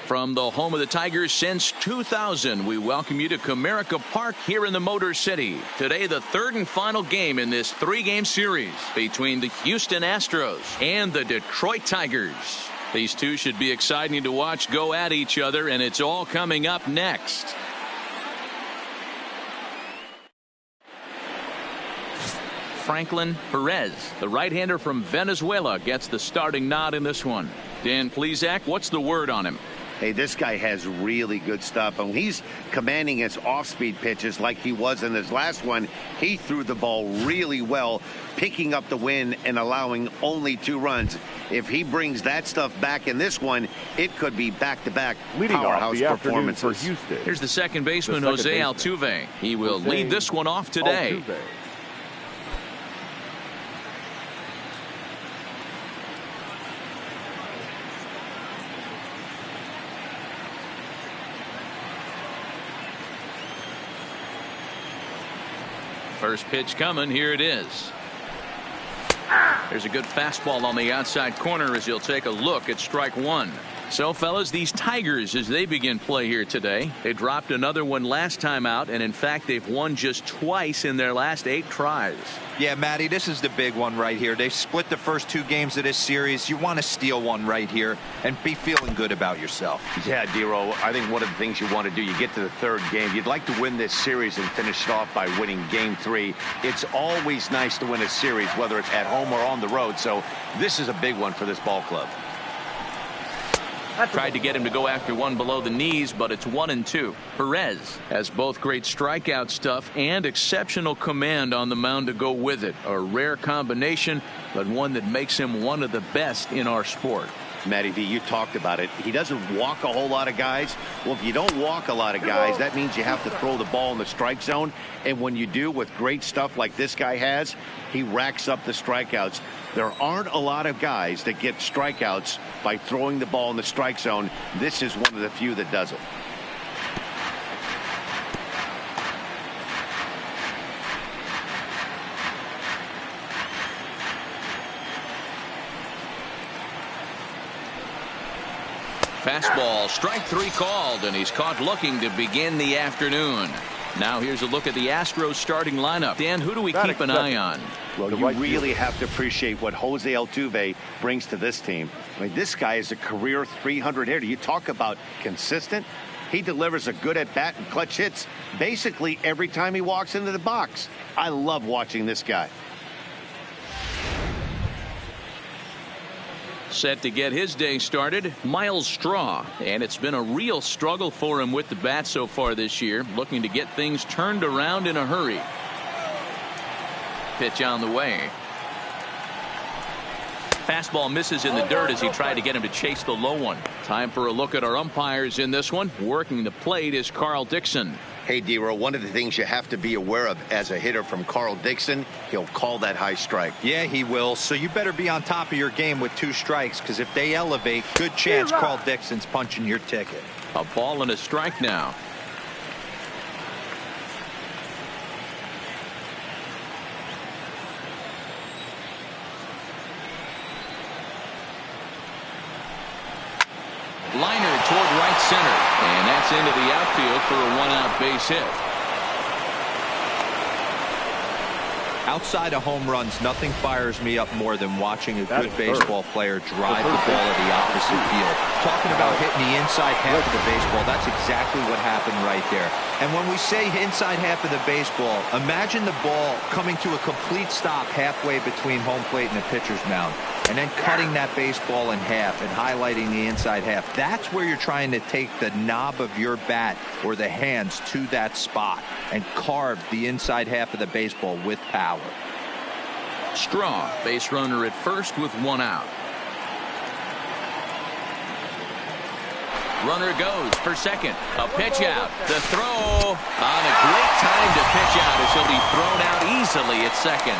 From the home of the Tigers since 2000, we welcome you to Comerica Park here in the Motor City. Today, the third and final game in this three-game series between the Houston Astros and the Detroit Tigers. These two should be exciting to watch go at each other, and it's all coming up next. Franklin Perez, the right-hander from Venezuela, gets the starting nod in this one. Dan Plesac, what's the word on him? Hey, this guy has really good stuff, and he's commanding his off-speed pitches like he was in his last one. He threw the ball really well, picking up the win and allowing only 2 runs. If he brings that stuff back in this one, it could be back-to-back powerhouse performances. For Houston. Here's the second baseman, Jose Altuve. He will lead this one off today. Altuve. First pitch coming. Here it is. There's a good fastball on the outside corner as he'll take a look at strike one. So, fellas, these Tigers, as they begin play here today, they dropped another one last time out, and in fact, they've won just twice in their last 8 tries. Yeah, Matty, this is the big one right here. They've split the first 2 games of this series. You want to steal one right here and be feeling good about yourself. Yeah, Dero, I think one of the things you want to do, you get to the 3rd game, you'd like to win this series and finish it off by winning game 3. It's always nice to win a series, whether it's at home or on the road, so this is a big one for this ball club. Tried to get him to go after one below the knees, but it's 1-2. Perez has both great strikeout stuff and exceptional command on the mound to go with it. A rare combination, but one that makes him one of the best in our sport. Matty V, you talked about it. He doesn't walk a whole lot of guys. Well, if you don't walk a lot of guys, that means you have to throw the ball in the strike zone. And when you do, with great stuff like this guy has, he racks up the strikeouts. There aren't a lot of guys that get strikeouts by throwing the ball in the strike zone. This is one of the few that does it. Fastball, strike 3 called, and he's caught looking to begin the afternoon. Now here's a look at the Astros starting lineup. Dan, who do we keep an eye on? Well, you really have to appreciate what Jose Altuve brings to this team. I mean, this guy is a career 300 hitter. You talk about consistent. He delivers a good at-bat and clutch hits basically every time he walks into the box. I love watching this guy. Set to get his day started, Miles Straw, and it's been a real struggle for him with the bat so far this year, looking to get things turned around in a hurry. Pitch on the way. Fastball misses in the dirt as he tried to get him to chase the low one. Time for a look at our umpires in this one. Working the plate is Carl Dixon. Hey, Dero, one of the things you have to be aware of as a hitter from Carl Dixon, he'll call that high strike. Yeah, he will. So you better be on top of your game with 2 strikes, because if they elevate, good chance Carl Dixon's punching your ticket. A ball and a strike now. Liner toward right center, and that's into the outfield for a 1-out base hit. Outside of home runs, nothing fires me up more than watching a good baseball player drive the ball to the opposite field. Talking about hitting the inside half of the baseball, that's exactly what happened right there. And when we say inside half of the baseball, imagine the ball coming to a complete stop halfway between home plate and the pitcher's mound, and then cutting that baseball in half and highlighting the inside half. That's where you're trying to take the knob of your bat or the hands to that spot and carve the inside half of the baseball with power. Straw, base runner at first with 1 out. Runner goes for second. A pitch out. The throw on a great time to pitch out as he'll be thrown out easily at second.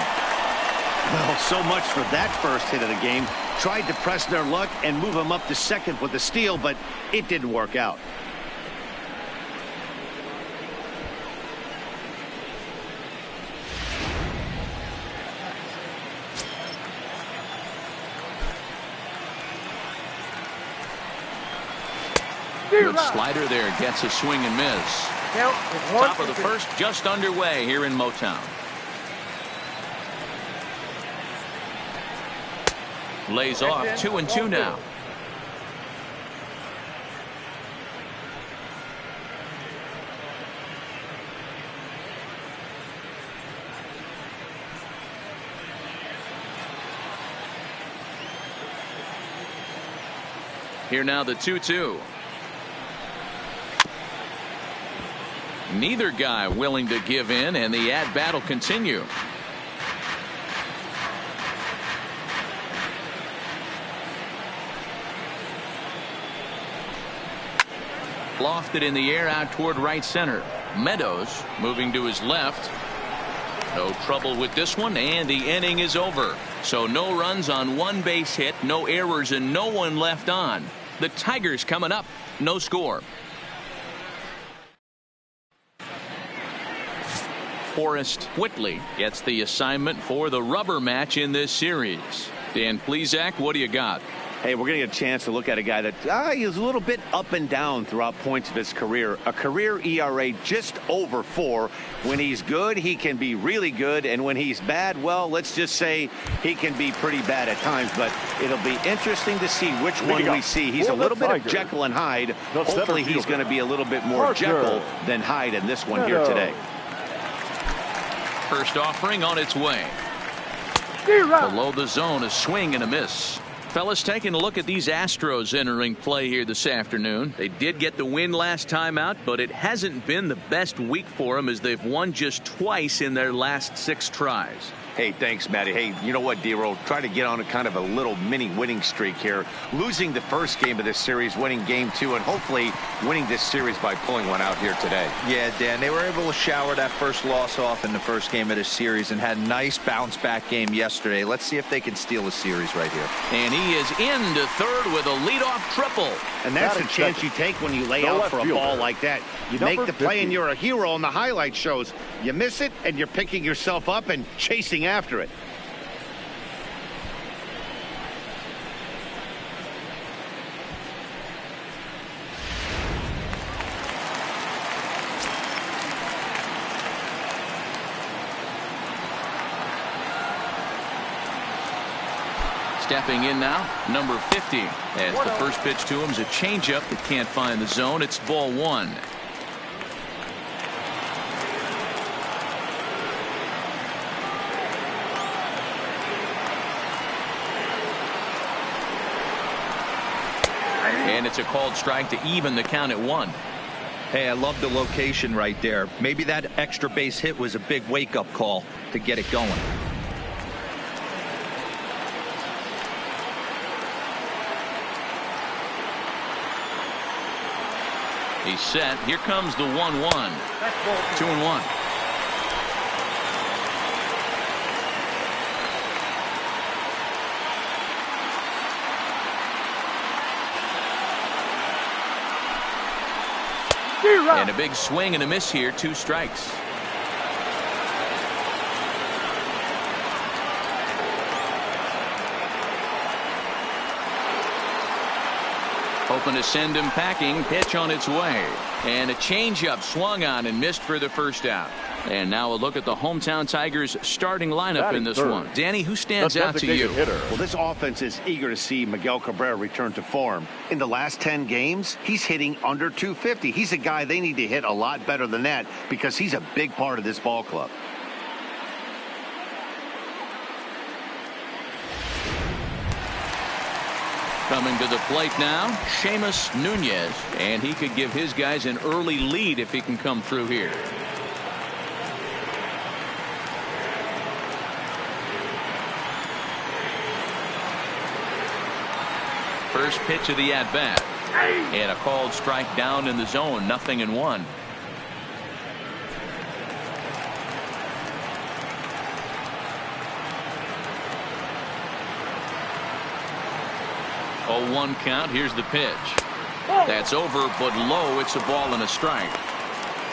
Well, so much for that first hit of the game. Tried to press their luck and move them up to second with a steal, but it didn't work out. Good slider there, gets a swing and miss. Top of the first just underway here in Motown. Lays off 2-2 now. Here now the 2-2. Neither guy willing to give in, and the at-bat will continue. Lofted in the air out toward right center. Meadows moving to his left. No trouble with this one, and the inning is over. So no runs on one base hit, no errors, and no one left on. The Tigers coming up, no score. Forrest Whitley gets the assignment for the rubber match in this series. Dan Plesac, what do you got? Hey, we're going to get a chance to look at a guy that is a little bit up and down throughout points of his career. A career ERA just over 4. When he's good, he can be really good. And when he's bad, well, let's just say he can be pretty bad at times. But it'll be interesting to see which one we see. He's a little bit of Jekyll and Hyde. Hopefully he's going to be a little bit more Jekyll than Hyde in this one here today. First offering on its way. Below the zone, a swing and a miss. Fellas, taking a look at these Astros entering play here this afternoon. They did get the win last time out, but it hasn't been the best week for them as they've won just twice in their last 6 tries. Hey, thanks, Matty. Hey, you know what, D-Roll? Try to get on a kind of a little mini winning streak here. Losing the first game of this series, winning game 2, and hopefully winning this series by pulling one out here today. Yeah, Dan, they were able to shower that first loss off in the first game of this series and had a nice bounce-back game yesterday. Let's see if they can steal a series right here. And he is into third with a leadoff triple. And that's the chance you take when you lay out for a ball like that. You make the play and you're a hero on the highlight shows. You miss it and you're picking yourself up and chasing after it. Stepping in now, number 50. As the first pitch to him is a changeup that can't find the zone. It's ball 1. And it's a called strike to even the count at 1. Hey, I love the location right there. Maybe that extra base hit was a big wake-up call to get it going. He's set. Here comes the 1-1. 2-1. And a big swing and a miss here. 2 strikes. Hoping to send him packing. Pitch on its way. And a changeup swung on and missed for the first out. And now a look at the hometown Tigers starting lineup in this one. Danny, who stands out to you? Well, this offense is eager to see Miguel Cabrera return to form. In the last 10 games, he's hitting under 250. He's a guy they need to hit a lot better than that because he's a big part of this ball club. Coming to the plate now, Seamus Nunez, and he could give his guys an early lead if he can come through here. First pitch of the at-bat, and a called strike down in the zone, 0-1. Oh, 1 count. Here's the pitch. That's over, but low. It's a ball and a strike.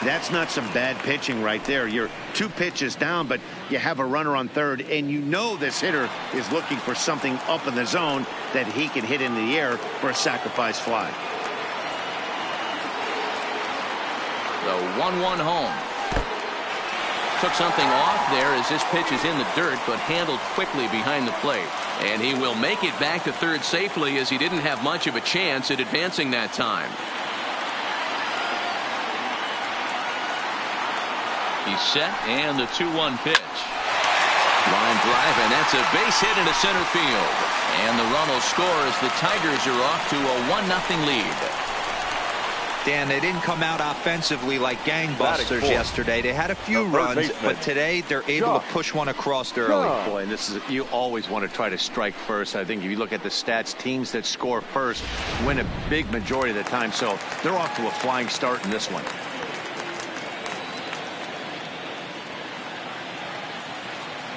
That's not some bad pitching right there. You're 2 pitches down, but you have a runner on third, and you know this hitter is looking for something up in the zone that he can hit in the air for a sacrifice fly. The 1-1 home. Took something off there as this pitch is in the dirt, but handled quickly behind the plate. And he will make it back to third safely, as he didn't have much of a chance at advancing that time. He's set, and the 2-1 pitch. Line drive, and that's a base hit into center field. And the run will score as the Tigers are off to a 1-0 lead. Dan, they didn't come out offensively like gangbusters yesterday. They had a few runs, but today they're able to push one across early. Boy, and this is, you always want to try to strike first. I think if you look at the stats, teams that score first win a big majority of the time. So they're off to a flying start in this one.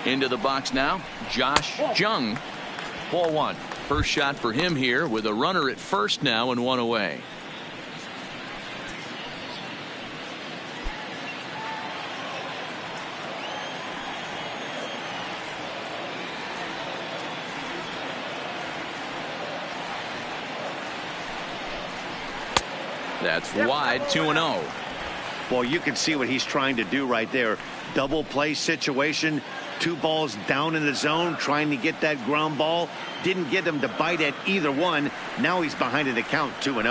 Into the box now, Josh Jung. Ball one. First shot for him here with a runner at first now and one away. That's wide, 2-0. Well, you can see what he's trying to do right there. Double play situation. 2 balls down in the zone, trying to get that ground ball. Didn't get him to bite at either one. Now he's behind in the count, 2-0.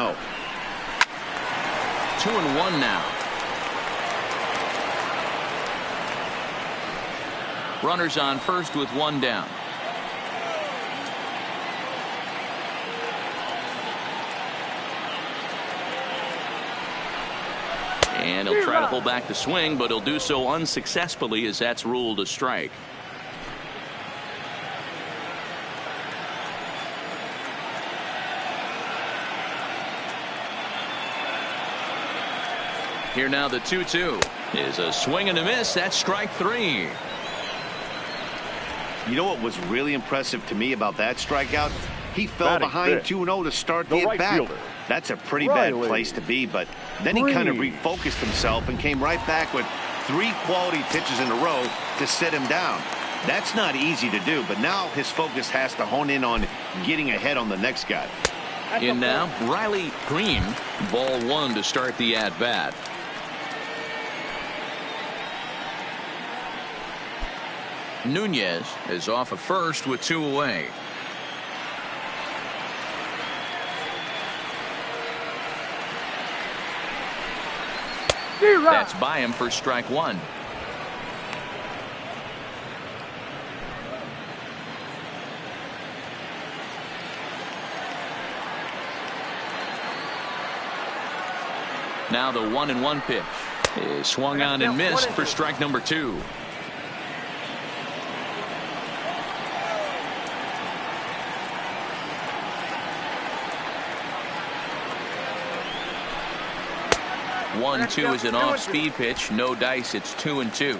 2-1 now. Runners on first with one down. And he'll try to hold back the swing, but he'll do so unsuccessfully, as that's ruled a strike. Here now, the 2-2 is a swing and a miss. That's strike 3. You know what was really impressive to me about that strikeout? He fell behind 2-0 to start the at-bat. That's a pretty bad place to be, but then he kind of refocused himself and came right back with 3 quality pitches in a row to sit him down. That's not easy to do, but now his focus has to hone in on getting ahead on the next guy. In now, Riley Green. Ball 1 to start the at-bat. Nunez is off of first with 2 away. That's by him for strike 1. Now the 1-1 pitch is swung on and missed for strike number 2. One, 2 is an off-speed pitch. No dice. It's 2-2.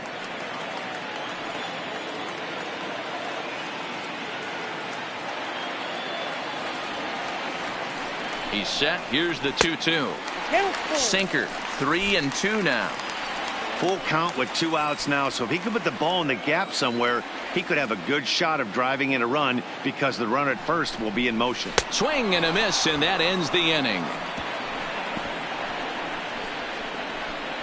He's set. Here's the 2-2. Sinker. 3-2 now. Full count with 2 outs now. So if he could put the ball in the gap somewhere, he could have a good shot of driving in a run, because the runner at first will be in motion. Swing and a miss, and that ends the inning.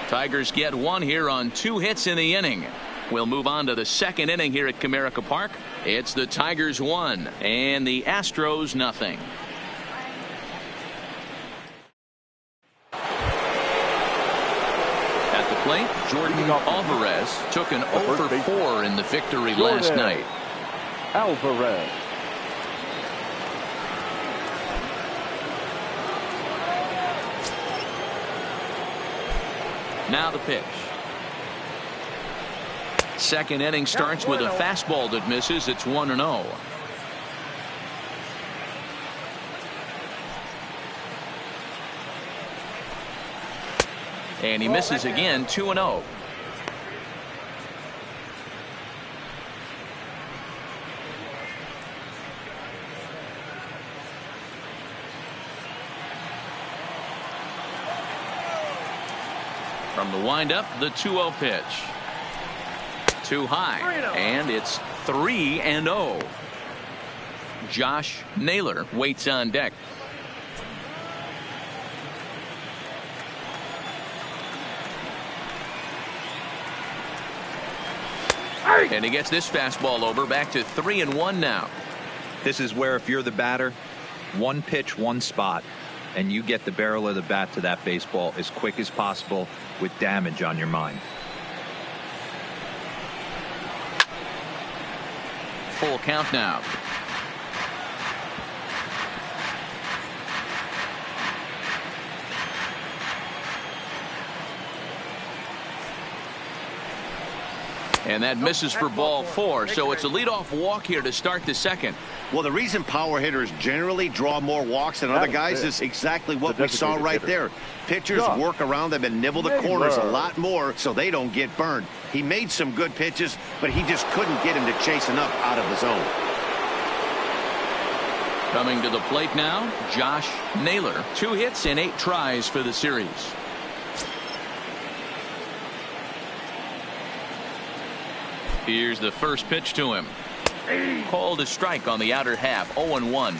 Tigers get 1 here on 2 hits in the inning. We'll move on to the second inning here at Comerica Park. It's the Tigers 1 and the Astros nothing. At the plate, Jordan Alvarez took an 0-for-4 in the victory last night. Alvarez. Now the pitch. Second inning starts with a fastball that misses. It's 1-0. And he misses again. 2-0. From the windup, the 2-0 pitch. Too high, and it's 3-0. Josh Naylor waits on deck. And he gets this fastball over, back to 3-1 now. This is where, if you're the batter, one pitch, one spot, and you get the barrel of the bat to that baseball as quick as possible with damage on your mind. Full count now. And that misses for ball 4, so it's a leadoff walk here to start the second. Well, the reason power hitters generally draw more walks than other guys is exactly what we saw right there. Pitchers work around them and nibble the corners a lot more so they don't get burned. He made some good pitches, but he just couldn't get him to chase enough out of the zone. Coming to the plate now, Josh Naylor. 2 hits and 8 tries for the series. Here's the first pitch to him. Called a strike on the outer half. 0-1.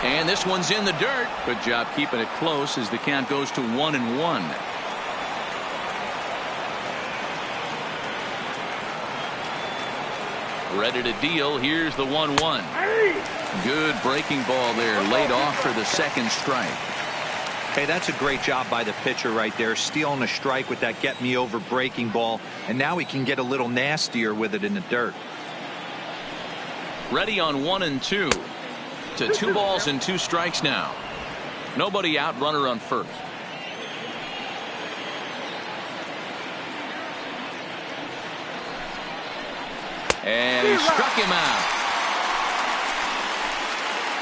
And this one's in the dirt. Good job keeping it close as the count goes to 1-1. Ready to deal. Here's the 1-1. Good breaking ball there, laid off for the second strike. Hey, that's a great job by the pitcher right there, stealing a strike with that get me over breaking ball, and now he can get a little nastier with it in the dirt. Ready on 1-2 to 2 balls and 2 strikes now. Nobody out, runner on first. And he struck him out.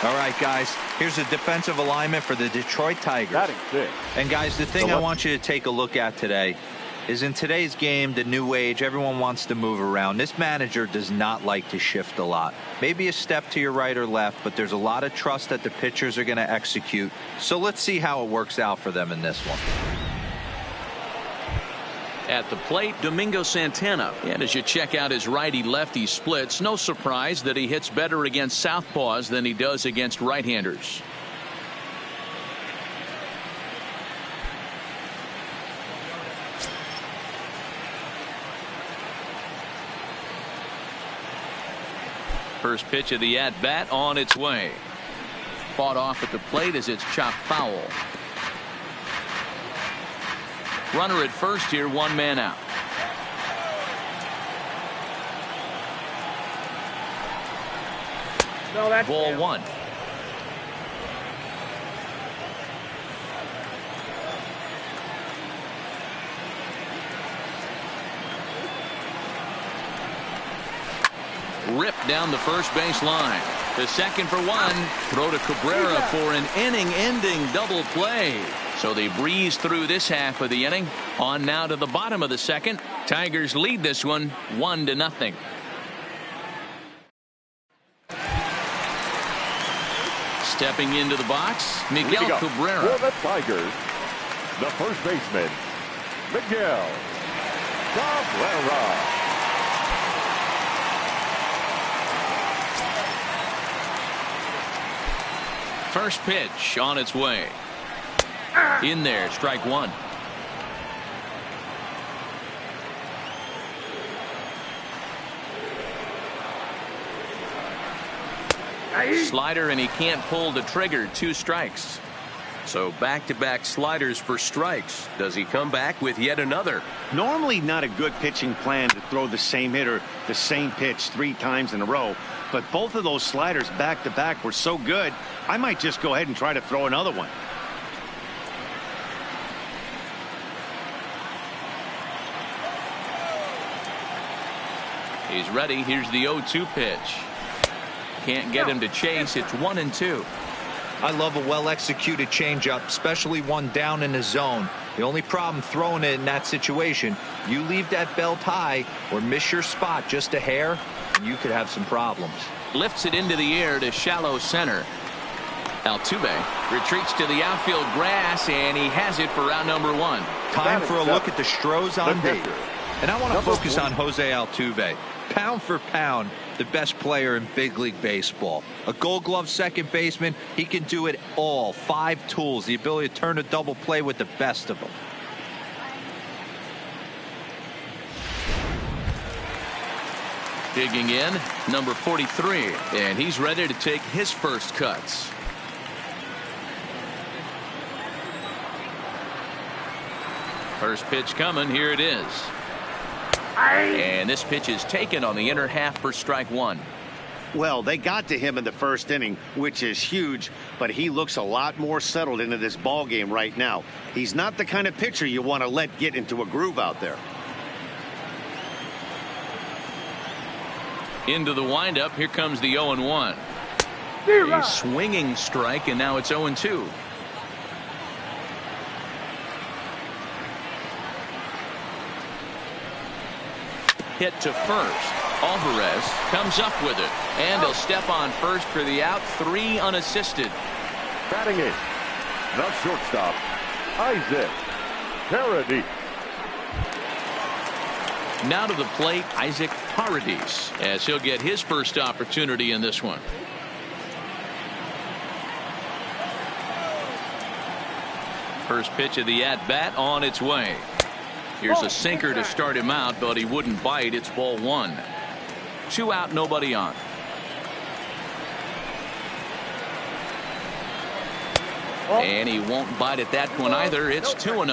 All right, guys, here's the defensive alignment for the Detroit Tigers. And, guys, the thing I want you to take a look at today is in today's game, the new age, everyone wants to move around. This manager does not like to shift a lot. Maybe a step to your right or left, but there's a lot of trust that the pitchers are going to execute. So let's see how it works out for them in this one. At the plate, Domingo Santana. And as you check out his righty-lefty splits, no surprise that he hits better against southpaws than he does against right-handers. First pitch of the at-bat on its way. Fought off at the plate as it's chopped foul. Runner at first here, 1 man out. No, that's Ball 1. Ripped down the first base line. The second for 1. Throw to Cabrera for an inning-ending double play. So they breeze through this half of the inning. On now to the bottom of the second. Tigers lead this one 1-0. Stepping into the box, Miguel Cabrera. For the Tigers, the first baseman, Miguel Cabrera. First pitch on its way. In there, strike 1. Slider, and he can't pull the trigger. 2 strikes. So back-to-back sliders for strikes. Does he come back with yet another? Normally not a good pitching plan to throw the same hitter the same pitch 3 times in a row, but both of those sliders back-to-back were so good, I might just go ahead and try to throw another one. He's ready. Here's the 0-2 pitch. Can't get him to chase. It's 1-2. I love a well-executed changeup, especially one down in the zone. The only problem throwing it in that situation, you leave that belt high or miss your spot just a hair, and you could have some problems. Lifts it into the air to shallow center. Altuve retreats to the outfield grass, and he has it for round number 1. Time for a look at the Stros on base. And I want to focus on Jose Altuve. Pound for pound, the best player in big league baseball. A Gold Glove second baseman, he can do it all. 5 tools, the ability to turn a double play with the best of them. Digging in, number 43, and he's ready to take his first cuts. First pitch coming, here it is. And this pitch is taken on the inner half for strike 1. Well, they got to him in the first inning, which is huge, but he looks a lot more settled into this ball game right now. He's not the kind of pitcher you want to let get into a groove out there. Into the windup, here comes the 0-1. A swinging strike, and now it's 0-2. Hit to first. Alvarez comes up with it, and he'll step on first for the out. 3 unassisted. Batting in, the shortstop, Isaac Paradis. Now to the plate, Isaac Paradis, as he'll get his first opportunity in this one. First pitch of the at-bat on its way. Here's a sinker to start him out, but he wouldn't bite. It's ball 1. 2 out, nobody on. And he won't bite at that one either. It's 2-0.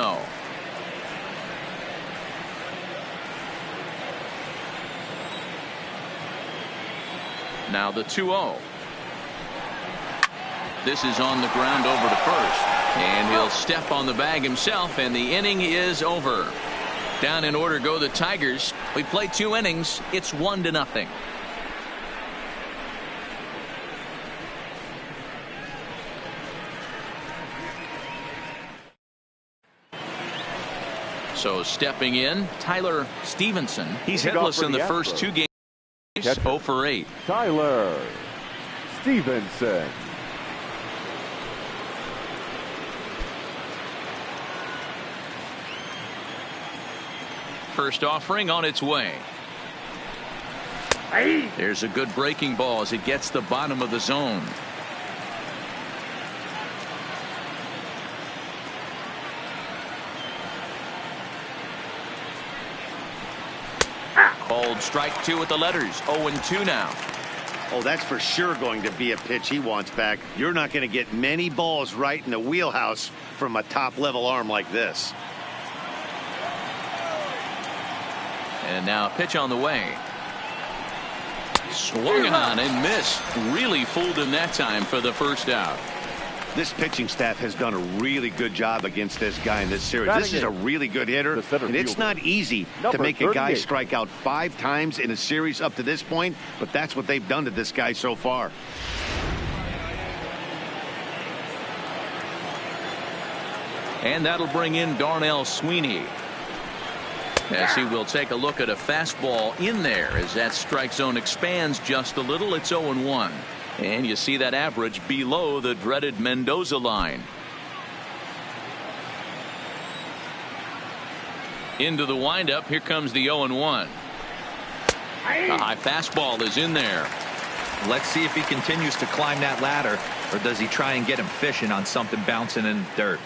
Now the 2-0. This is on the ground over to first. And he'll step on the bag himself, and the inning is over. Down in order go the Tigers. We played 2 innings. It's 1-0. So stepping in, Tyler Stevenson. He's hitless in the first 2 games. 0 for 8. Tyler Stevenson. First offering on its way. There's a good breaking ball as it gets the bottom of the zone. Called strike 2 with the letters. 0-2 now. Oh, that's for sure going to be a pitch he wants back. You're not going to get many balls right in the wheelhouse from a top-level arm like this. And now a pitch on the way. Swung on and missed. Really fooled him that time for the first out. This pitching staff has done a really good job against this guy in this series. This is a really good hitter, and it's not easy to make a guy strike out 5 times in a series up to this point, but that's what they've done to this guy so far. And that'll bring in Darnell Sweeney, as he will take a look at a fastball in there as that strike zone expands just a little. It's 0-1. And you see that average below the dreaded Mendoza line. Into the windup. Here comes the 0-1. The high fastball is in there. Let's see if he continues to climb that ladder, or does he try and get him fishing on something bouncing in the dirt.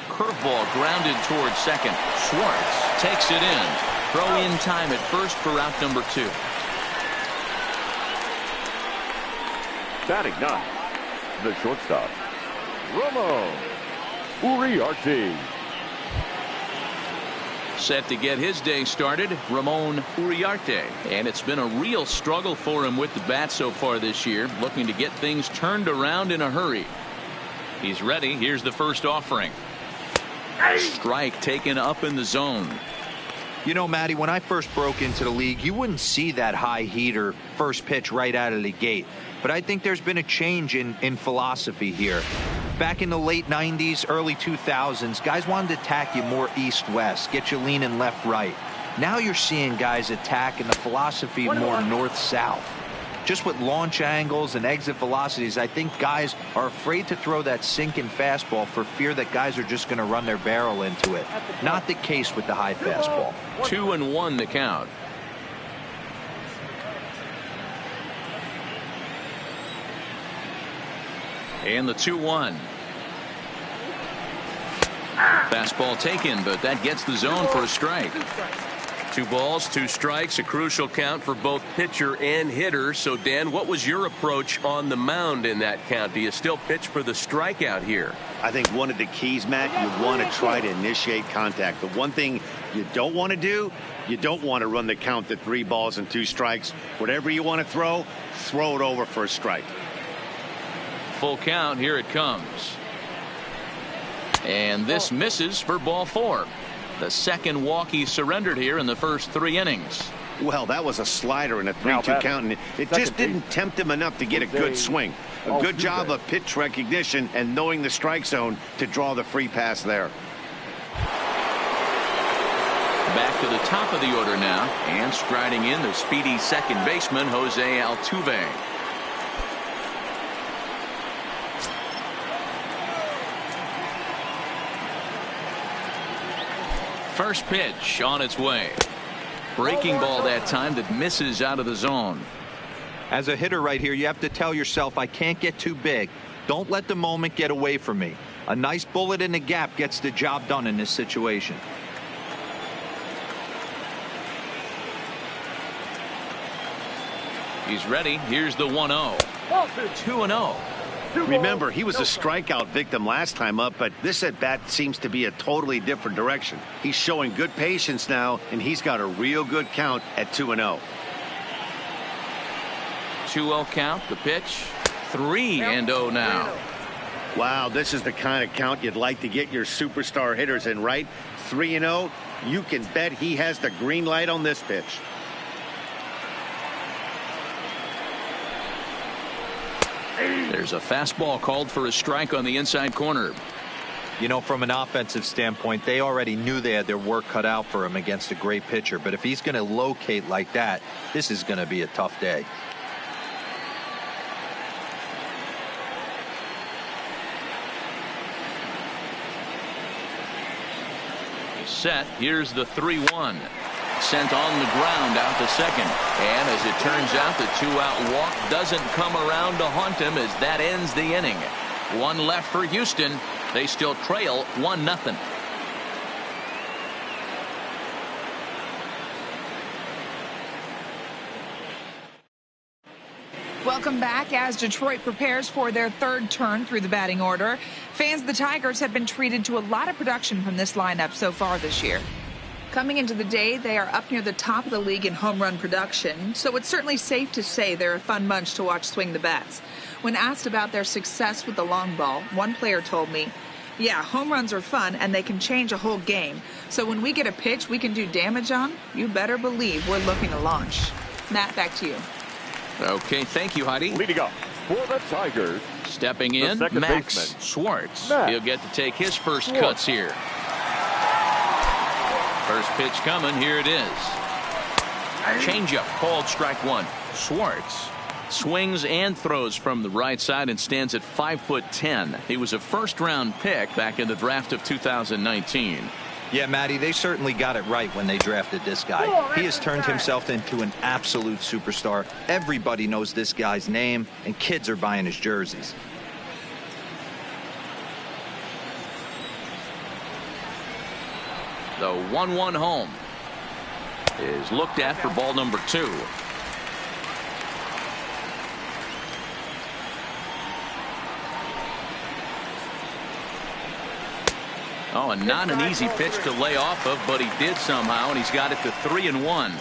Curveball grounded towards second. Schwartz takes it in. Throw in time at first for out number 2. Batting 9, the shortstop, Ramon Uriarte. Set to get his day started, Ramon Uriarte. And it's been a real struggle for him with the bat so far this year, looking to get things turned around in a hurry. He's ready. Here's the first offering. Strike taken up in the zone. You know, Matty, when I first broke into the league, you wouldn't see that high heater first pitch right out of the gate. But I think there's been a change in philosophy here. Back in the late 90s, early 2000s, guys wanted to attack you more east-west, get you leaning left-right. Now you're seeing guys attacking the philosophy more north-south. just with launch angles and exit velocities, I think guys are afraid to throw that sinking fastball for fear that guys are just going to run their barrel into it. Not the case with the high fastball. 2-1 the count. And the 2-1. Fastball taken, but that gets the zone for a strike. 2 balls, 2 strikes, a crucial count for both pitcher and hitter. So, Dan, what was your approach on the mound in that count? Do you still pitch for the strikeout here? I think one of the keys, Matt, you want to try to initiate contact. The one thing you don't want to do, you don't want to run the count to 3 balls and 2 strikes. Whatever you want to throw it over for a strike. Full count. Here it comes. And this misses for ball 4. The second walk he surrendered here in the first 3 innings. Well, that was a slider in a 3-2 count, and it just didn't tempt him enough to get a good swing. A good job of pitch recognition and knowing the strike zone to draw the free pass there. Back to the top of the order now, and striding in the speedy second baseman, Jose Altuve. First pitch on its way. Breaking ball that time that misses out of the zone. As a hitter right here, you have to tell yourself, I can't get too big. Don't let the moment get away from me. A nice bullet in the gap gets the job done in this situation. He's ready. Here's the 1-0. 2-0. Remember, he was a strikeout victim last time up, but this at-bat seems to be a totally different direction. He's showing good patience now, and he's got a real good count at 2-0. 2-0 count. The pitch. 3-0 now. Wow, this is the kind of count you'd like to get your superstar hitters in, right? 3-0. You can bet he has the green light on this pitch. There's a fastball called for a strike on the inside corner. You know, from an offensive standpoint, they already knew they had their work cut out for him against a great pitcher. But if he's going to locate like that, this is going to be a tough day. Set. Here's the 3-1. Sent on the ground out to second. And as it turns out, the 2-out walk doesn't come around to haunt him as that ends the inning. 1 left for Houston. They still trail 1-0. Welcome back as Detroit prepares for their 3rd turn through the batting order. Fans of the Tigers have been treated to a lot of production from this lineup so far this year. Coming into the day, they are up near the top of the league in home run production, so it's certainly safe to say they're a fun bunch to watch swing the bats. When asked about their success with the long ball, one player told me, yeah, home runs are fun and they can change a whole game. So when we get a pitch we can do damage on, you better believe we're looking to launch. Matt, back to you. Okay, thank you, Heidi. Leading up for the Tigers. Stepping in, Max baseman. Schwartz. Max. He'll get to take his first cuts here. First pitch coming. Here it is. Changeup called strike 1. Schwartz swings and throws from the right side and stands at 5'10". He was a first-round pick back in the draft of 2019. Yeah, Matty, they certainly got it right when they drafted this guy. He has turned himself into an absolute superstar. Everybody knows this guy's name, and kids are buying his jerseys. The 1-1 home is looked at for ball number 2. Oh, and not an easy pitch to lay off of, but he did somehow, and he's got it to 3-1.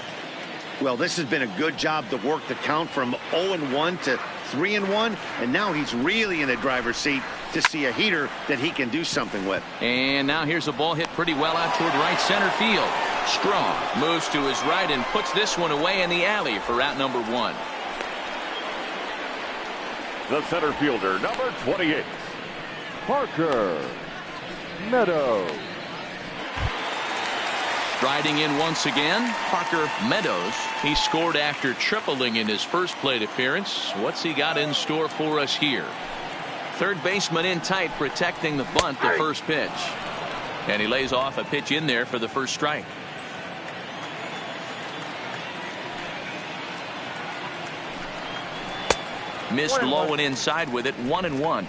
Well, this has been a good job to work the count from 0-1 to 3-1, and now he's really in the driver's seat to see a heater that he can do something with. And now here's a ball hit pretty well out toward right center field. Strong moves to his right and puts this one away in the alley for out number 1. The center fielder, number 28, Parker Meadows. Striding in once again, Parker Meadows. He scored after tripling in his first plate appearance. What's he got in store for us here? Third baseman in tight, protecting the bunt, the first pitch. And he lays off a pitch in there for the first strike. Missed low and inside with it, 1-1.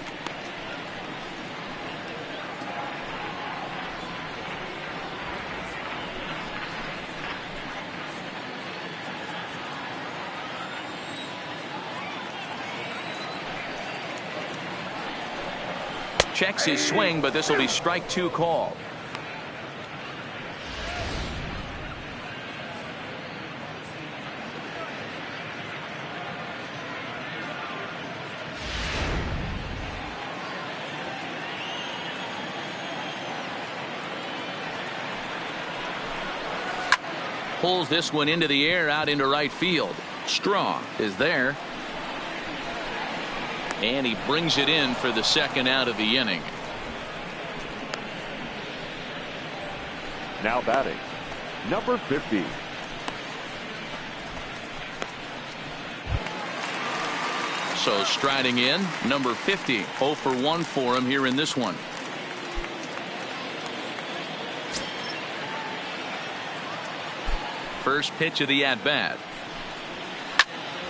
Checks his swing, but this will be strike 2 called. Pulls this one into the air out into right field. Straw is there. And he brings it in for the second out of the inning. Now batting, number 50. So striding in, number 50. 0 for 1 for him here in this one. First pitch of the at-bat.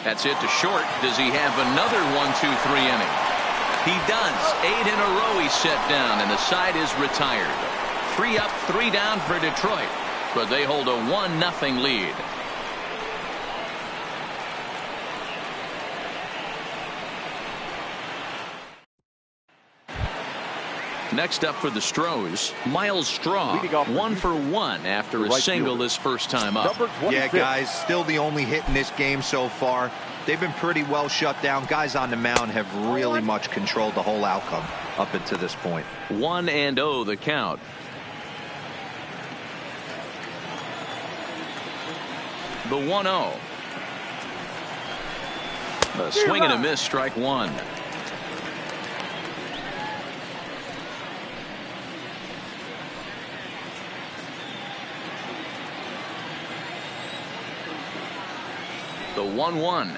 That's it to short. Does he have another 1-2-3 inning? He does. 8 in a row he's set down, and the side is retired. 3 up, 3 down for Detroit, but they hold a 1-0 lead. Next up for the Stros, Miles Straw, 1 for 1 after a single his first time up. Yeah, guys, still the only hit in this game so far. They've been pretty well shut down. Guys on the mound have really much controlled the whole outcome up until this point. 1-0 the count. The 1-0. A swing and a miss, strike 1. The 1-1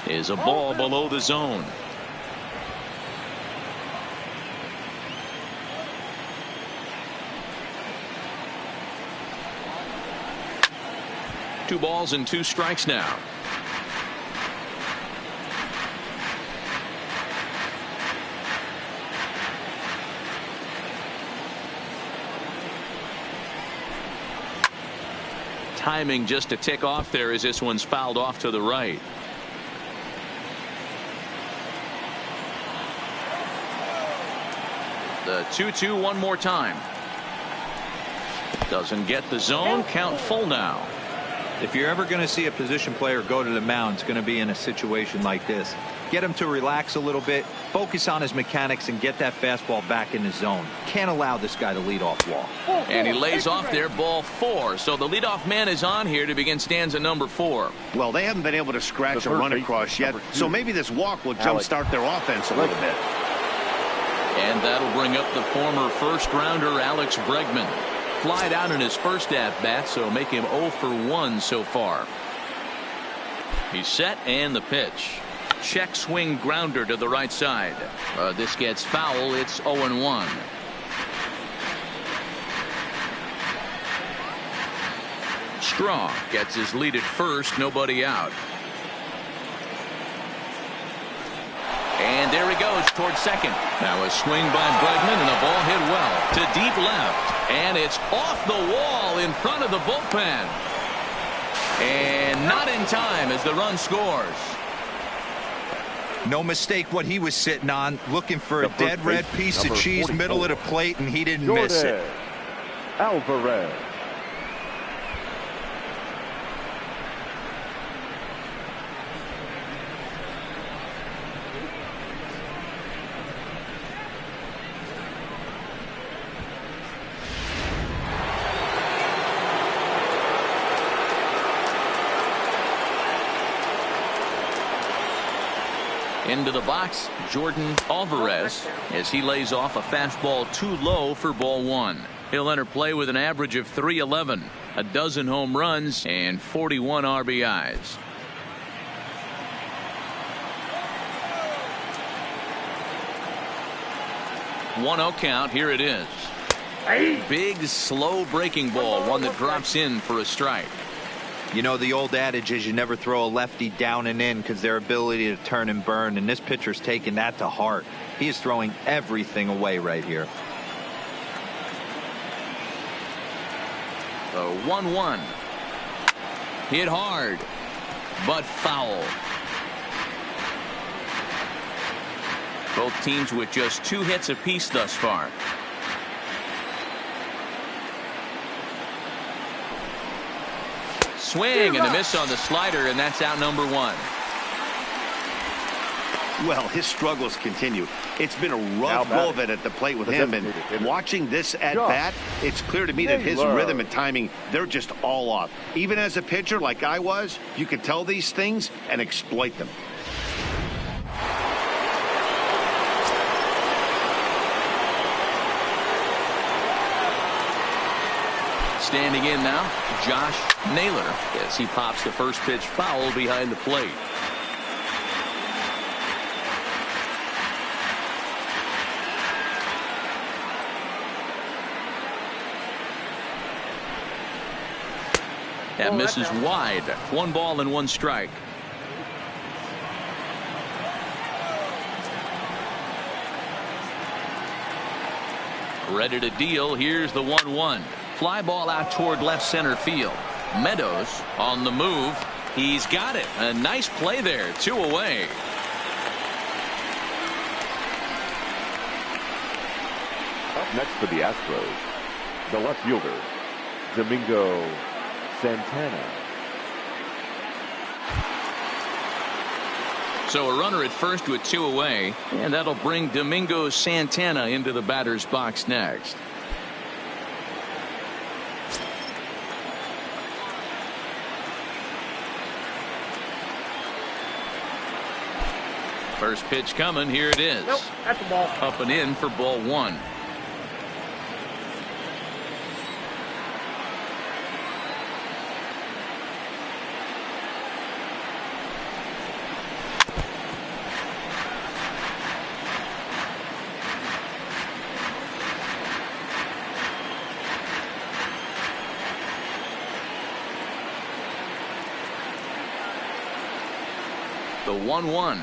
is a ball below the zone. Two balls and 2 strikes now. Timing just a tick off there as this one's fouled off to the right. The 2-2 one more time. Doesn't get the zone. Count full now. If you're ever going to see a position player go to the mound, it's going to be in a situation like this. Get him to relax a little bit, focus on his mechanics, and get that fastball back in the zone. Can't allow this guy to lead off walk. And he lays off there, ball 4. So the leadoff man is on here to begin stanza number 4. Well, they haven't been able to scratch a run across yet, so maybe this walk will jumpstart their offense a little bit. And that'll bring up the former first-rounder Alex Bregman. Flied out in his first at-bat, so make him 0 for 1 so far. He's set, and the pitch. Check swing grounder to the right side. This gets foul. It's 0-1. Straw gets his lead at first. Nobody out. And there he goes towards second. Now a swing by Bregman, and the ball hit well to deep left. And it's off the wall in front of the bullpen. And not in time as the run scores. No mistake what he was sitting on, looking for a dead red piece of cheese, middle of the plate, and he didn't miss it. Alvarez. Into the box, Jordan Alvarez, as he lays off a fastball too low for ball 1. He'll enter play with an average of .311, a dozen home runs, and 41 RBIs. One-0 count. Here it is. Big, slow breaking ball, one that drops in for a strike. You know, the old adage is you never throw a lefty down and in because their ability to turn and burn, and this pitcher's taking that to heart. He is throwing everything away right here. The 1-1. Hit hard, but foul. Both teams with just 2 hits apiece thus far. Swing and a miss on the slider, and that's out number 1. Well, his struggles continue. It's been a rough go of it at the plate with him, and watching this at bat, it's clear to me that his rhythm and timing, they're just all off. Even as a pitcher like I was, you could tell these things and exploit them. Standing in now, Josh Naylor, as he pops the first pitch foul behind the plate. That misses wide. 1 ball and 1 strike. Ready to deal. Here's the 1-1. Fly ball out toward left center field. Meadows on the move. He's got it. A nice play there. 2 away. Up next for the Astros, the left fielder, Domingo Santana. So a runner at first with 2 away, and that'll bring Domingo Santana into the batter's box next. First pitch coming. Here it is. Nope, that's a ball. Up and in for ball 1. The 1-1.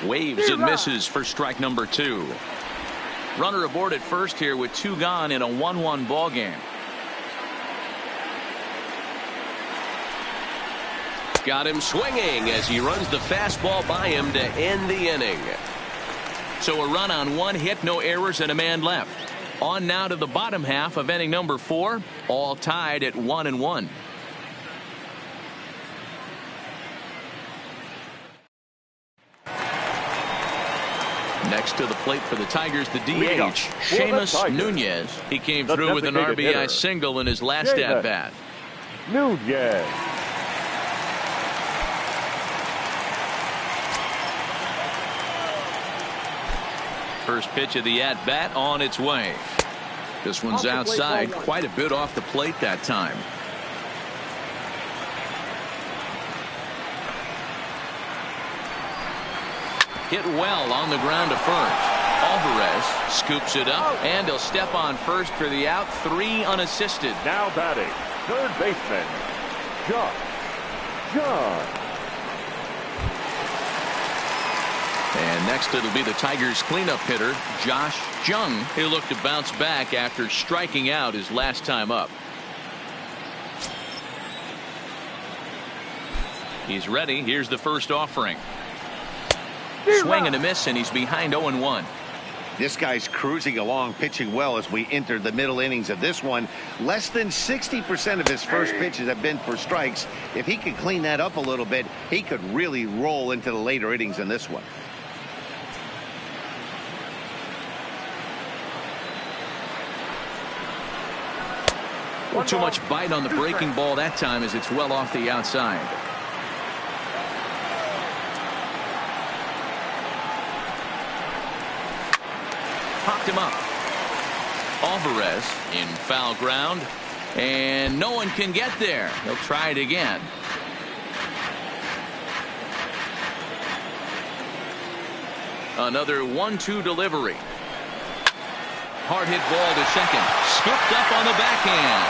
Waves and misses for strike number 2. Runner aboard at first here with 2 gone in a 1-1 ball game. Got him swinging as he runs the fastball by him to end the inning. So a run on 1 hit, no errors, and a man left. On now to the bottom half of inning number 4, all tied at 1-1. Next to the plate for the Tigers, the DH, Seamus Nunez. He came through with an RBI single in his last at-bat. Nunez. First pitch of the at-bat on its way. This one's outside, quite a bit off the plate that time. Hit well on the ground to first. Alvarez scoops it up, and he'll step on first for the out. 3 unassisted. Now batting, third baseman, John. And next it'll be the Tigers cleanup hitter, Josh Jung. He'll look to bounce back after striking out his last time up. He's ready. Here's the first offering. Swing and a miss, and he's behind 0-1. This guy's cruising along, pitching well as we enter the middle innings of this one. Less than 60% of his first pitches have been for strikes. If he could clean that up a little bit, he could really roll into the later innings in this one. Too much bite on the breaking ball that time as it's well off the outside. Popped him up. Alvarez in foul ground, and no one can get there. He'll try it again. Another 1-2 delivery. Hard hit ball to second. Scooped up on the backhand.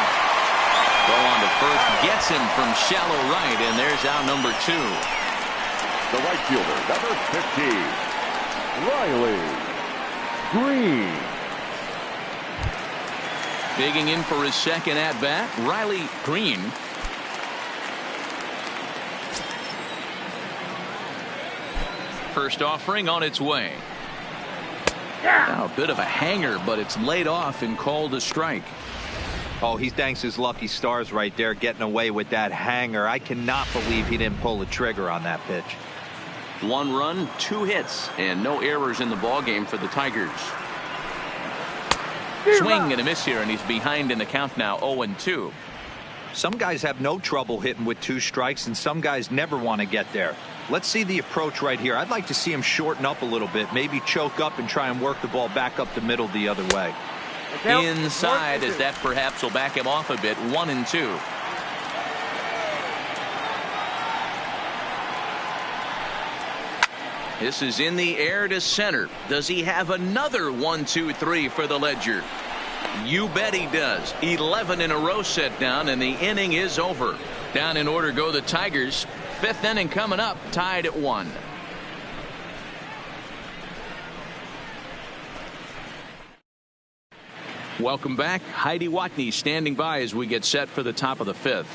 Throw on to first gets him from shallow right, and there's out number 2. The right fielder, number 50, Riley Green. Digging in for his second at-bat, Riley Green. First offering on its way. Now a bit of a hanger, but it's laid off and called a strike. Oh, he thanks his lucky stars right there, getting away with that hanger. I cannot believe he didn't pull the trigger on that pitch. 1 run, 2 hits, and no errors in the ballgame for the Tigers. Swing and a miss here, and he's behind in the count now, 0-2. Some guys have no trouble hitting with 2 strikes, and some guys never want to get there. Let's see the approach right here. I'd like to see him shorten up a little bit, maybe choke up and try and work the ball back up the middle the other way. Inside, as that perhaps will back him off a bit, 1-2. This is in the air to center. Does he have another 1-2-3 for the Ledger? You bet he does. 11 in a row set down, and the inning is over. Down in order go the Tigers. 5th inning coming up, tied at 1. Welcome back. Heidi Watney standing by as we get set for the top of the 5th.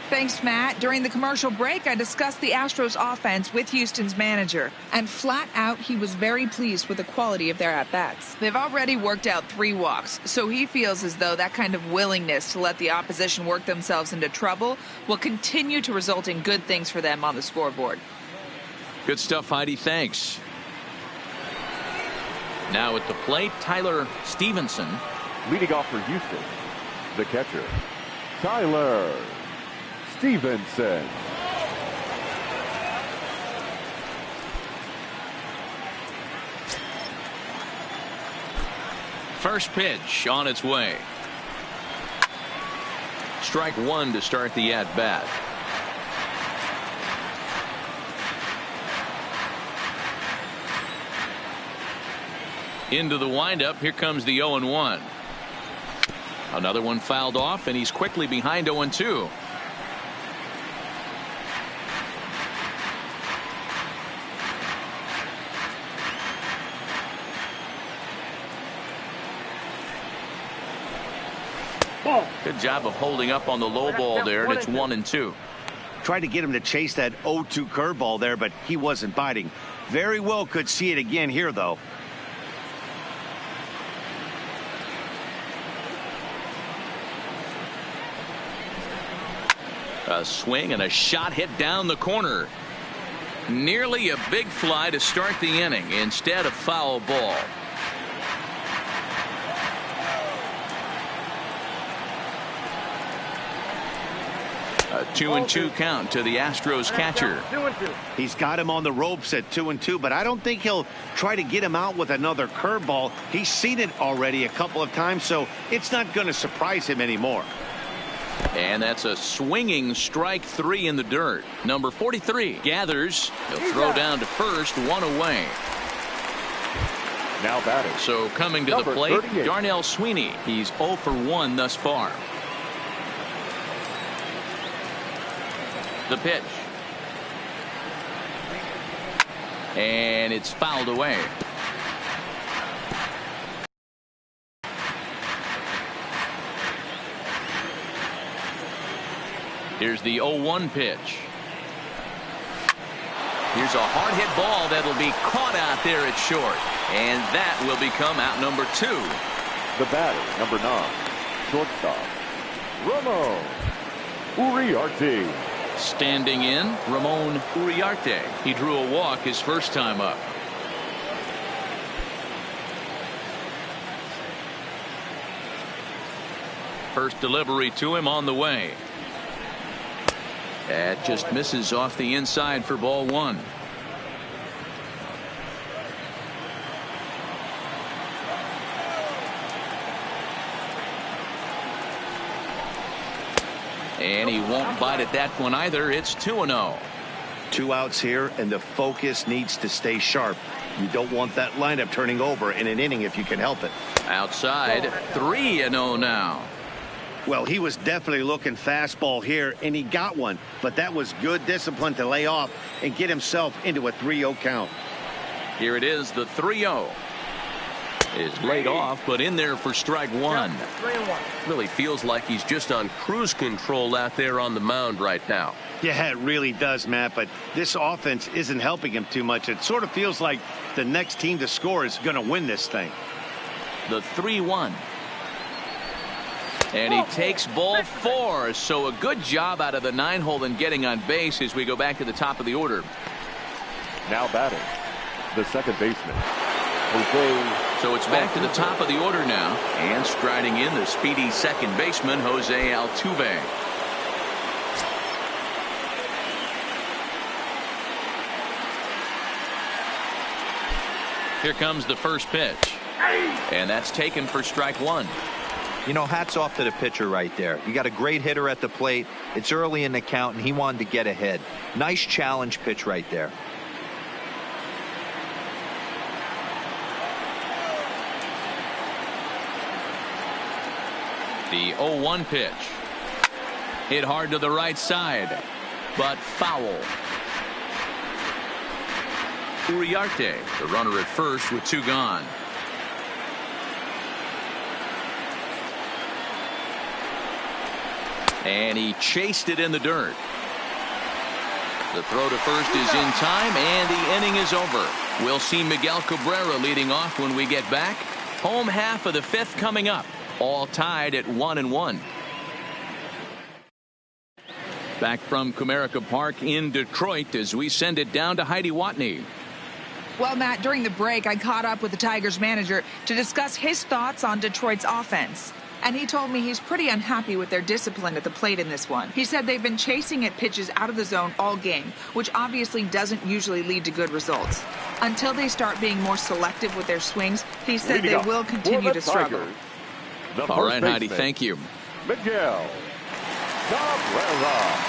Thanks, Matt. During the commercial break, I discussed the Astros offense with Houston's manager, and flat out, he was very pleased with the quality of their at-bats. They've already worked out 3 walks, so he feels as though that kind of willingness to let the opposition work themselves into trouble will continue to result in good things for them on the scoreboard. Good stuff, Heidi. Thanks. Now at the plate, Tyler Stevenson. Leading off for Houston, the catcher, Tyler Stevenson. First pitch on its way. Strike 1 to start the at-bat. Into the windup. Here comes the 0-1. Another one fouled off, and he's quickly behind 0-2. Good job of holding up on the low ball there, and it's 1-2. Tried to get him to chase that 0-2 curveball there, but he wasn't biting. Very well could see it again here, though. A swing and a shot hit down the corner. Nearly a big fly to start the inning. Instead, a foul ball. A 2-2 count to the Astros catcher. He's got him on the ropes at 2-2, but I don't think he'll try to get him out with another curveball. He's seen it already a couple of times, so it's not going to surprise him anymore. And that's a swinging strike 3 in the dirt. Number 43 gathers. He'll throw down to first, 1 away. Now batting. So coming to the plate, 38. Darnell Sweeney. He's 0 for 1 thus far. The pitch. And it's fouled away. Here's the 0-1 pitch. Here's a hard hit ball that'll be caught out there at short. And that will become out number 2. The batter, number 9, shortstop, Ramon Uriarte. Standing in, Ramon Uriarte. He drew a walk his first time up. First delivery to him on the way. That just misses off the inside for ball 1. And he won't bite at that one either. It's 2-0. 2 outs here, and the focus needs to stay sharp. You don't want that lineup turning over in an inning if you can help it. Outside, 3-0 now. Well, he was definitely looking fastball here, and he got one. But that was good discipline to lay off and get himself into a 3-0 count. Here it is, the 3-0. Is laid off, but in there for strike one. 3-1. Really feels like he's just on cruise control out there on the mound right now. Yeah, it really does, Matt, but this offense isn't helping him too much. It sort of feels like the next team to score is going to win this thing. The 3-1. And he takes ball 4, so a good job out of the 9-hole in getting on base as we go back to the top of the order. Now batting, the second baseman, Jose. So it's back to the top of the order now, and striding in the speedy second baseman, Jose Altuve. Here comes the first pitch, and that's taken for strike one. You know, hats off to the pitcher right there. You got a great hitter at the plate. It's early in the count, and he wanted to get ahead. Nice challenge pitch right there. The 0-1 pitch. Hit hard to the right side, but foul. Uriarte, the runner at first with 2 gone. And he chased it in the dirt. The throw to first is in time, and the inning is over. We'll see Miguel Cabrera leading off when we get back. Home half of the 5th coming up. All tied at 1-1. Back from Comerica Park in Detroit as we send it down to Heidi Watney. Well, Matt, during the break, I caught up with the Tigers manager to discuss his thoughts on Detroit's offense. And he told me he's pretty unhappy with their discipline at the plate in this one. He said they've been chasing at pitches out of the zone all game, which obviously doesn't usually lead to good results. Until they start being more selective with their swings, he said they will continue to struggle. All right, Heidi, thank you. Miguel Cabrera.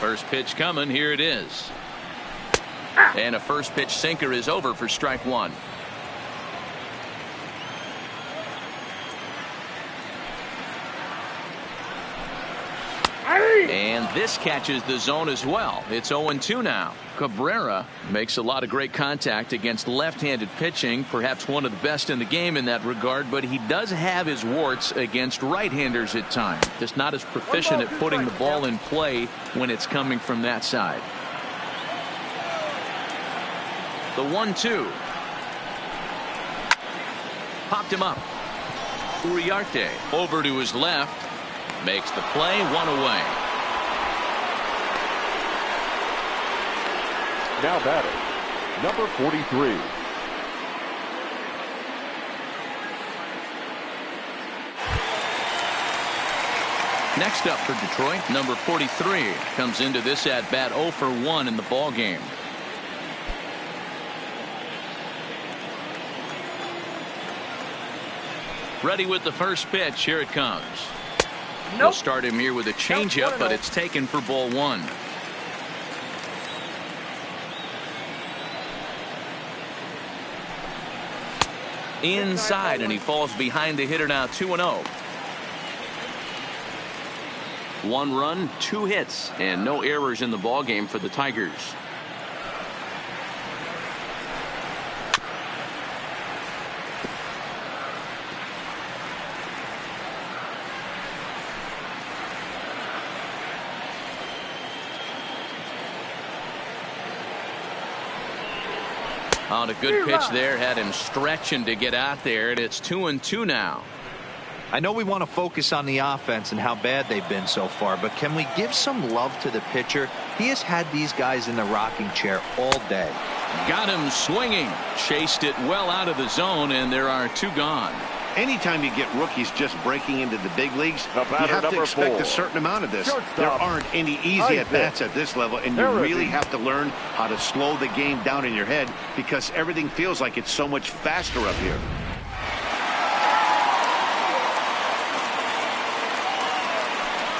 First pitch coming. Here it is. And a first pitch sinker is over for strike one. And this catches the zone as well. It's 0-2 now. Cabrera makes a lot of great contact against left-handed pitching, perhaps one of the best in the game in that regard, but he does have his warts against right-handers at times. Just not as proficient at putting the ball in play when it's coming from that side. The 1-2. Popped him up. Uriarte over to his left. Makes the play, 1 away. Now batting, number 43. Next up for Detroit, number 43 comes into this at bat 0 for 1 in the ball game. Ready with the first pitch. Here it comes. We'll start him here with a changeup, but it's taken for ball 1. Inside, and he falls behind the hitter now. 2-0. 1 run, 2 hits, and no errors in the ball game for the Tigers. On a good pitch there, had him stretching to get out there, and it's 2-2 now. I know we want to focus on the offense and how bad they've been so far, but can we give some love to the pitcher? He has had these guys in the rocking chair all day. Got him swinging, chased it well out of the zone, and there are 2 gone. Anytime you get rookies just breaking into the big leagues, you have to expect a certain amount of this. There aren't any easy at-bats at this level, and you really have to learn how to slow the game down in your head because everything feels like it's so much faster up here.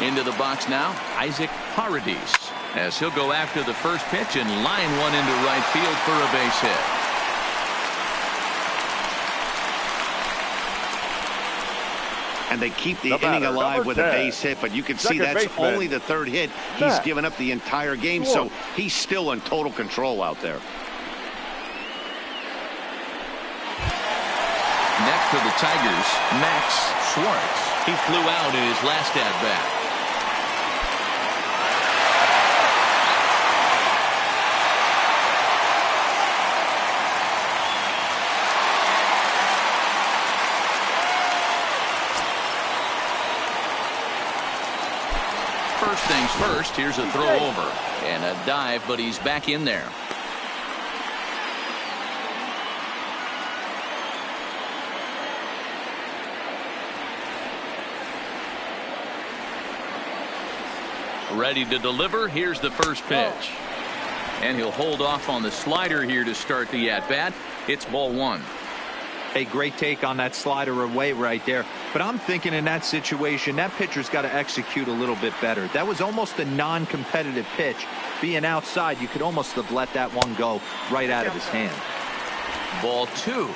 Into the box now, Isaac Paradis, as he'll go after the first pitch and line one into right field for a base hit. And they keep the inning alive with a base hit, but you can see that's only the third hit. He's given up the entire game, so he's still in total control out there. Next for the Tigers, Max Schwartz. He flew out in his last at-bat. First things first, here's a throw over and a dive, but he's back in there. Ready to deliver. Here's the first pitch. And he'll hold off on the slider here to start the at-bat. It's ball one. A great take on that slider away right there. But I'm thinking in that situation, that pitcher's got to execute a little bit better. That was almost a non-competitive pitch. Being outside, you could almost have let that one go right out of his hand. Ball two.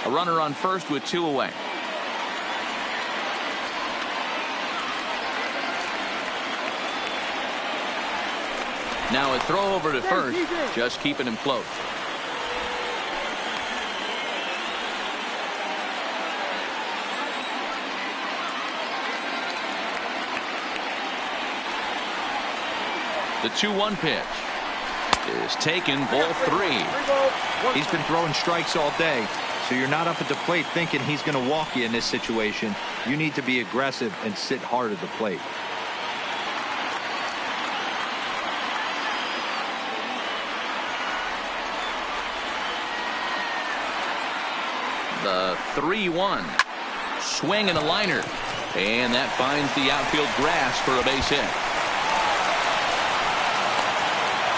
A runner on first with two away. Now a throw over to first, just keeping him close. The 2-1 pitch is taken, ball three. He's been throwing strikes all day. So you're not up at the plate thinking he's going to walk you in this situation. You need to be aggressive and sit hard at the plate. The 3-1. Swing and a liner. And that finds the outfield grass for a base hit.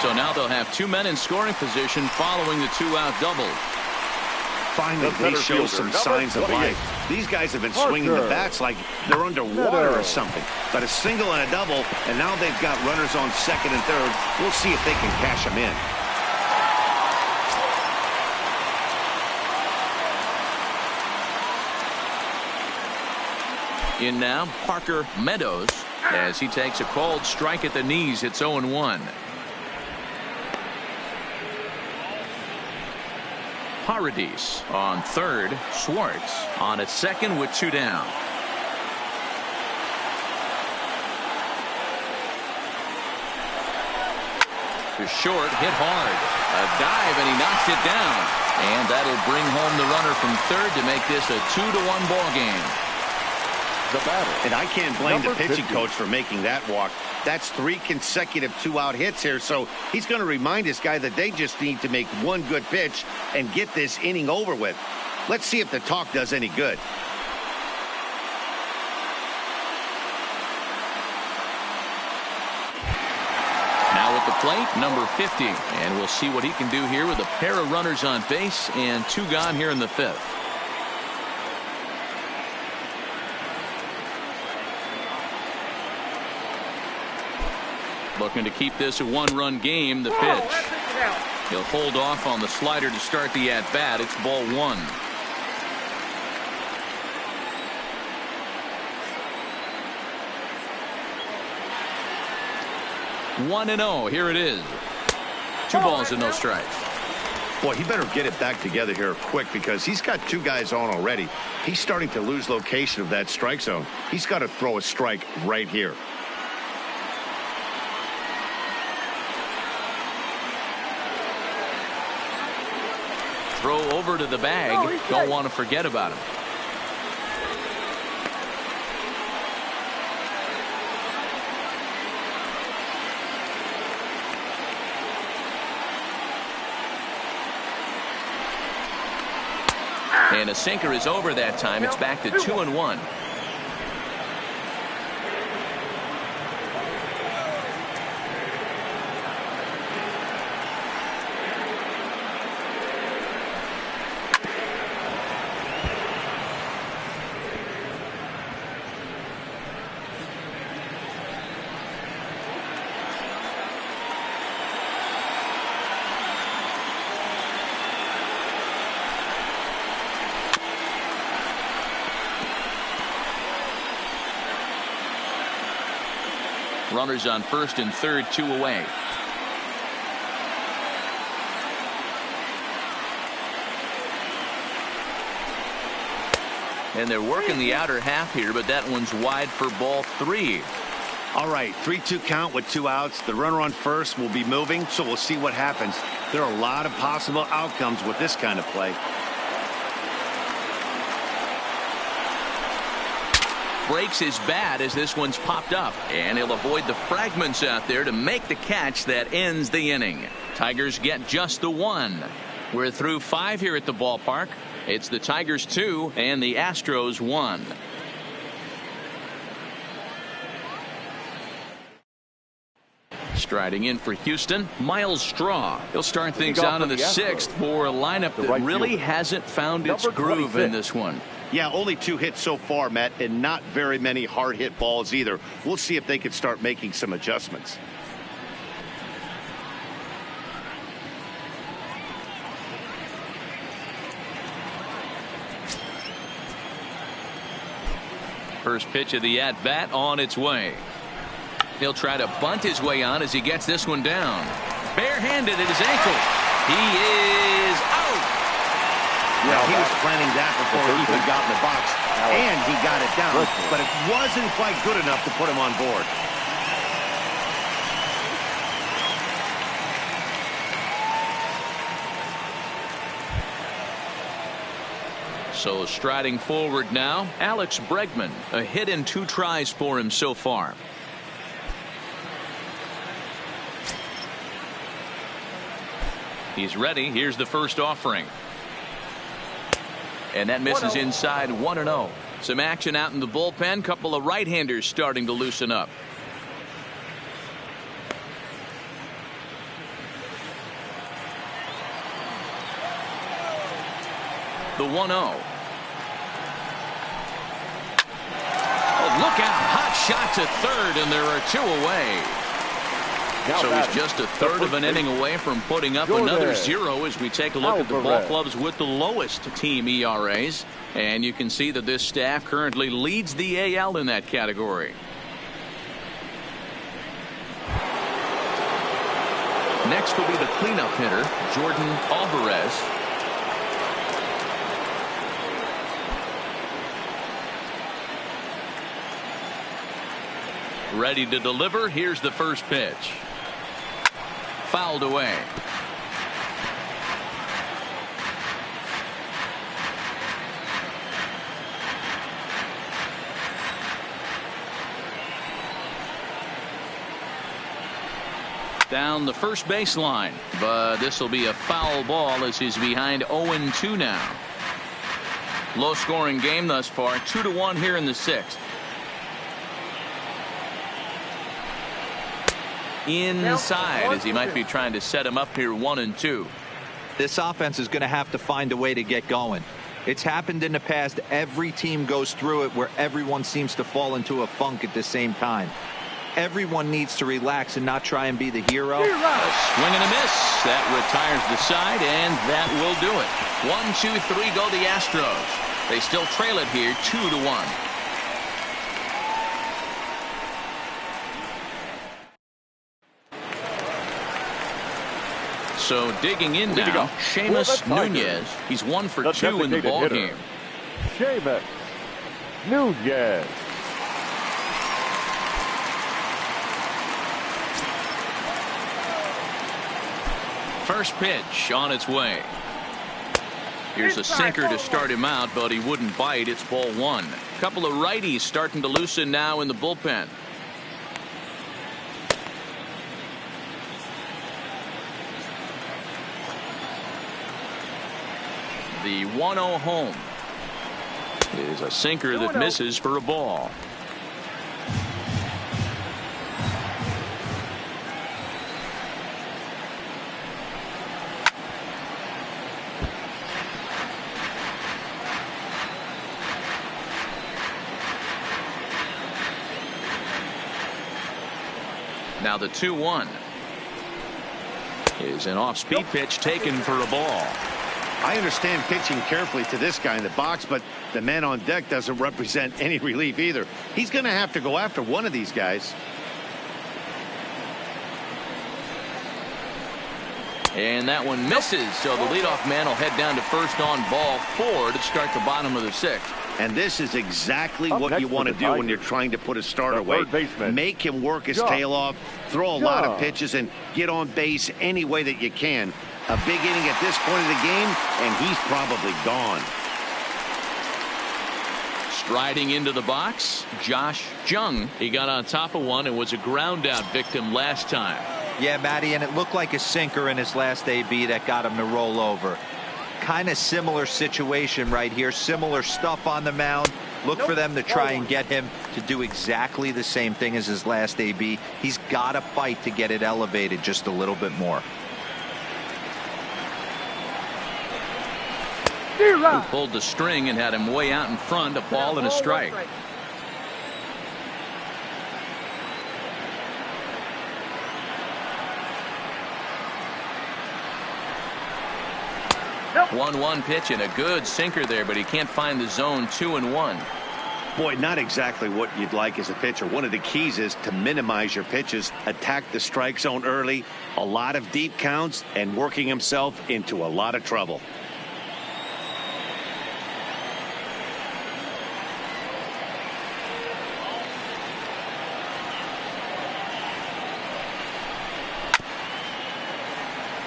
So now they'll have two men in scoring position following the two-out double. Finally, they show some signs of life. These guys have been swinging the bats like they're underwater or something. But a single and a double, and now they've got runners on second and third. We'll see if they can cash them in. In now, Parker Meadows, as he takes a called strike at the knees. It's 0-1. Paradis on third. Schwartz on at second with two down. To short, hit hard. A dive, and he knocks it down. And that'll bring home the runner from third to make this a 2-1 ball game. The batter. And I can't blame the pitching coach for making that walk. That's 3 consecutive two-out hits here, so he's going to remind this guy that they just need to make one good pitch and get this inning over with. Let's see if the talk does any good. Now at the plate, number 50, and we'll see what he can do here with a pair of runners on base and two gone here in the fifth. Looking to keep this a one-run game. The pitch. He'll hold off on the slider to start the at-bat. It's ball one. One and 0. Here it is. 2 balls and no strikes. Boy, he better get it back together here quick because he's got 2 guys on already. He's starting to lose location of that strike zone. He's got to throw a strike right here. Throw over to the bag. Don't want to forget about him. And a sinker is over that time. It's back to 2-1. Runners on first and third, 2 away. And they're working the outer half here, but that one's wide for ball 3. All right, 3-2 count with 2 outs. The runner on first will be moving, so we'll see what happens. There are a lot of possible outcomes with this kind of play. Breaks his bat as this one's popped up, and he'll avoid the fragments out there to make the catch that ends the inning. Tigers get just the 1. We're through 5 here at the ballpark. It's the Tigers 2 and the Astros 1. Striding in for Houston, Miles Straw. He'll start things out in the 6th for a lineup that really hasn't found its groove in this one. Yeah, only 2 hits so far, Matt, and not very many hard hit balls either. We'll see if they can start making some adjustments. First pitch of the at-bat on its way. He'll try to bunt his way on as he gets this one down. Barehanded at his ankle. He is out. Yeah, he was planning that before he even got in the box, and he got it down, but it wasn't quite good enough to put him on board. So striding forward now, Alex Bregman. A hit in 2 tries for him so far. He's ready. Here's the first offering. And that misses inside 1-0. Some action out in the bullpen. Couple of right-handers starting to loosen up. The 1-0. Oh, look out. Hot shot to third, and there are 2 away. So he's just a third of an inning away from putting up another 0 as we take a look at the ball clubs with the lowest team ERAs. And you can see that this staff currently leads the AL in that category. Next will be the cleanup hitter, Jordan Alvarez. Ready to deliver. Here's the first pitch. Fouled away. Down the first baseline, but this will be a foul ball as he's behind 0-2 now. Low scoring game thus far, 2-1 here in the 6th. Inside as he might be trying to set him up here 1-2. This offense is going to have to find a way to get going. It's happened in the past. Every team goes through it where everyone seems to fall into a funk at the same time. Everyone needs to relax and not try and be the hero. A swing and a miss. That retires the side, and that will do it. 1-2-3 go the Astros. They still trail it here 2-1. So digging in now, Seamus Nunez. He's 1 for 2 in the ball game. Seamus Nunez. First pitch on its way. Here's a sinker to start him out, but he wouldn't bite. It's ball 1. Couple of righties starting to loosen now in the bullpen. The 1-0 home is a sinker that misses for a ball. Now the 2-1 is an off-speed pitch taken for a ball. I understand pitching carefully to this guy in the box, but the man on deck doesn't represent any relief either. He's going to have to go after one of these guys. And that one misses, so the leadoff man will head down to first on ball 4 to start the bottom of the 6th. And this is exactly what you want to do when you're trying to put a starter away. Make him work his tail off, throw a lot of pitches, and get on base any way that you can. A big inning at this point of the game, and he's probably gone. Striding into the box, Josh Jung. He got on top of one and was a ground out victim last time. Yeah, Matty, and it looked like a sinker in his last AB that got him to roll over. Kind of similar situation right here. Similar stuff on the mound. Look for them to try and get him to do exactly the same thing as his last AB. He's got to fight to get it elevated just a little bit more. Who pulled the string and had him way out in front, a ball and a strike. Nope. 1-1 pitch and a good sinker there, but he can't find the zone. 2-1. Boy, not exactly what you'd like as a pitcher. One of the keys is to minimize your pitches, attack the strike zone early, a lot of deep counts, and working himself into a lot of trouble.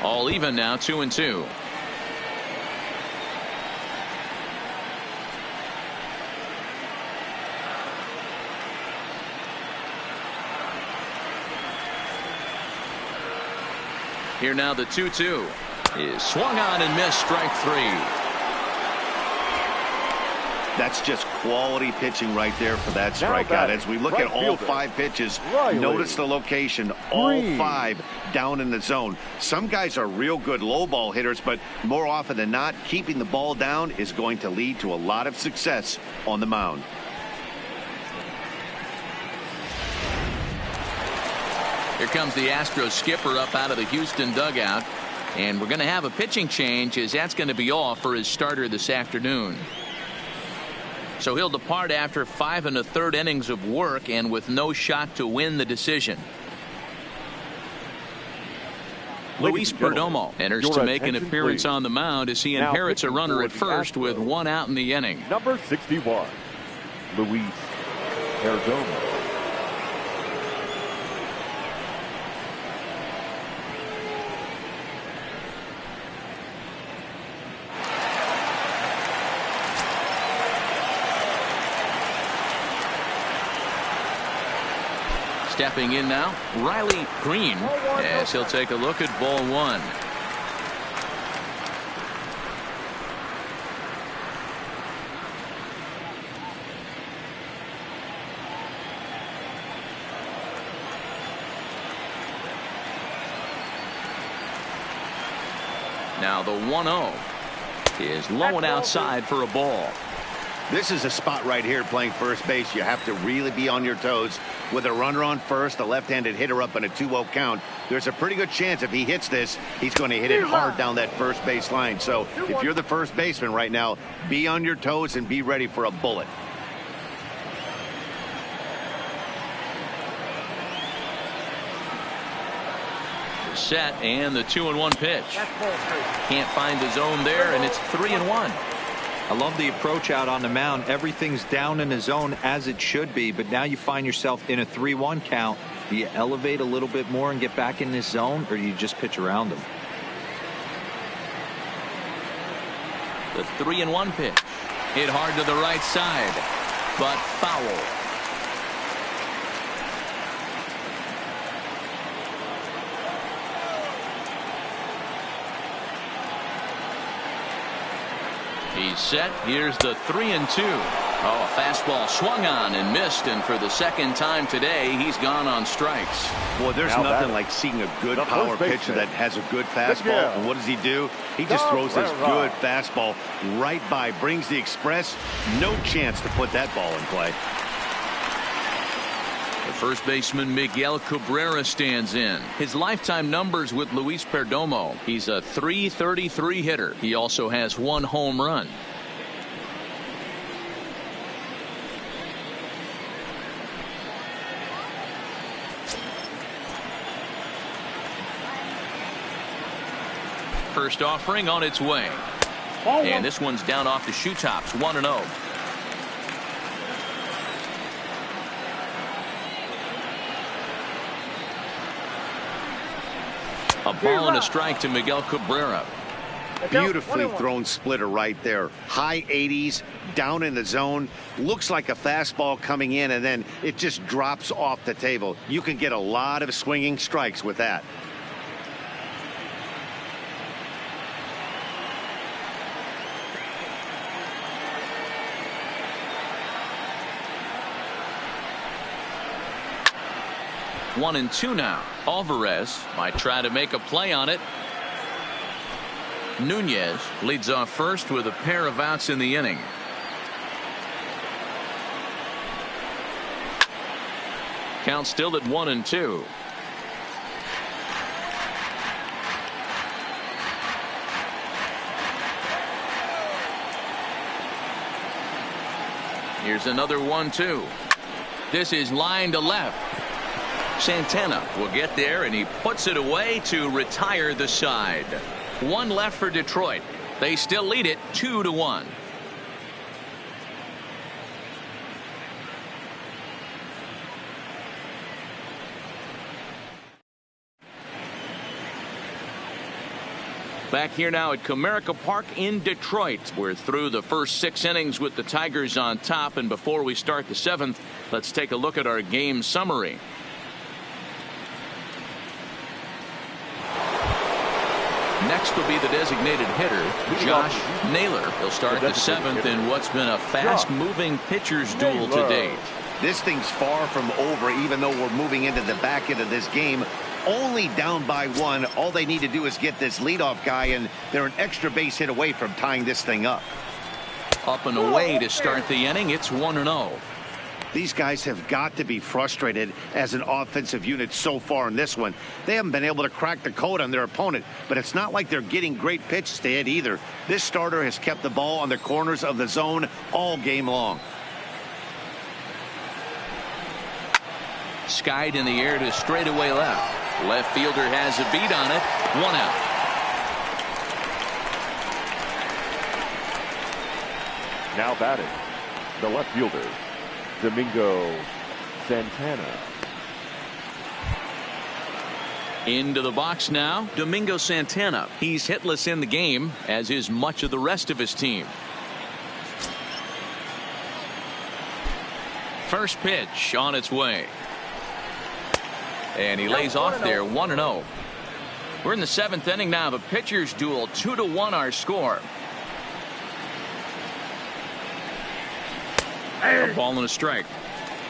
All even now, 2-2. Here now the 2-2 is swung on and missed, strike 3. That's just quality pitching right there for that strikeout. As we look at all 5 pitches, notice the location, all 5 down in the zone. Some guys are real good low ball hitters, but more often than not, keeping the ball down is going to lead to a lot of success on the mound. Here comes the Astros skipper up out of the Houston dugout, and we're going to have a pitching change, as that's going to be all for his starter this afternoon. So he'll depart after 5 1/3 innings of work and with no shot to win the decision. Luis Perdomo enters to make an appearance on the mound as he inherits a runner at first with 1 out in the inning. Number 61, Luis Perdomo. Stepping in now, Riley Green, as he'll take a look at ball 1. Now the 1-0 is low and outside for a ball. This is a spot right here playing first base. You have to really be on your toes. With a runner on first, a left-handed hitter up in a 2-0 count, there's a pretty good chance if he hits this, he's going to hit it hard down that first base line. So if you're the first baseman right now, be on your toes and be ready for a bullet. Set and the 2-1 pitch. Can't find the zone there, and it's 3-1. I love the approach out on the mound. Everything's down in the zone as it should be, but now you find yourself in a 3-1 count. Do you elevate a little bit more and get back in this zone, or do you just pitch around them? The 3-1 pitch hit hard to the right side, but foul. He's set. Here's the 3-2. Oh, a fastball swung on and missed, and for the second time today, he's gone on strikes. Boy, there's nothing like seeing a good power pitcher that has a good fastball. And what does he do? He just throws this good fastball right by, brings the express. No chance to put that ball in play. The first baseman Miguel Cabrera stands in. His lifetime numbers with Luis Perdomo. He's a .333 hitter. He also has 1 home run. first offering on its way. And this one's down off the shoe tops, 1-0. A ball and a strike to Miguel Cabrera. Beautifully thrown splitter right there. High 80s, down in the zone. Looks like a fastball coming in, and then it just drops off the table. You can get a lot of swinging strikes with that. One and two now. Alvarez might try to make a play on it. Nunez leads off first with a pair of outs in the inning. Count still at 1-2. Here's another 1-2. This is line to left. Santana will get there, and he puts it away to retire the side. One left for Detroit. They still lead it 2-1. Back here now at Comerica Park in Detroit. We're through the first 6 innings with the Tigers on top, and before we start the 7th, let's take a look at our game summary. Next will be the designated hitter, Josh Naylor. He'll start the 7th in what's been a fast-moving pitcher's duel to date. This thing's far from over, even though we're moving into the back end of this game. Only down by 1. All they need to do is get this leadoff guy, and they're an extra base hit away from tying this thing up. Up and away to start the inning. It's 1-0. These guys have got to be frustrated as an offensive unit so far in this one. They haven't been able to crack the code on their opponent, but it's not like they're getting great pitches to hit either. This starter has kept the ball on the corners of the zone all game long. Skied in the air to straightaway left. Left fielder has a beat on it. 1 out. Now batting, the left fielder, Domingo Santana. Into the box now, Domingo Santana. He's hitless in the game, as is much of the rest of his team. First pitch on its way. And he lays off there, 1-0. We're in the 7th inning now. The pitcher's duel, 2-1 our score. A ball and a strike.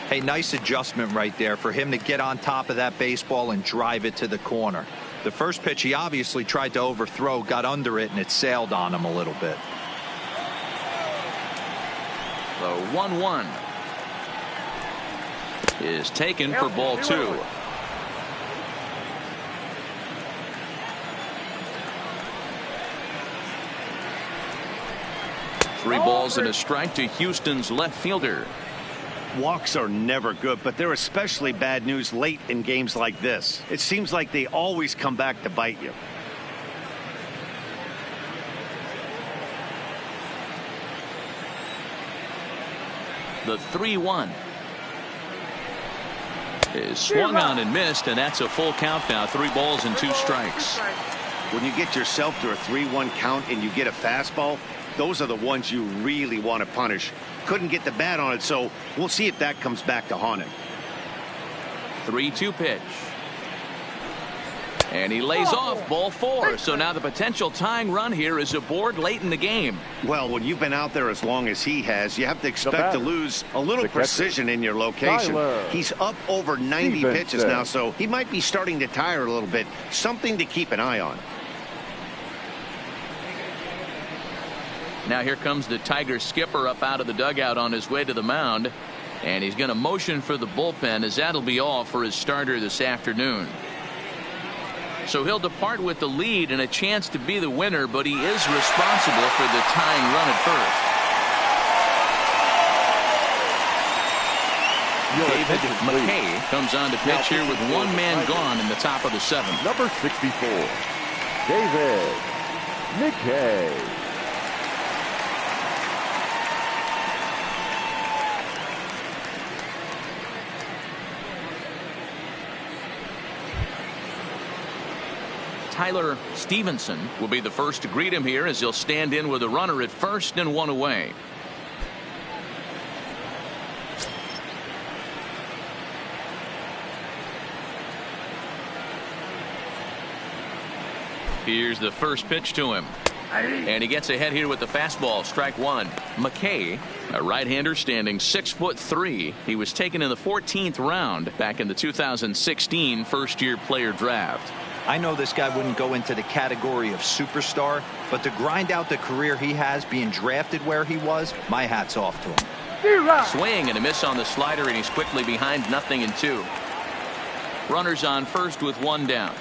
Hey, nice adjustment right there for him to get on top of that baseball and drive it to the corner. The first pitch he obviously tried to overthrow, got under it, and it sailed on him a little bit. The 1-1 is taken for ball 2. Three balls and a strike to Houston's left fielder. Walks are never good, but they're especially bad news late in games like this. It seems like they always come back to bite you. The 3-1 is swung on and missed, and that's a full count now. 3 balls and 2 strikes. When you get yourself to a 3-1 count and you get a fastball, those are the ones you really want to punish. Couldn't get the bat on it, so we'll see if that comes back to haunt him. 3-2 pitch. And he lays off ball 4. So now the potential tying run here is aboard late in the game. Well, when you've been out there as long as he has, you have to expect to lose a little precision in your location. He's up over 90 pitches now, so he might be starting to tire a little bit. Something to keep an eye on. Now here comes the Tiger skipper up out of the dugout on his way to the mound. And he's going to motion for the bullpen, as that'll be all for his starter this afternoon. So he'll depart with the lead and a chance to be the winner, but he is responsible for the tying run at first. David McKay comes on to pitch here with 1 man gone in the top of the 7th. Number 64, David McKay. Tyler Stevenson will be the first to greet him here as he'll stand in with a runner at first and one away. Here's the first pitch to him. And he gets ahead here with the fastball. Strike one. McKay, a right-hander standing 6'3". He was taken in the 14th round back in the 2016 first-year player draft. I know this guy wouldn't go into the category of superstar, but to grind out the career he has being drafted where he was, my hat's off to him. Swing and a miss on the slider, and he's quickly behind 0-2. Runners on first with one down.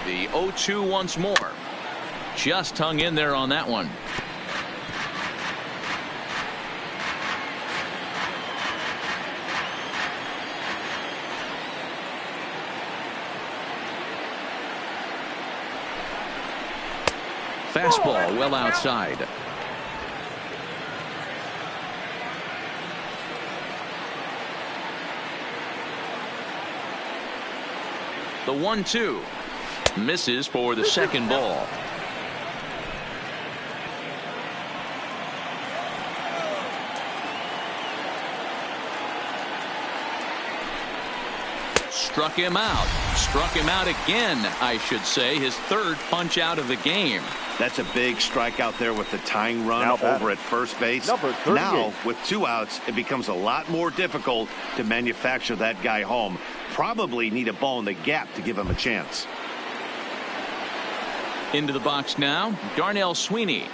The 0-2 once more. Just hung in there on that one. Fastball well outside. The 1-2. Misses for the second ball. Struck him out. Struck him out again, I should say. His third punch out of the game. That's a big strikeout there with the tying run over at first base. Now, with 2 outs, it becomes a lot more difficult to manufacture that guy home. Probably need a ball in the gap to give him a chance. Into the box now, Darnell Sweeney.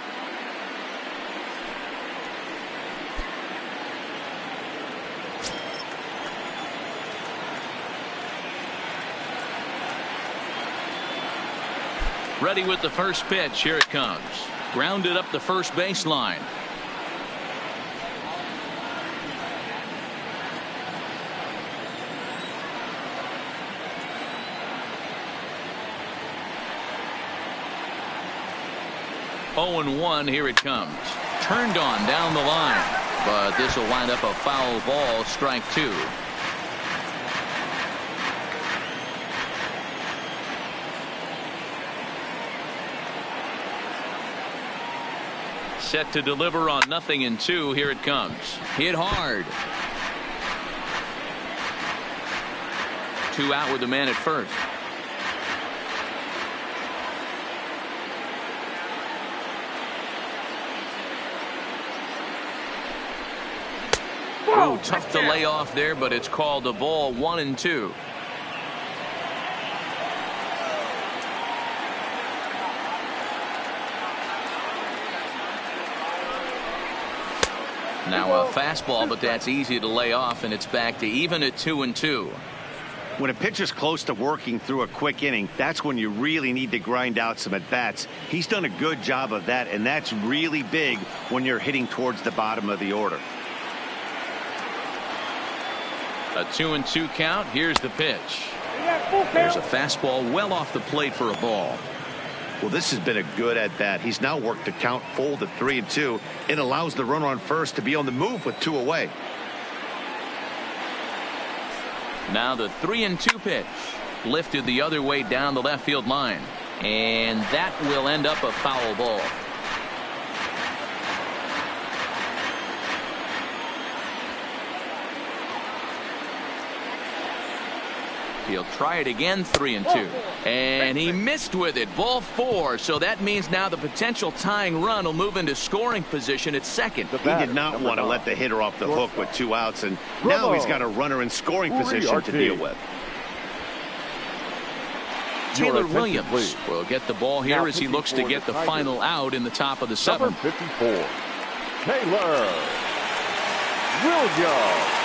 Ready with the first pitch. Here it comes. Grounded up the first baseline. Oh-1, here it comes. Turned on down the line, but this will wind up a foul ball. Strike two. Set to deliver on 0-2. Here it comes. Hit hard. 2 out with the man at first. Oh, tough to lay off there, but it's called a ball. 1-2. Now a fastball, but that's easy to lay off, and it's back to even at 2-2. When a pitcher's close to working through a quick inning, that's when you really need to grind out some at-bats. He's done a good job of that, and that's really big when you're hitting towards the bottom of the order. A 2-2 count. Here's the pitch. There's a fastball well off the plate for a ball. Well, this has been a good at-bat. He's now worked the count full to 3-2. It allows the runner on first to be on the move with 2 away. Now the 3-2 pitch. Lifted the other way down the left field line. And that will end up a foul ball. He'll try it again. 3-2, and he missed with it. Ball 4. So that means now the potential tying run will move into scoring position at second. He did not want to let the hitter off the hook with 2 outs, and now he's got a runner in scoring position to deal with. Taylor Williams will get the ball here as he looks to get the final out in the top of the 7th. Number 54, Taylor Williams.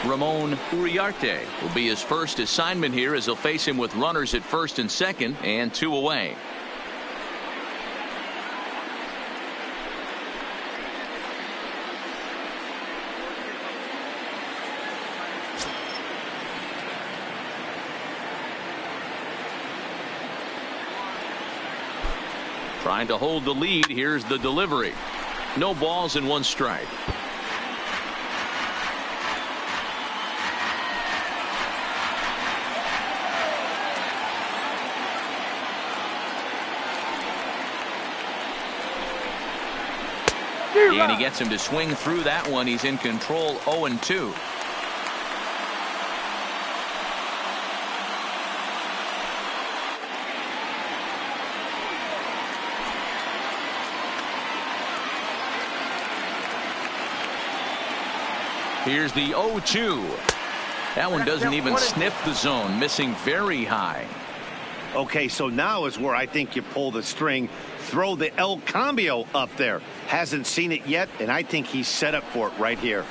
Ramon Uriarte will be his first assignment here as he'll face him with runners at first and second and 2 away. Trying to hold the lead. Here's the delivery. No balls and 1 strike. And he gets him to swing through that one. He's in control, 0-2. Here's the 0-2. That one doesn't even sniff the zone, missing very high. Okay, so now is where I think you pull the string. Throw the El Cambio up there. Hasn't seen it yet, and I think he's set up for it right here.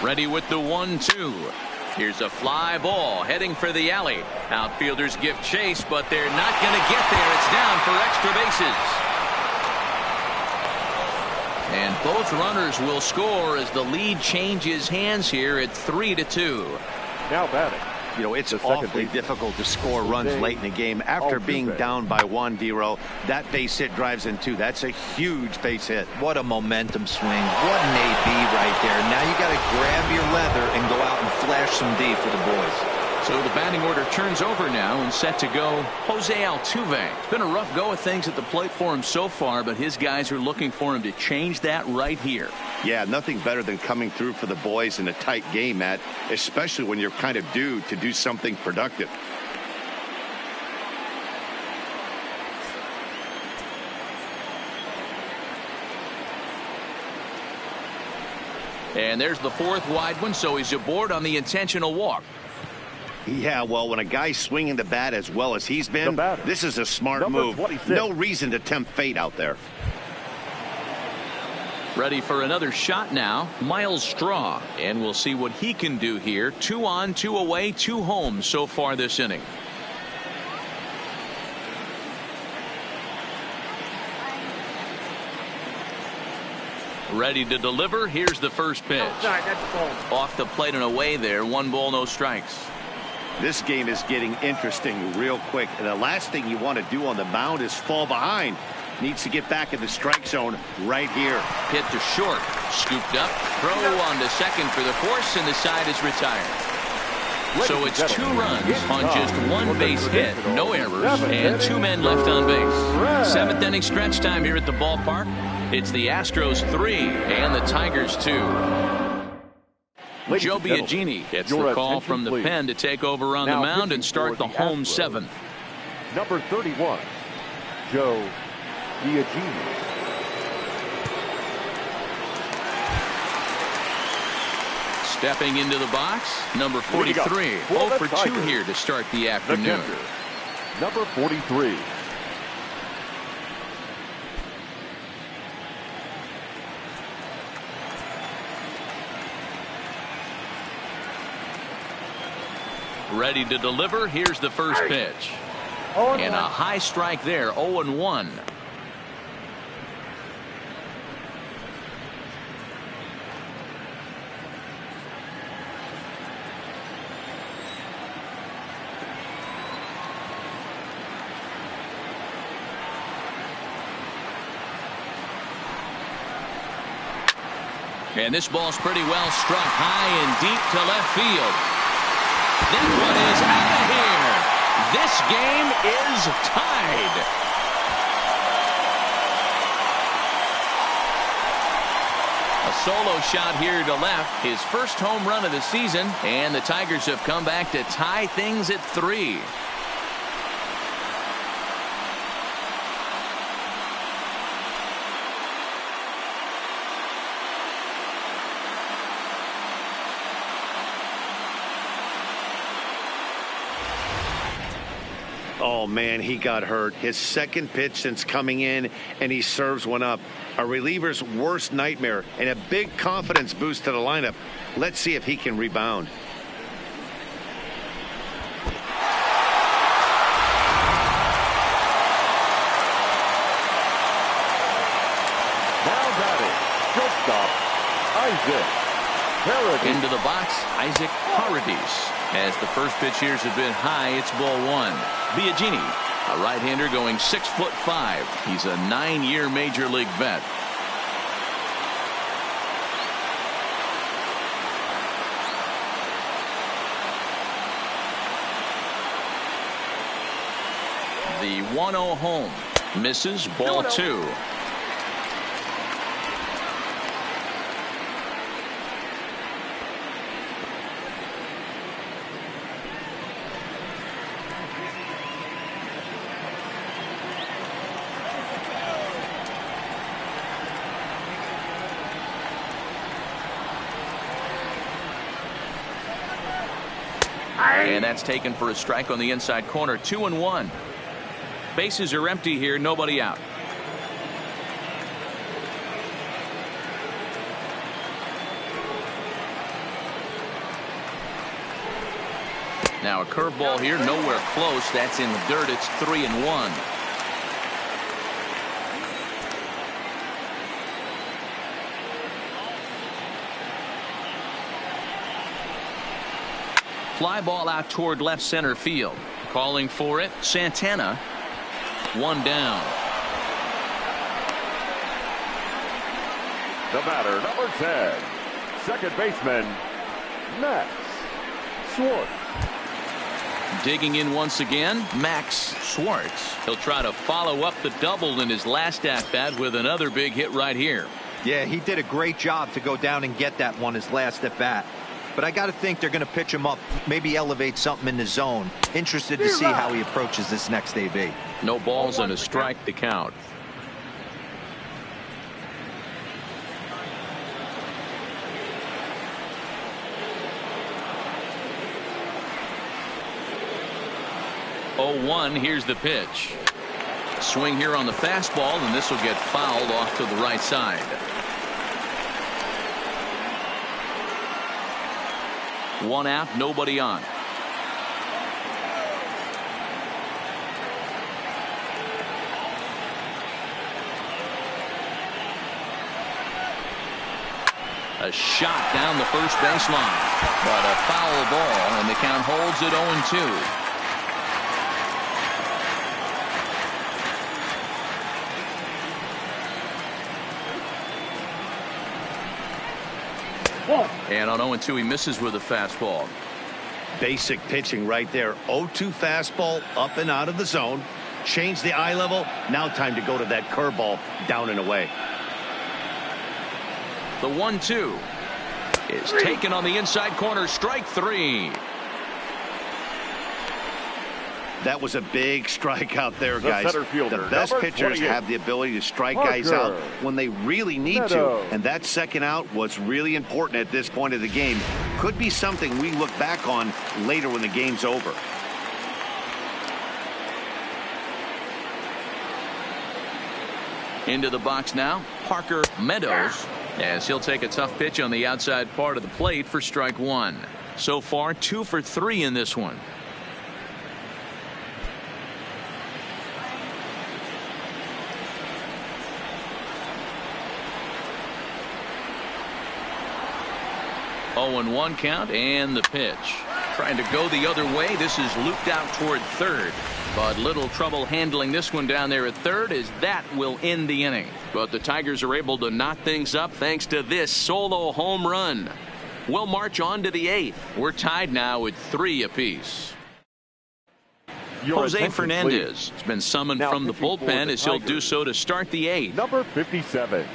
Ready with the 1-2. Here's a fly ball heading for the alley. Outfielders give chase, but they're not going to get there. It's down for extra bases. And both runners will score as the lead changes hands here at 3-2. Now batting. You know, it's awfully difficult to score runs late in the game after being down by 1, D-Row. That base hit drives in 2. That's a huge base hit. What a momentum swing. What an AB right there. Now you got to grab your leather and go out and flash some D for the boys. So the batting order turns over now and set to go Jose Altuve. It's been a rough go of things at the plate for him so far, but his guys are looking for him to change that right here. Yeah, nothing better than coming through for the boys in a tight game, Matt, especially when you're kind of due to do something productive. And there's the 4th wide one, so he's aboard on the intentional walk. Yeah, well, when a guy's swinging the bat as well as he's been, this is a smart move. 26. No reason to tempt fate out there. Ready for another shot now, Miles Straw. And we'll see what he can do here. 2 on, 2 away, 2 home so far this inning. Ready to deliver. Here's the first pitch. Off the plate and away there. 1 ball, no strikes. This game is getting interesting real quick. And the last thing you want to do on the mound is fall behind. Needs to get back in the strike zone right here. Hit to short. Scooped up. Throw on to second for the force, and the side is retired. So it's 2 runs on just 1 base hit. No errors, and 2 men left on base. 7th inning stretch time here at the ballpark. It's the Astros 3 and the Tigers 2. Joe Biagini gets the call from the pen to take over on the mound and start the home 7th. Number 31, Joe Biagini. Stepping into the box, number 43. 0 for 2 here to start the afternoon. Number 43. Ready to deliver. Here's the first pitch. And a high strike there. 0-1. And this ball's pretty well struck high and deep to left field. That one is out of here. This game is tied. A solo shot here to left. His first home run of the season. And the Tigers have come back to tie things at 3. Oh, man, he got hurt. His second pitch since coming in, and he serves one up. A reliever's worst nightmare and a big confidence boost to the lineup. Let's see if he can rebound. Now batting, shortstop, Isaac Paradis. Into the box, Isaac Paradis. As the first pitch here has been high, it's ball one. Biagini, a right-hander going 6'5". He's a 9-year major league vet. The 1-0 home. Misses, ball two. And that's taken for a strike on the inside corner. 2-1. Bases are empty here. Nobody out. Now a curveball here. Nowhere close. That's in the dirt. It's 3-1. Fly ball out toward left center field. Calling for it, Santana. One down. The batter, number 10, second baseman, Max Schwartz. Digging in once again, Max Schwartz. He'll try to follow up the double in his last at-bat with another big hit right here. Yeah, he did a great job to go down and get that one his last at-bat. But I got to think they're going to pitch him up, maybe elevate something in the zone. Interested to see how he approaches this next AB. No balls and a strike to count. Oh, 1. Here's the pitch. Swing here on the fastball, and this will get fouled off to the right side. One out, nobody on. A shot down the first baseline, but a foul ball, and the count holds at 0-2. And on 0-2, he misses with a fastball. Basic pitching right there. 0-2 fastball up and out of the zone. Change the eye level. Now time to go to that curveball down and away. The 1-2 is taken on the inside corner. Strike 3. That was a big strike out there, guys. The best pitchers have the ability to strike guys out when they really need to. And that second out was really important at this point of the game. Could be something we look back on later when the game's over. Into the box now, Parker Meadows, as he'll take a tough pitch on the outside part of the plate for strike 1. So far, 2 for 3 in this one. Oh, 0-1 count, and the pitch. Trying to go the other way. This is looped out toward third. But little trouble handling this one down there at third, as that will end the inning. But the Tigers are able to knot things up thanks to this solo home run. We'll march on to the 8th. We're tied now at 3 apiece. Jose Fernandez has been summoned from the bullpen as he'll do so to start the 8th. Number 57.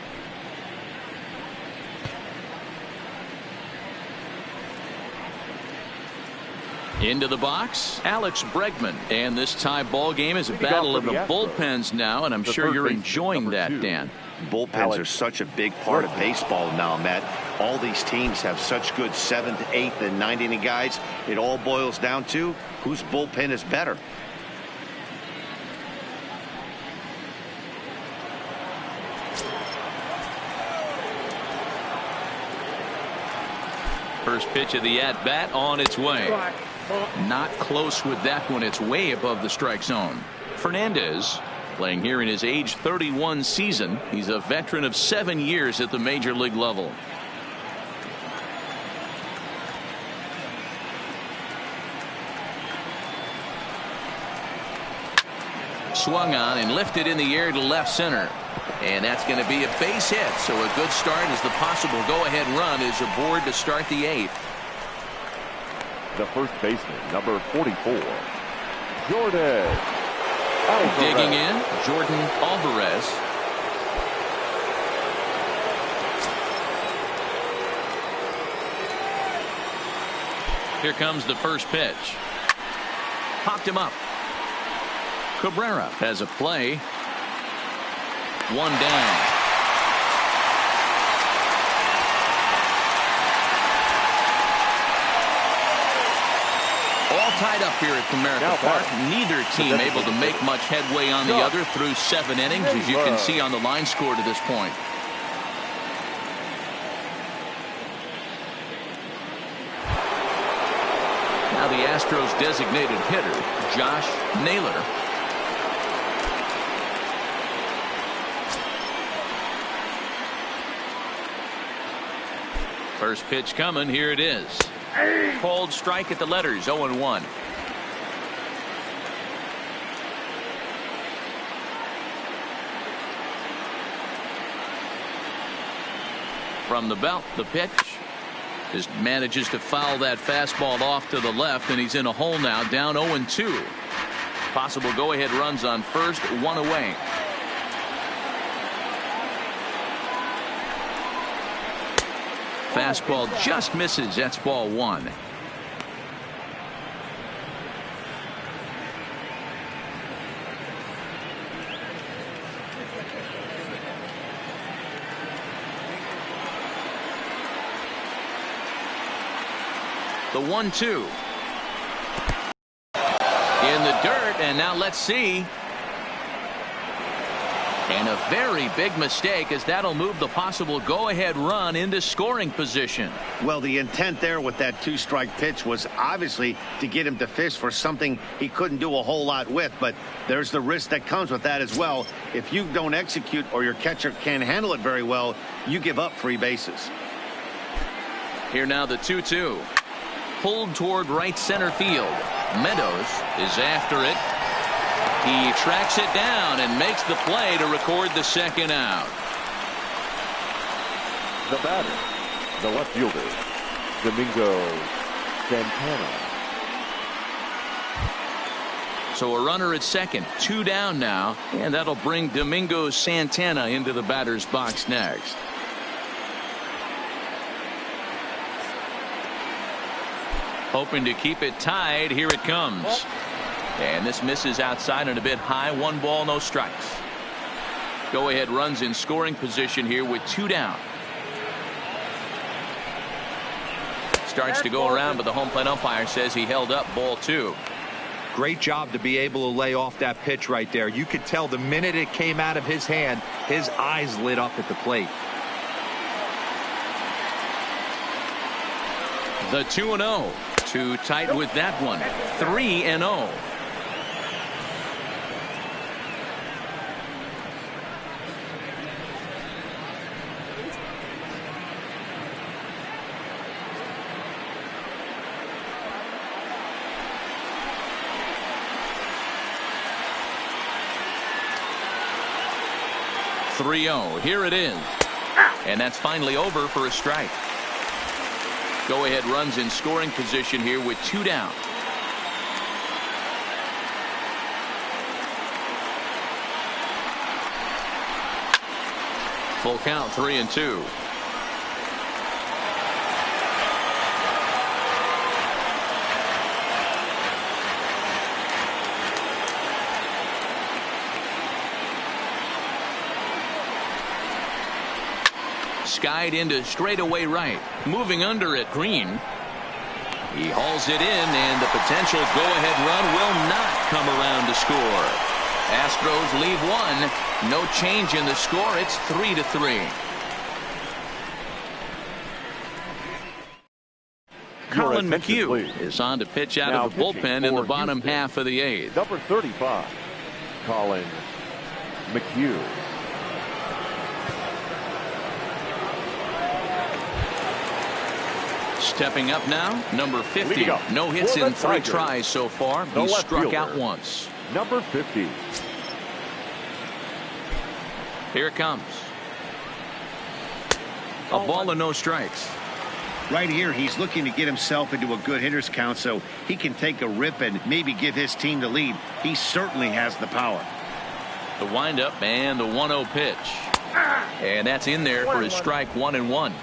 Into the box, Alex Bregman. And this tie ball game is a battle of the bullpens now, and I'm sure you're enjoying that, Dan. Bullpens are such a big part of baseball now, Matt. All these teams have such good 7th, 8th, and 9th inning guys. It all boils down to whose bullpen is better. First pitch of the at-bat on its way. Not close with that one. It's way above the strike zone. Fernandez playing here in his age 31 season. He's a veteran of 7 years at the major league level. Swung on and lifted in the air to left center. And that's going to be a base hit. So a good start as the possible go-ahead run is aboard to start the 8th. The first baseman, number 44, Jordan Alvarez. Digging in, Jordan Alvarez. Here comes the first pitch. Popped him up. Cabrera has a play. One down. All tied up here at Comerica Park. Neither team able to make much headway on the other through 7 innings, as you can see on the line score to this point. Now the Astros designated hitter, Josh Naylor. First pitch coming. Here it is. Called strike at the letters. 0-1. From the belt, the pitch. Just manages to foul that fastball off to the left, and he's in a hole now, down 0-2. Possible go-ahead runs on first, 1 away. Fastball just misses. That's ball 1. The 1-2 in the dirt, and now let's see. And a very big mistake, as that'll move the possible go-ahead run into scoring position. Well, the intent there with that 2-strike pitch was obviously to get him to fish for something he couldn't do a whole lot with, but there's the risk that comes with that as well. If you don't execute or your catcher can't handle it very well, you give up free bases. Here now the 2-2. Pulled toward right center field. Meadows is after it. He tracks it down and makes the play to record the second out. The batter, the left fielder, Domingo Santana. So a runner at second, 2 down now, and that'll bring Domingo Santana into the batter's box next. Hoping to keep it tied. Here it comes. And this misses outside and a bit high. 1 ball, no strikes. Go ahead runs in scoring position here with 2 down. Starts to go around, but the home plate umpire says he held up ball 2. Great job to be able to lay off that pitch right there. You could tell the minute it came out of his hand, his eyes lit up at the plate. The 2-0. Too tight with that one. 3-0. Here it is. And that's finally over for a strike. Go ahead runs in scoring position here with 2 down. Full count, 3-2. Skied into straightaway right. Moving under it, Green. He hauls it in, and the potential go-ahead run will not come around to score. Astros leave one. No change in the score. It's 3-3. Colin McHugh is on to pitch out of the bullpen in the bottom half of the 8th. Number 35, Colin McHugh. Stepping up now, number 50. No hits in 3 tries so far. He struck out once. Number 50. Here it comes. A ball and no strikes. Right here, he's looking to get himself into a good hitter's count so he can take a rip and maybe give his team the lead. He certainly has the power. The windup and the 1-0 pitch. And that's in there for his strike 1-1.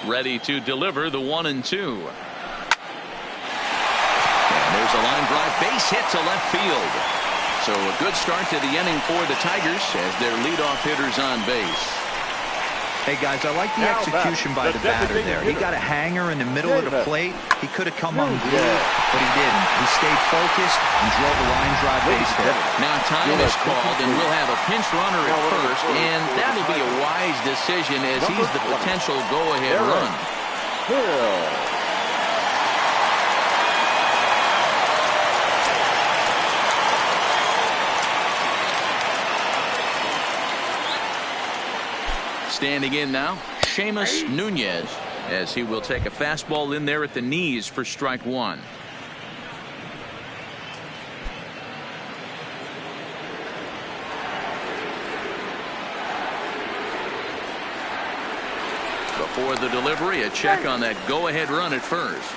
Ready to deliver the 1-2. And there's a line drive, base hit to left field. So a good start to the inning for the Tigers as their leadoff hitters on base. Hey guys, I like the execution by the batter there. He got a hanger in the middle of the plate. He could have come unglued, but he didn't. He stayed focused and drove a line drive base hit. Now time is called and we'll have a pinch runner at first, and that'll be a wise decision as he's the potential go-ahead run. Standing in now, Seamus Nunez, as he will take a fastball in there at the knees for strike 1. Before the delivery, a check on that go-ahead run at first.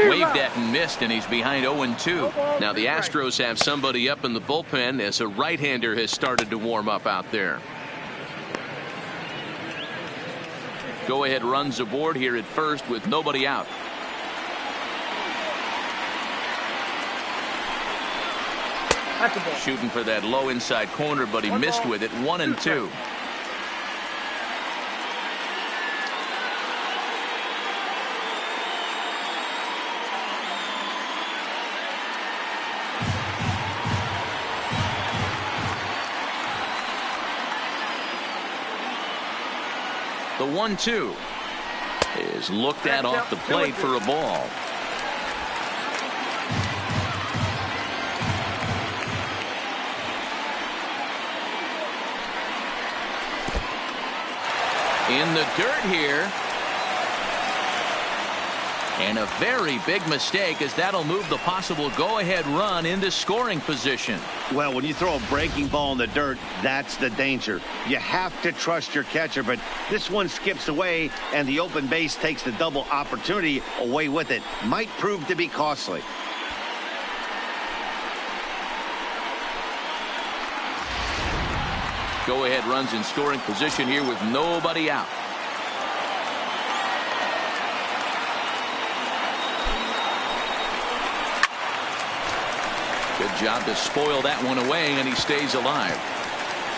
Waved at and missed, and he's behind 0-2. Now the Astros have somebody up in the bullpen as a right-hander has started to warm up out there. Go-ahead runs aboard here at first with nobody out. Shooting for that low inside corner, but he missed with it. 1-2. The 1-2 is looked at off the plate for a ball. In the dirt here. And a very big mistake, as that'll move the possible go-ahead run into scoring position. Well, when you throw a breaking ball in the dirt, that's the danger. You have to trust your catcher, but this one skips away, and the open base takes the double opportunity away with it. Might prove to be costly. Go-ahead runs in scoring position here with nobody out. Good job to spoil that one away, and he stays alive.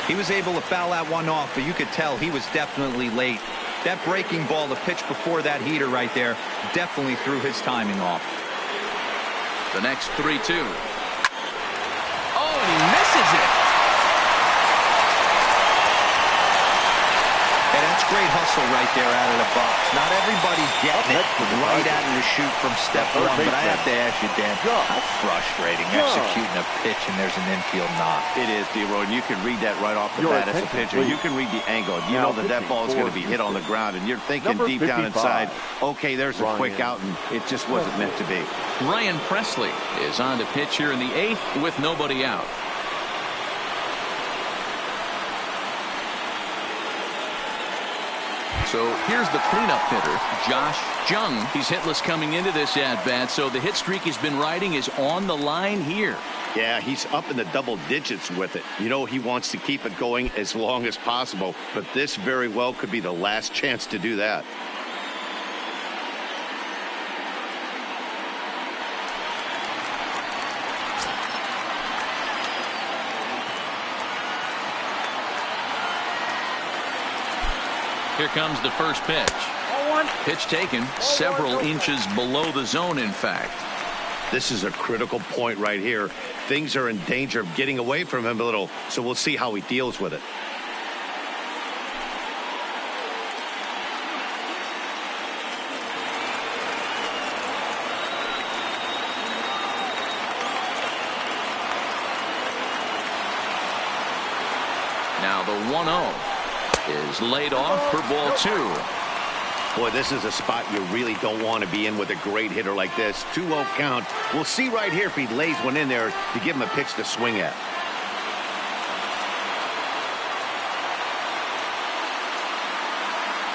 He was able to foul that one off, but you could tell he was definitely late. That breaking ball, the pitch before that heater right there, definitely threw his timing off. The next 3-2. Oh, and he misses it. Hey, that's great hustle right there out of the box. Not everybody's getting it right out of the chute from step 1, but I have to ask you, Dan, how frustrating executing a pitch and there's an infield knock. It is, D-Roy, and you can read that right off the bat as a pitcher. You can read the angle. You know that that ball is going to be hit on the ground, and you're thinking deep down inside, okay, there's a quick out, and it just wasn't meant to be. Ryan Presley is on to pitch here in the 8th with nobody out. So here's the cleanup hitter, Josh Jung. He's hitless coming into this at-bat, so the hit streak he's been riding is on the line here. Yeah, he's up in the double digits with it. You know, he wants to keep it going as long as possible, but this very well could be the last chance to do that. Here comes the first pitch. Pitch taken several inches below the zone, in fact. This is a critical point right here. Things are in danger of getting away from him a little, so we'll see how he deals with it. Now the 1-0 is laid off for ball 2. Boy, this is a spot you really don't want to be in with a great hitter like this. 2-0 count. We'll see right here if he lays one in there to give him a pitch to swing at.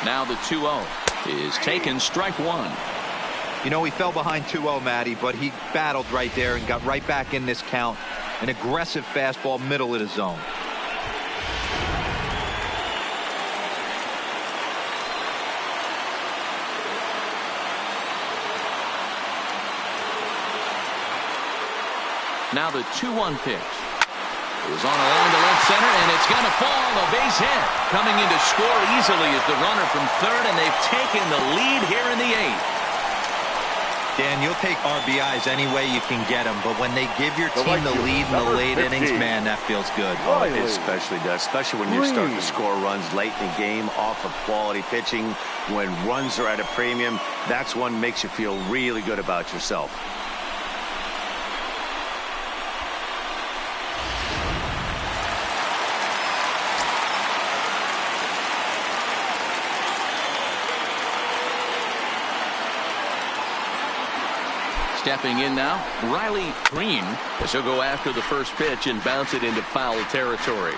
Now the 2-0 is taken, strike one. You know, he fell behind 2-0, Matty, but he battled right there and got right back in this count. An aggressive fastball, middle of the zone. Now the 2-1 pitch is on along the left center, and it's going to fall. A base hit. Coming in to score easily is the runner from third, and they've taken the lead here in the 8th. Dan, you'll take RBIs any way you can get them, but when they give your team the lead in the late innings, man, that feels good. Oh, it especially does, especially when you're starting to score runs late in the game off of quality pitching. When runs are at a premium, that's one makes you feel really good about yourself. Stepping in now, Riley Green, as he'll go after the first pitch and bounce it into foul territory.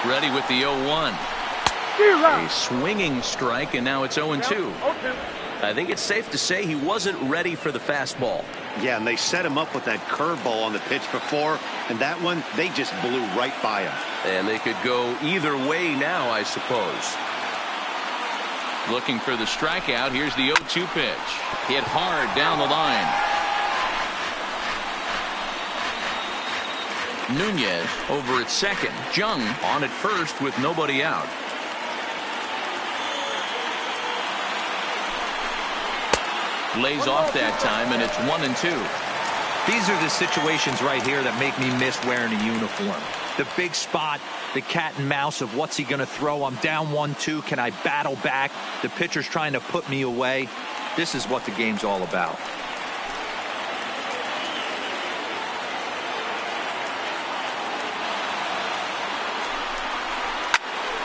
Ready with the 0-1. A swinging strike, and now it's 0-2. I think it's safe to say he wasn't ready for the fastball. Yeah, and they set him up with that curveball on the pitch before, and that one, they just blew right by him. And they could go either way now, I suppose. Looking for the strikeout. Here's the 0-2 pitch. Hit hard down the line. Nunez over at second. Jung on at first with nobody out. Lays off that time, and it's 1-2. These are the situations right here that make me miss wearing a uniform. The big spot, the cat and mouse of what's he going to throw. I'm down 1-2. Can I battle back? The pitcher's trying to put me away. This is what the game's all about.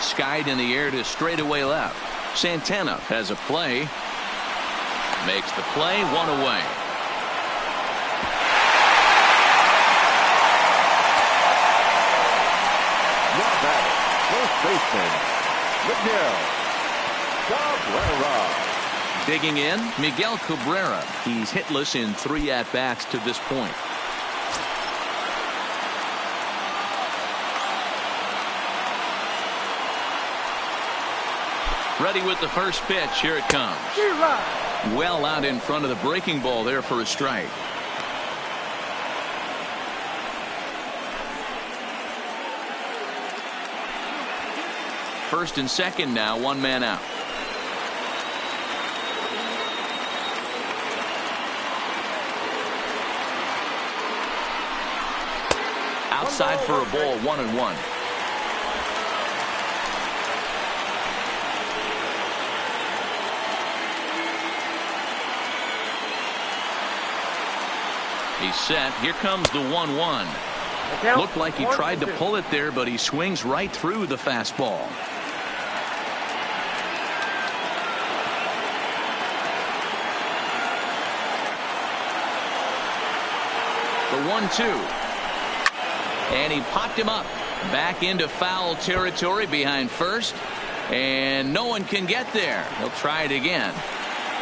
Skied in the air to straightaway left. Santana has a play. Makes the play, one away. Now batting, first baseman, Miguel Cabrera. Digging in, Miguel Cabrera. He's hitless in 3 at-bats to this point. Ready with the first pitch. Here it comes. Well out in front of the breaking ball there for a strike. First and second now, one man out. Outside for a ball, 1-1. He's set. Here comes the 1-1. Looked like he tried to pull it there, but he swings right through the fastball. 1-2. And he popped him up back into foul territory behind first. And no one can get there. He'll try it again.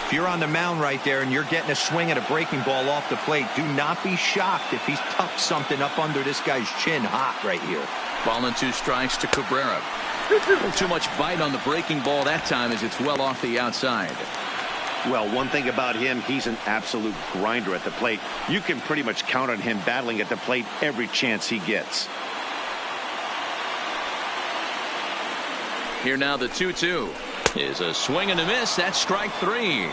If you're on the mound right there and you're getting a swing at a breaking ball off the plate, do not be shocked if he's tucked something up under this guy's chin hot right here. Ball and 2 strikes to Cabrera. A little too much bite on the breaking ball that time as it's well off the outside. Well, one thing about him, he's an absolute grinder at the plate. You can pretty much count on him battling at the plate every chance he gets. Here now the 2-2 is a swing and a miss. That's strike 3.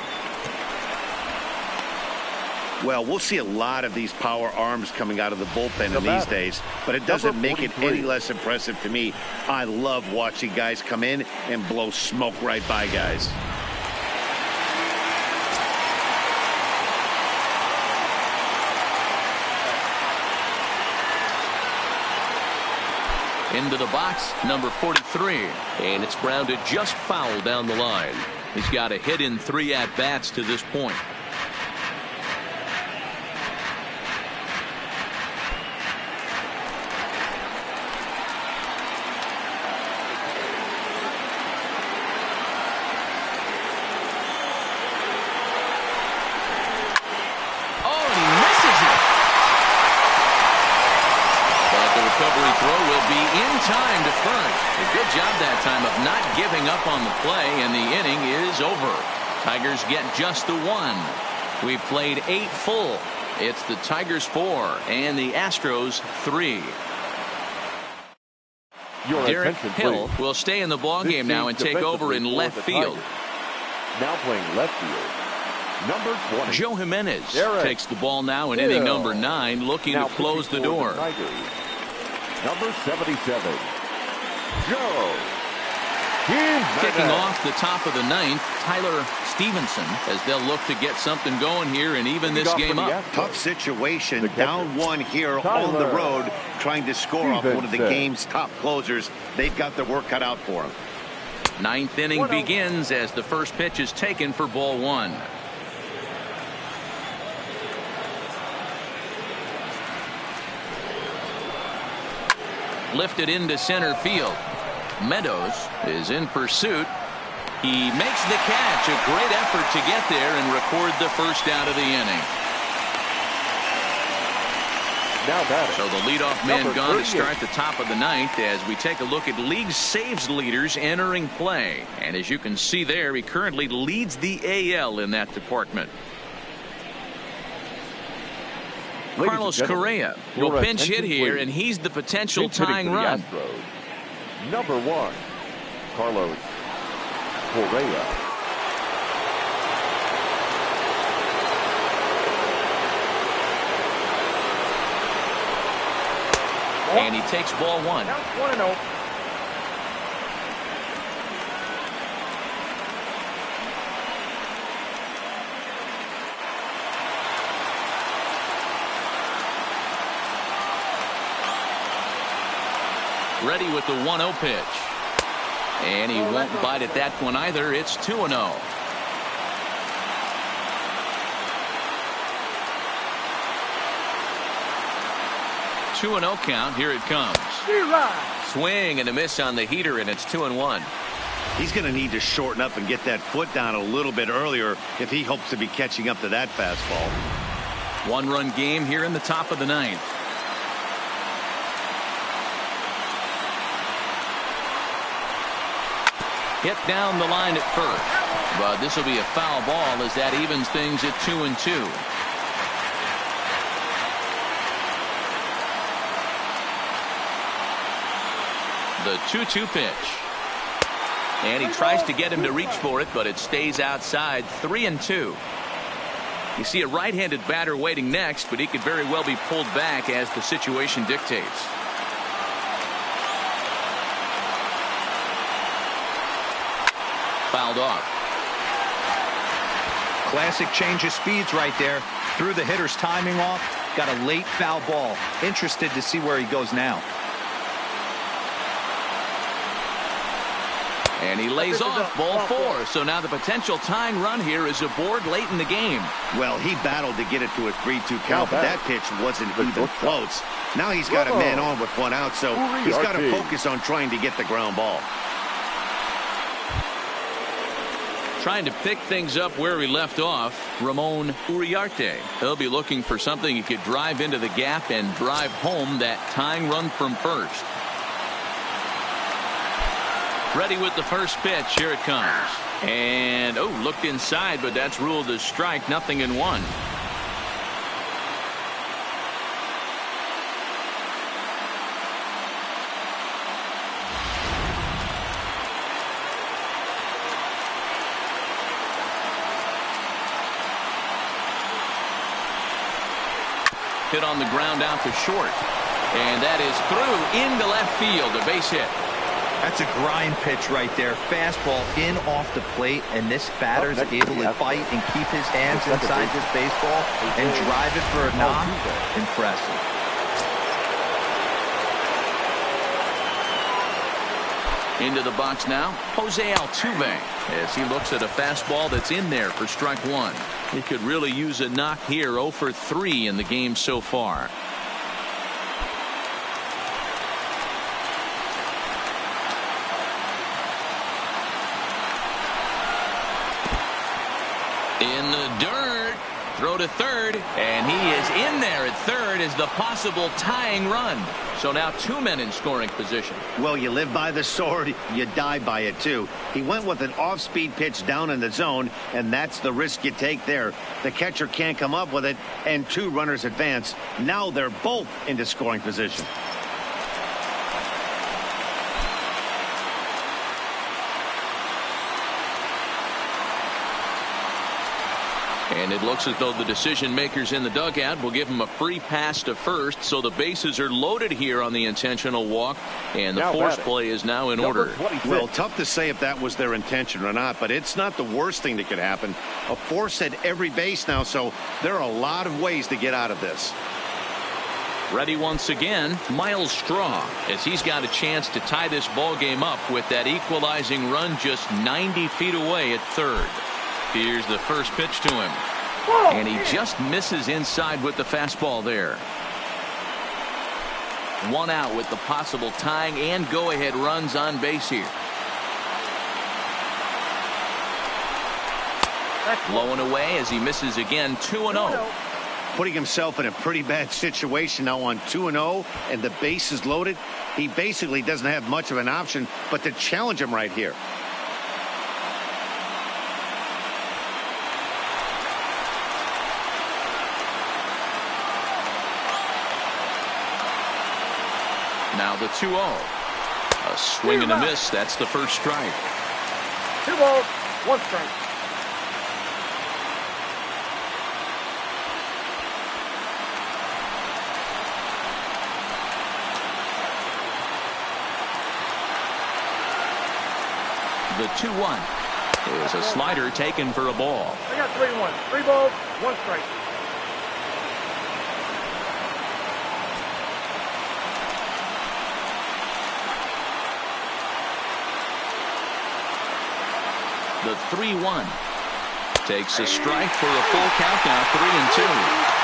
Well, we'll see a lot of these power arms coming out of the bullpen in these days, but it doesn't make it any less impressive to me. I love watching guys come in and blow smoke right by guys. Into the box, number 43. And it's grounded just foul down the line. He's got a hit in 3 at-bats to this point. Time to first. A good job that time of not giving up on the play, and the inning is over. Tigers get just the 1. We've played 8 full. It's the Tigers 4 and the Astros 3. Derek Hill will stay in the ballgame now and take over in left field. Now playing left field, number 20. Joe Jimenez takes the ball now in inning number 9, looking to close the door. Number 77, Joe Jimenez. Kicking off the top of the 9th, Tyler Stevenson, as they'll look to get something going here and even this game up. Tough situation, down 1 here on the road, trying to score off one of the game's top closers. They've got their work cut out for them. 9th inning begins as the first pitch is taken for ball 1. Lifted into center field. Meadows is in pursuit. He makes the catch. A great effort to get there and record the first out of the inning. So the leadoff man gone to start the top of the 9th as we take a look at league saves leaders entering play. And as you can see there, he currently leads the AL in that department. Carlos Correa will pinch hit here, and he's the potential tying run. Number 1, Carlos Correa. And he takes ball 1. 1-0. Ready with the 1-0 pitch. And he won't bite at that one either. It's 2-0. 2-0 count. Here it comes. Swing and a miss on the heater, and it's 2-1. He's going to need to shorten up and get that foot down a little bit earlier if he hopes to be catching up to that fastball. 1-run game here in the top of the 9th. Hit down the line at first, but this will be a foul ball as that evens things at 2-2. The 2-2 pitch, and he tries to get him to reach for it, but it stays outside. 3-2. You see a right-handed batter waiting next, but he could very well be pulled back as the situation dictates. Fouled off. Classic change of speeds right there. Threw the hitter's timing off. Got a late foul ball. Interested to see where he goes now. And he lays off ball 4. So now the potential tying run here is aboard late in the game. Well, he battled to get it to a 3-2 count, but that pitch wasn't even close. Now he's got a man on with 1 out, so he's got to focus on trying to get the ground ball. Trying to pick things up where we left off, Ramon Uriarte. He'll be looking for something he could drive into the gap and drive home that tying run from first. Ready with the first pitch. Here it comes. And, looked inside, but that's ruled a strike. 0-1. Hit on the ground out to short. And that is through into left field. A base hit. That's a grind pitch right there. Fastball in off the plate, and this batter's able to fight and keep his hands inside this baseball and drive it for a knock. Impressive. Into the box now, Jose Altuve, as he looks at a fastball that's in there for strike 1. He could really use a knock here. 0 for 3 in the game so far. In the dirt, throw to third, and he is in there at third as the possible tying run. So now 2 men in scoring position. Well, you live by the sword, you die by it too. He went with an off-speed pitch down in the zone, and that's the risk you take there. The catcher can't come up with it, and 2 runners advance. Now they're both into scoring position. And it looks as though the decision makers in the dugout will give him a free pass to first. So the bases are loaded here on the intentional walk. And the force play is now in order. Well, tough to say if that was their intention or not, but it's not the worst thing that could happen. A force at every base now, so there are a lot of ways to get out of this. Ready once again, Miles Straw, as he's got a chance to tie this ball game up with that equalizing run just 90 feet away at third. Here's the first pitch to him. And he just misses inside with the fastball there. 1 out with the possible tying and go-ahead runs on base here. Blowing away as he misses again. 2-0. Putting himself in a pretty bad situation now on 2-0, and the base is loaded. He basically doesn't have much of an option but to challenge him right here. Now the 2-0. A swing and a miss. That's the first strike. 2 balls, 1 strike. The 2-1 is a slider taken for a ball. I got 3-1. 3 balls, 1 strike. The 3-1 takes a strike for a full count now. 3-2.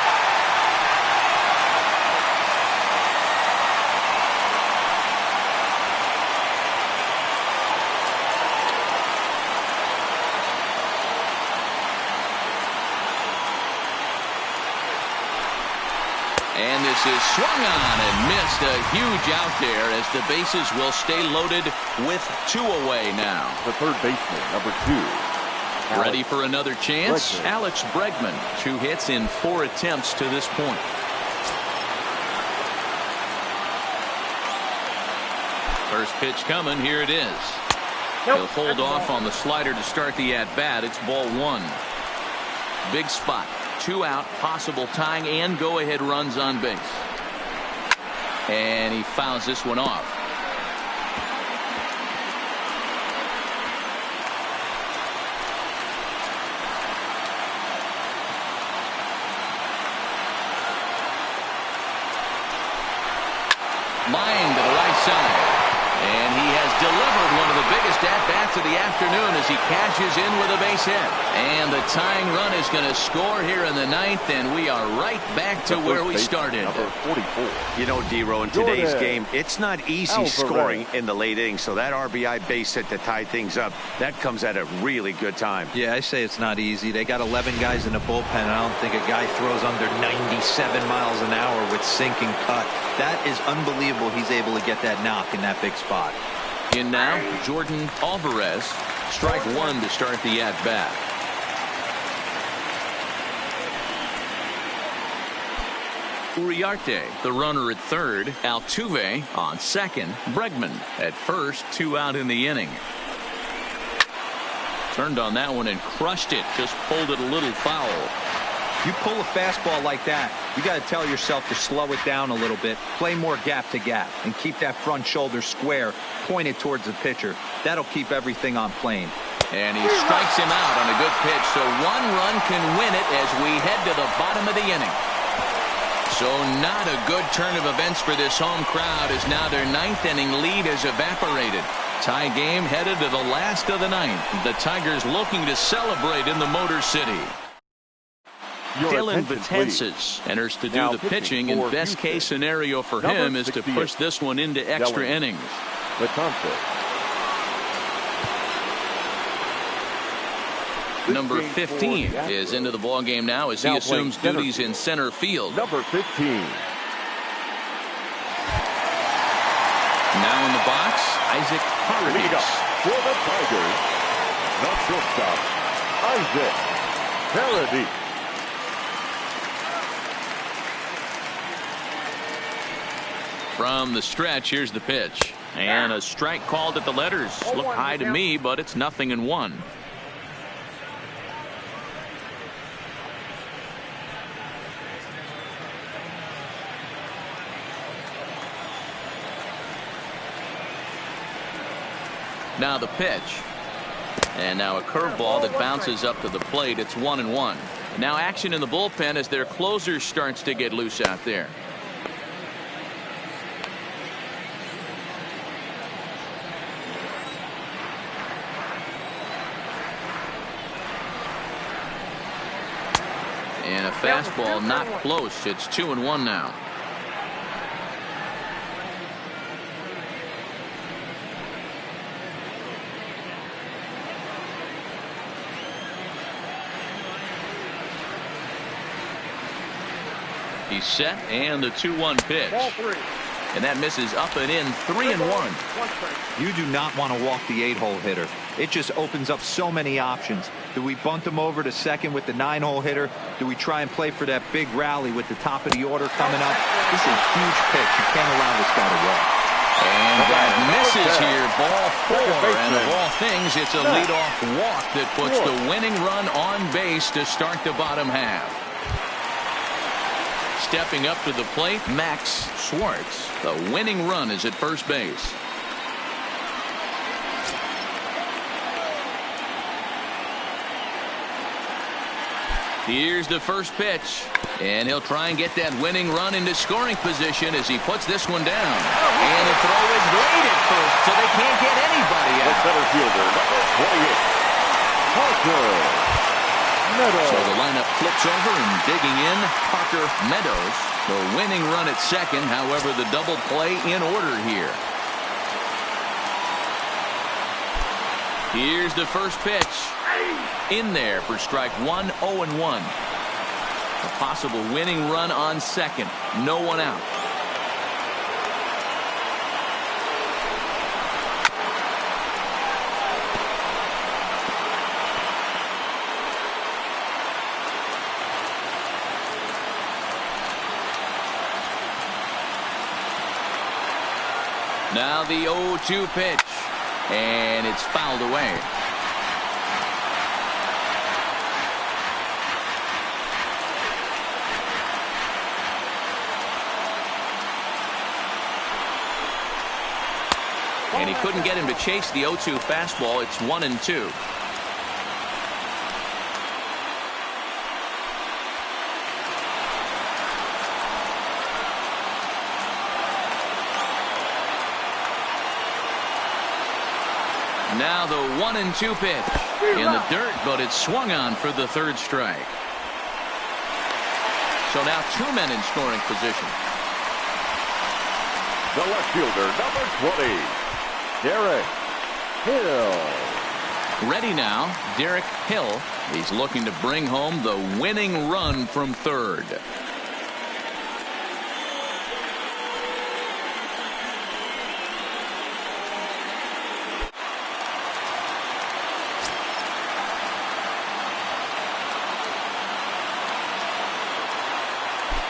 And this is swung on and missed. A huge out there as the bases will stay loaded with 2 away now. The third baseman, number 2. Ready for another chance? Alex Bregman. 2 hits in 4 attempts to this point. First pitch coming. Here it is. He'll hold off on the slider to start the at-bat. It's ball 1. Big spot. 2 out, possible tying and go-ahead runs on base. And he fouls this one off. Line to the right side. And he has delivered one of the biggest at-bats start to the afternoon as he cashes in with a base hit. And the tying run is going to score here in the ninth, and we are right back to where we started. Number 44. You know, D-Row, in today's game, it's not easy scoring in the late innings, so that RBI base hit to tie things up, that comes at a really good time. Yeah, I say it's not easy. They got 11 guys in the bullpen. I don't think a guy throws under 97 miles an hour with sink and cut. That is unbelievable he's able to get that knock in that big spot. In now, Jordan Alvarez. Strike one to start the at-bat. Uriarte, the runner at third. Altuve on second. Bregman at first. 2 out in the inning. Turned on that one and crushed it. Just pulled it a little foul. You pull a fastball like that, you got to tell yourself to slow it down a little bit, play more gap to gap, and keep that front shoulder square, pointed towards the pitcher. That'll keep everything on plane. And he strikes him out on a good pitch, so 1 run can win it as we head to the bottom of the inning. So not a good turn of events for this home crowd, as now their 9th inning lead has evaporated. Tie game headed to the last of the 9th. The Tigers looking to celebrate in the Motor City. Dylan Betances enters to do the pitching, and best case scenario for him is to push this one into extra innings. Number 15 is into the ball game now as he assumes duties in center field. Number 15. Now in the box, Isaac Paredes. For the Tigers, the shortstop, Isaac Paredes. From the stretch, here's the pitch. And a strike called at the letters. Look high to me, but it's 0-1. Now the pitch. And now a curveball that bounces up to the plate. It's 1-1. Now action in the bullpen as their closer starts to get loose out there. And a fastball not close. It's 2-1 now. He's set, and the 2-1 pitch. And that misses up and in. 3-1. You do not want to walk the 8-hole hitter. It just opens up so many options. Do we bunt him over to second with the 9-hole hitter? Do we try and play for that big rally with the top of the order coming up? This is a huge pitch. You can't allow this guy to walk. And that misses here. Ball 4. And of all things, it's a leadoff walk that puts the winning run on base to start the bottom half. Stepping up to the plate, Max Schwartz. The winning run is at first base. Here's the first pitch. And he'll try and get that winning run into scoring position as he puts this one down. And the throw is late at first, so they can't get anybody out. The center fielder, number 28, Parker Meadows. So the lineup flips over, and digging in, Parker Meadows. The winning run at second. However, the double play in order here. Here's the first pitch. In there for strike 1, 0-1. A possible winning run on second. No one out. Now the 0-2 pitch. And it's fouled away. And he couldn't get him to chase the 0-2 fastball. It's 1-2. Now the 1-2 pitch in the dirt, but it's swung on for the third strike. So now two men in scoring position. The left fielder, number 20, Derek Hill. Ready now, Derek Hill. He's looking to bring home the winning run from third.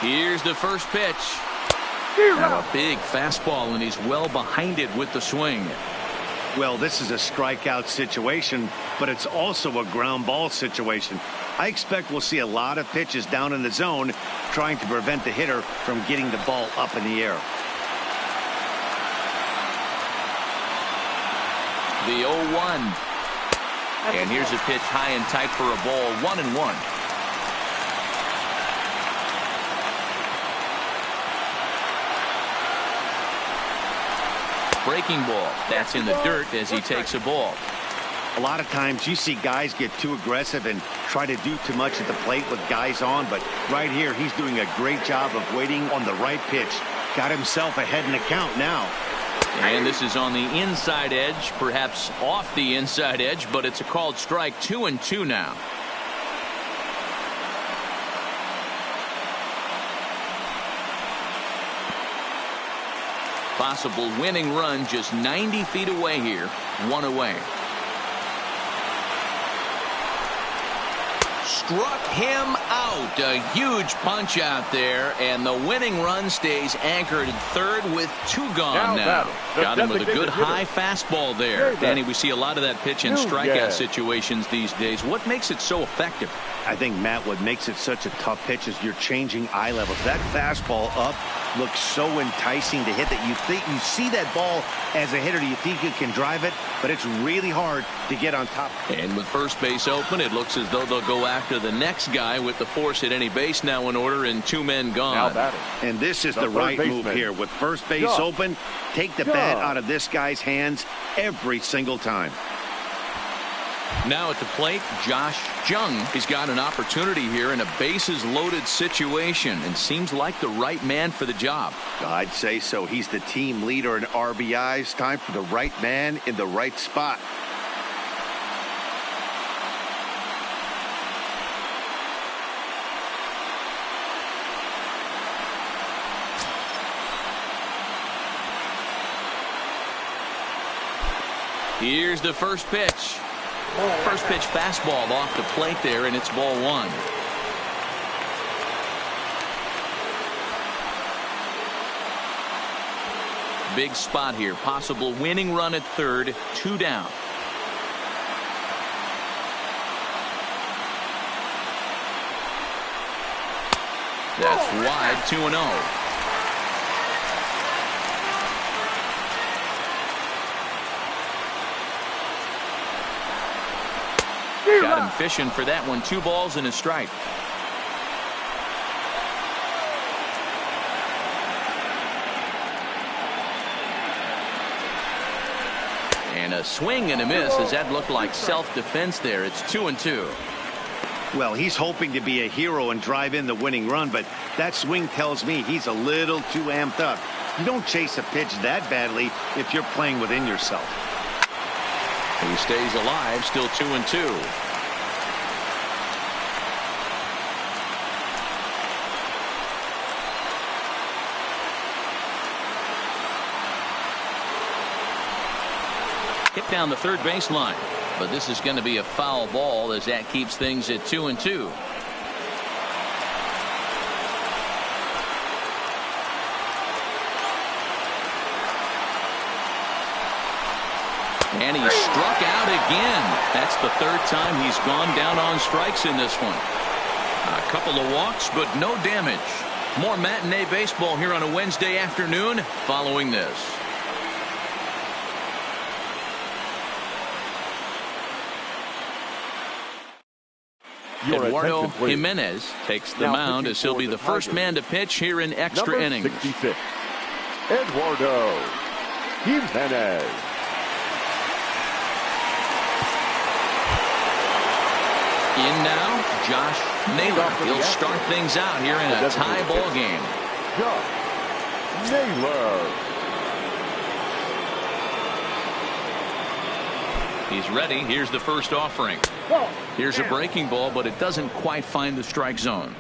Here's the first pitch. Now a big fastball, and he's well behind it with the swing. Well, this is a strikeout situation, but it's also a ground ball situation. I expect we'll see a lot of pitches down in the zone trying to prevent the hitter from getting the ball up in the air. The 0-1. And here's a pitch high and tight for a ball, 1-1. Breaking ball. That's in the dirt as he takes a ball. A lot of times you see guys get too aggressive and try to do too much at the plate with guys on, but right here he's doing a great job of waiting on the right pitch. Got himself ahead in the count now. And this is on the inside edge, perhaps off the inside edge, but it's a called strike. 2-2 now. Possible winning run just 90 feet away here. One away. Struck him out. A huge punch out there, and the winning run stays anchored at third with two gone now. Got him with a good high fastball there. Danny, we see a lot of that pitch in strikeout situations these days. What makes it so effective? I think, Matt, what makes it such a tough pitch is you're changing eye levels. That fastball up looks so enticing to hit that you see that ball as a hitter, you think you can drive it, but it's really hard to get on top. And with first base open, it looks as though they'll go after the next guy with the force at any base now in order and two men gone. And this is the right move here. With first base open, take the bat out of this guy's hands every single time. Now at the plate, Josh Jung. He's got an opportunity here in a bases loaded situation and seems like the right man for the job. I'd say so. He's the team leader in RBIs. Time for the right man in the right spot. Here's the first pitch. First pitch fastball off the plate there, and it's ball one. Big spot here. Possible winning run at third. Two down. That's wide. 2-0. Got him fishing for that one. 2 balls and a strike. And a swing and a miss as that looked like self-defense there. It's 2-2. Well, he's hoping to be a hero and drive in the winning run, but that swing tells me he's a little too amped up. You don't chase a pitch that badly if you're playing within yourself. He stays alive, still 2-2. Hit down the third baseline, but this is going to be a foul ball as that keeps things at 2-2. And he struck out again. That's the third time he's gone down on strikes in this one. A couple of walks, but no damage. More matinee baseball here on a Wednesday afternoon following this. Eduardo Jimenez takes the mound as he'll be the first man to pitch here in extra innings. 66, Eduardo Jimenez. In now, Josh Naylor. He'll start things out here in a tie ball game. Josh Naylor. He's ready. Here's the first offering. Here's a breaking ball, but it doesn't quite find the strike zone.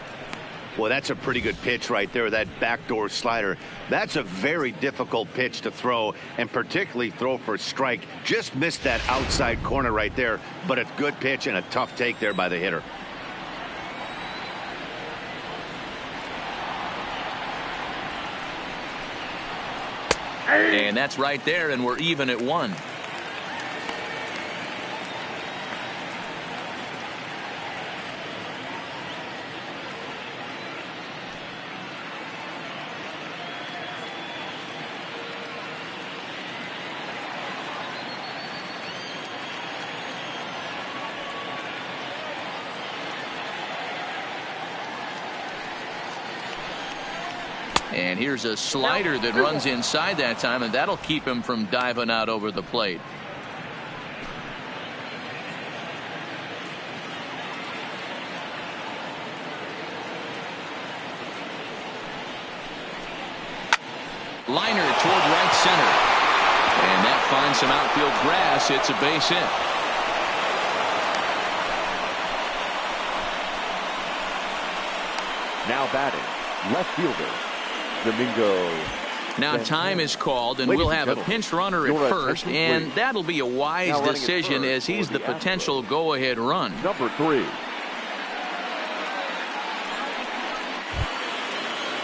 Well, that's a pretty good pitch right there, that backdoor slider. That's a very difficult pitch to throw, and particularly throw for a strike. Just missed that outside corner right there, but a good pitch and a tough take there by the hitter. And that's right there, and we're even at 1. And here's a slider that runs inside that time, and that'll keep him from diving out over the plate. Liner toward right center. And that finds some outfield grass. It's a base hit. Now batting, left fielder, Domingo. Now time is called, and we'll have a pinch runner at first, and that'll be a wise decision as he's the potential go-ahead run. Number 3.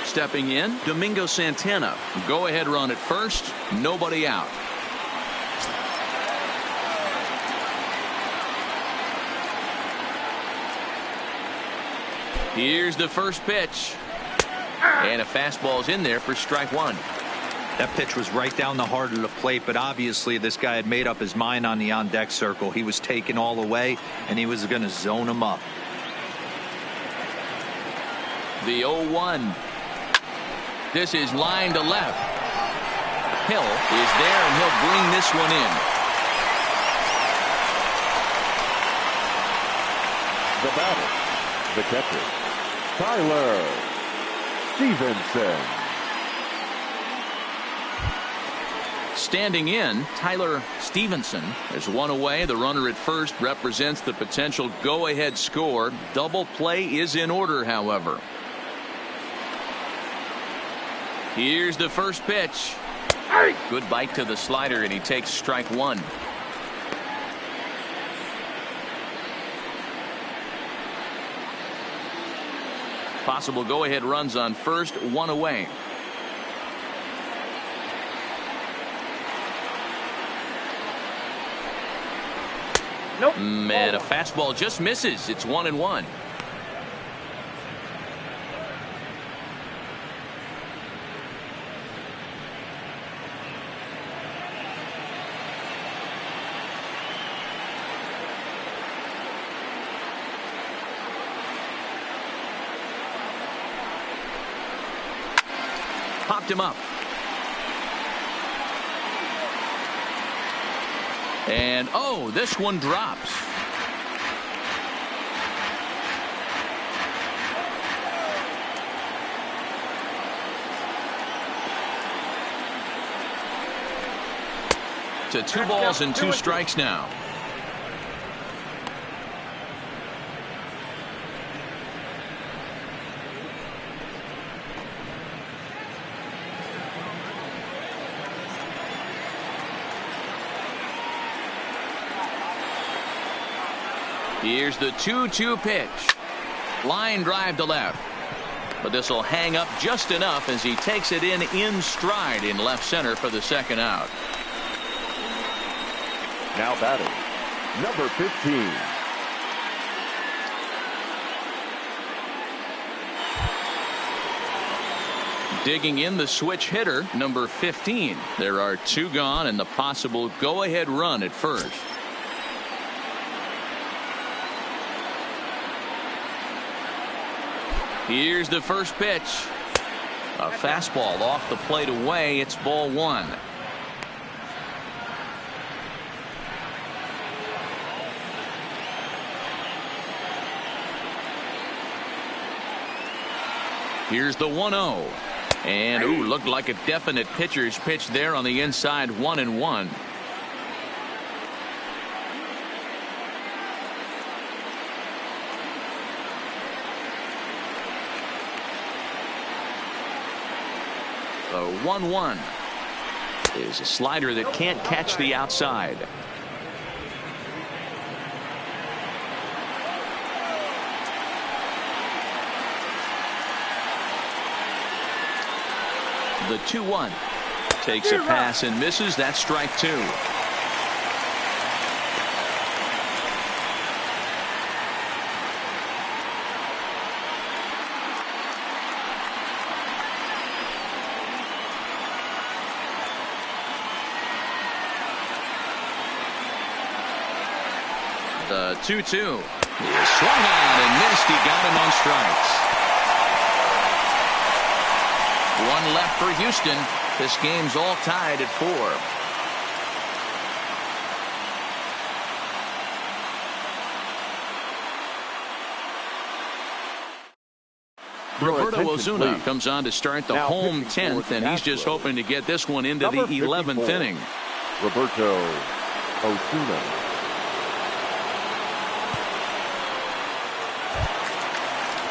Stepping in, Domingo Santana. Go-ahead run at first, nobody out. Here's the first pitch. And a fastball's in there for strike 1. That pitch was right down the heart of the plate, but obviously this guy had made up his mind on the on-deck circle. He was taken all the way, and he was going to zone him up. The 0-1. This is line to left. Hill is there, and he'll bring this one in. The batter, the catcher, Tyler Stevenson. Standing in, Tyler Stevenson is one away. The runner at first represents the potential go-ahead score. Double play is in order, however. Here's the first pitch. Good bite to the slider, and he takes strike 1. Possible go-ahead runs on first, 1 away. Nope. Man, a fastball just misses. It's 1-1. Popped him up. And oh, this one drops. To 2 balls and 2 strikes now. Here's the 2-2 pitch. Line drive to left. But this will hang up just enough as he takes it in stride in left center for the second out. Now batting, number 15. Digging in the switch hitter, number 15. There are 2 gone and the possible go-ahead run at first. Here's the first pitch. A fastball off the plate away. It's ball 1. Here's the 1-0. And, ooh, looked like a definite pitcher's pitch there on the inside, 1-1. The 1-1 is a slider that can't catch the outside. The 2-1 takes a pass and misses. That's strike 2. The 2-2 is swung on and missed. He got him on strikes. One left for Houston. This game's all tied at 4. Roberto Osuna comes on to start the home 10th, and he's just hoping to get this one into the 11th inning. Roberto Osuna.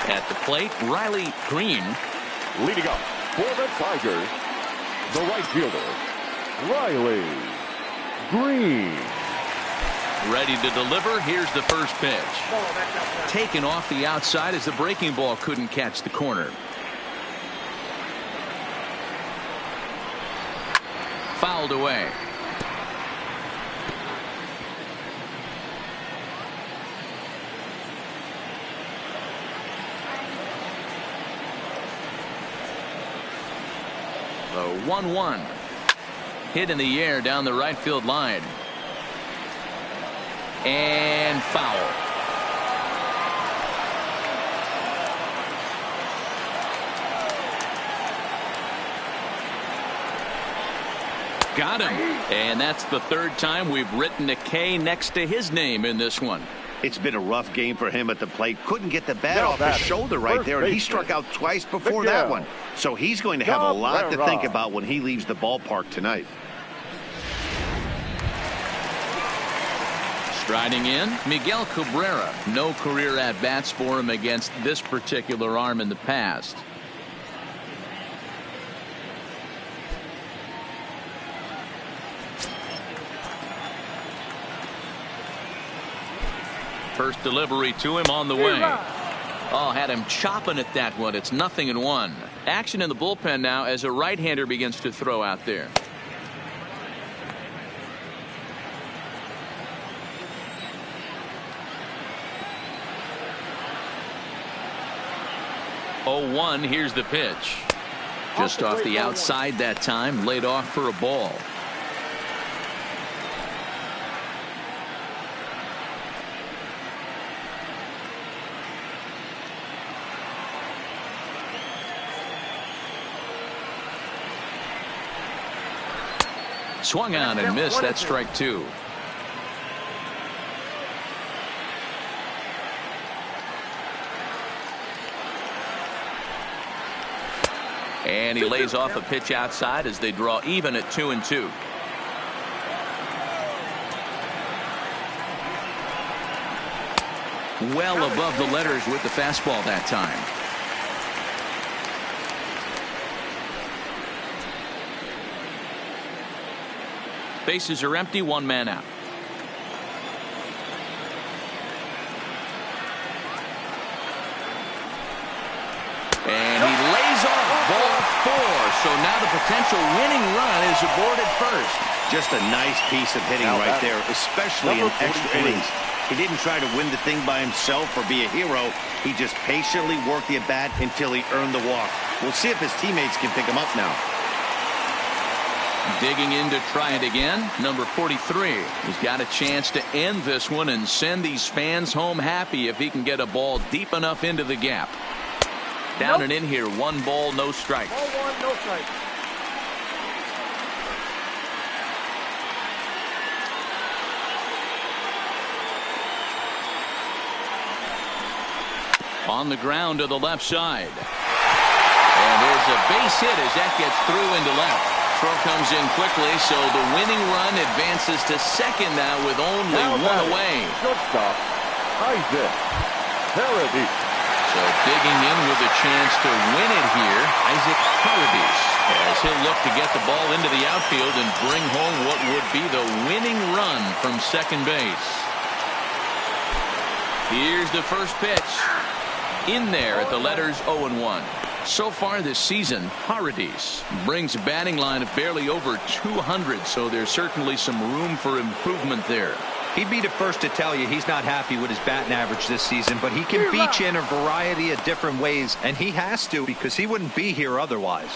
At the plate, Riley Green. Leading up for the Tigers, the right fielder, Riley Green. Ready to deliver. Here's the first pitch. Taken off the outside as the breaking ball couldn't catch the corner. Fouled away. The 1-1 hit in the air down the right field line. And foul. Got him. And that's the third time we've written a K next to his name in this one. It's been a rough game for him at the plate. Couldn't get the bat off his shoulder right there, and he struck out twice before that one. So he's going to have a lot to think about when he leaves the ballpark tonight. Striding in, Miguel Cabrera. No career at-bats for him against this particular arm in the past. First delivery to him on the way. Oh, had him chopping at that one. It's 0-1. Action in the bullpen now as a right-hander begins to throw out there. Oh, 1. Here's the pitch. Just off the outside that time. Laid off for a ball. Swung on and missed. That's strike 2. And he lays off a pitch outside as they draw even at 2-2. Well above the letters with the fastball that time. Bases are empty, one man out. And he lays off ball 4. So now the potential winning run is aboard at first. Just a nice piece of hitting right there, especially in extra innings. He didn't try to win the thing by himself or be a hero. He just patiently worked the at-bat until he earned the walk. We'll see if his teammates can pick him up now. Digging in to try it again. Number 43. He's got a chance to end this one and send these fans home happy if he can get a ball deep enough into the gap. Down and in here. 1 ball, no strikes. Ball 1, no strikes. On the ground to the left side. And there's a base hit as that gets through into left. Throw comes in quickly, so the winning run advances to second now with only one away. Shortstop, Isaac Paradis. So digging in with a chance to win it here, Isaac Paradis, as he'll look to get the ball into the outfield and bring home what would be the winning run from second base. Here's the first pitch. In there at the letters 0-1. So far this season, Paradis brings a batting line of barely over 200, so there's certainly some room for improvement there. He'd be the first to tell you he's not happy with his batting average this season, but he can beat you in a variety of different ways, and he has to because he wouldn't be here otherwise.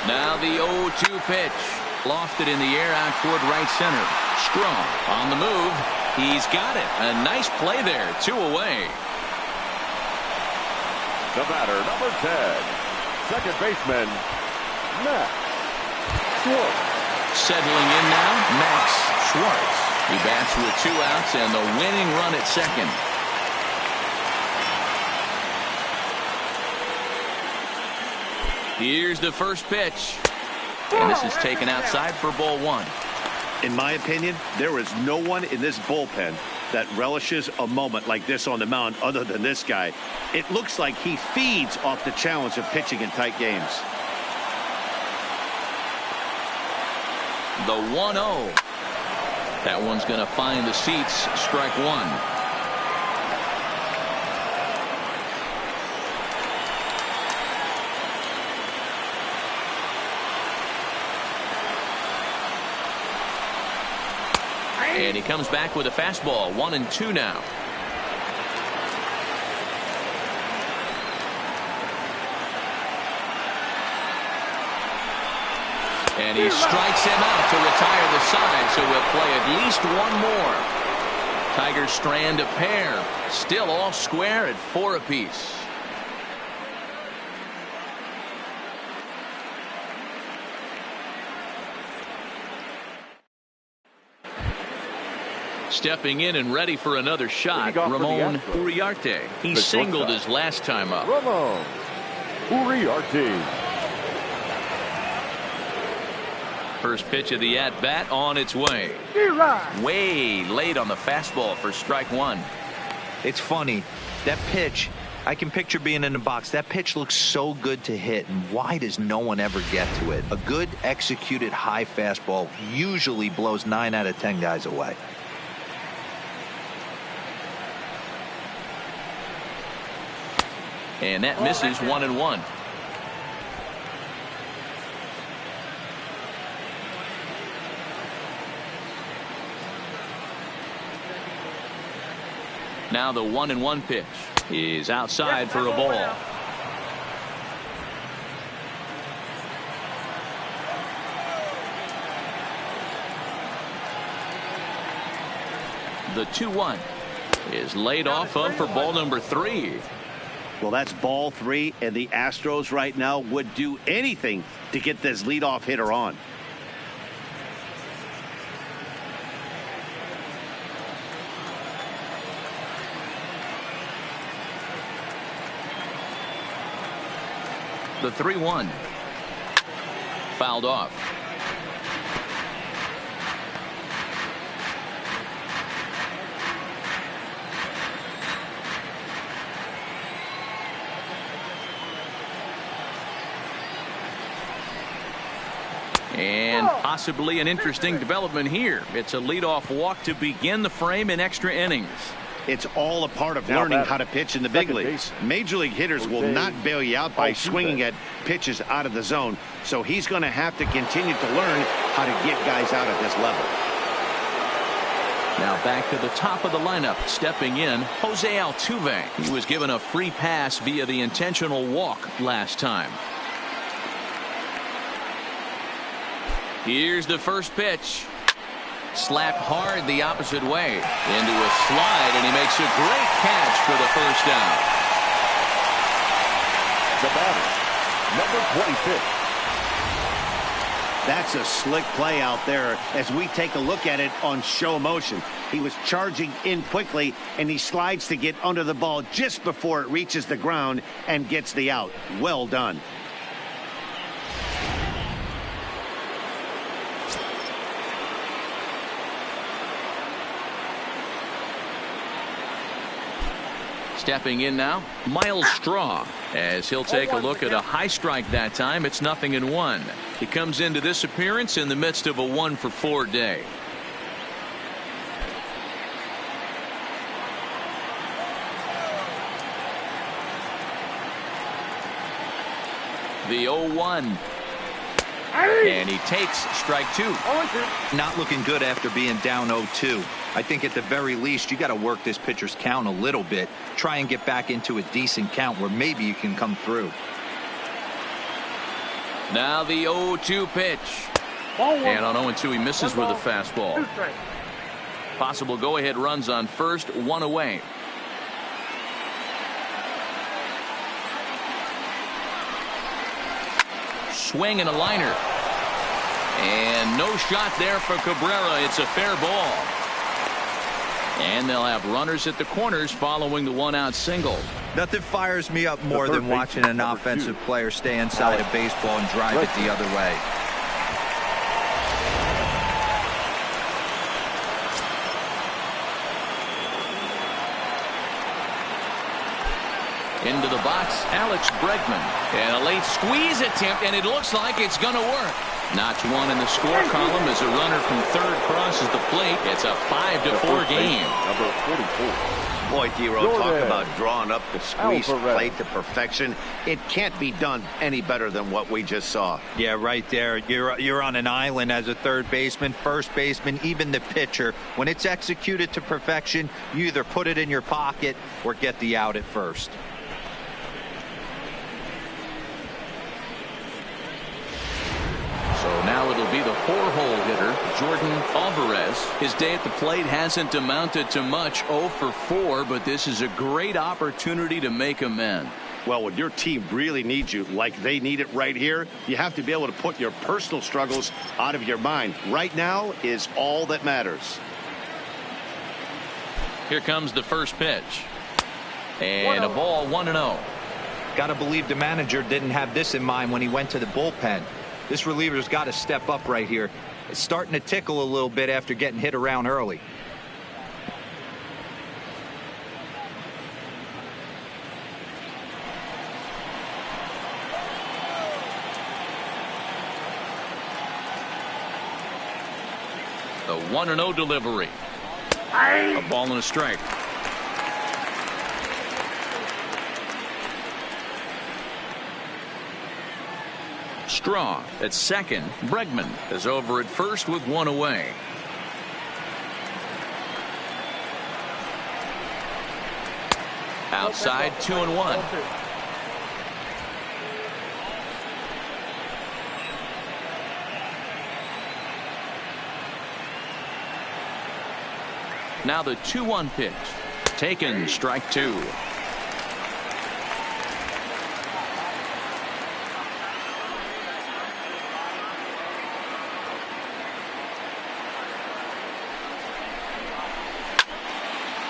Now the 0-2 pitch. Lofted in the air out toward right center. Strong on the move. He's got it. A nice play there. 2 away. The batter, number 10, second baseman, Max Schwartz. Settling in now, Max Schwartz. He bats with 2 outs and the winning run at second. Here's the first pitch. And this is taken outside for ball 1. In my opinion, there is no one in this bullpen that relishes a moment like this on the mound other than this guy. It looks like he feeds off the challenge of pitching in tight games. The 1-0. That one's going to find the seats. Strike 1. And he comes back with a fastball. 1-2 now. And he strikes him out to retire the side, so we'll play at least one more. Tigers strand a pair. Still all square at 4 apiece. Stepping in and ready for another shot, Ramon Uriarte. He singled his last time up. Ramon Uriarte. First pitch of the at-bat on its way. Way late on the fastball for strike 1. It's funny. That pitch, I can picture being in the box. That pitch looks so good to hit, and why does no one ever get to it? A good executed high fastball usually blows 9 out of 10 guys away. And that misses 1-1. Now the 1-1 pitch is outside for a ball. The 2-1 is laid off of for ball number 3. Well, that's ball 3, and the Astros right now would do anything to get this leadoff hitter on. The 3-1 fouled off. And possibly an interesting development here. It's a leadoff walk to begin the frame in extra innings. It's all a part of learning how to pitch in the big leagues. Major league hitters will not bail you out by swinging at pitches out of the zone. So he's going to have to continue to learn how to get guys out at this level. Now back to the top of the lineup. Stepping in, Jose Altuve. He was given a free pass via the intentional walk last time. Here's the first pitch. Slapped hard the opposite way into a slide, and he makes a great catch for the first down. The batter, number 26, That's a slick play out there as we take a look at it on show motion. He was charging in quickly, and he slides to get under the ball just before it reaches the ground and gets the out. Well done. Stepping in now, Miles Straw, as he'll take a look at a high strike that time. It's 0-1. He comes into this appearance in the midst of a 1-for-4 day. The 0-1. And he takes strike 2. Not looking good after being down 0-2. I think at the very least you got to work this pitcher's count a little bit. Try and get back into a decent count where maybe you can come through. Now the 0-2 pitch. And on 0-2 he misses with a fastball. Possible go-ahead runs on first, 1 away. Swing and a liner. And no shot there for Cabrera. It's a fair ball. And they'll have runners at the corners following the 1-out single. Nothing fires me up more than watching an offensive player stay inside a baseball and drive it the other way. Into the box, Alex Bregman. And a late squeeze attempt, and it looks like it's going to work. Notch 1 in the score column as a runner from third crosses the plate. It's a 5-4 game. Number 44. Boy, Dero, talk about drawing up the squeeze plate to perfection. It can't be done any better than what we just saw. Yeah, right there. You're on an island as a third baseman, first baseman, even the pitcher. When it's executed to perfection, you either put it in your pocket or get the out at first. So now it'll be the 4-hole hitter, Jordan Alvarez. His day at the plate hasn't amounted to much, 0-for-4, but this is a great opportunity to make amends. Well, when your team really needs you, like they need it right here, you have to be able to put your personal struggles out of your mind. Right now is all that matters. Here comes the first pitch. And a ball, 1-0. Got to believe the manager didn't have this in mind when he went to the bullpen. This reliever's got to step up right here. It's starting to tickle a little bit after getting hit around early. The 1-0 delivery. A ball and a strike. Straw at second. Bregman is over at first with 1 away. Outside, 2-1. Now the 2-1 pitch. Taken, strike 2.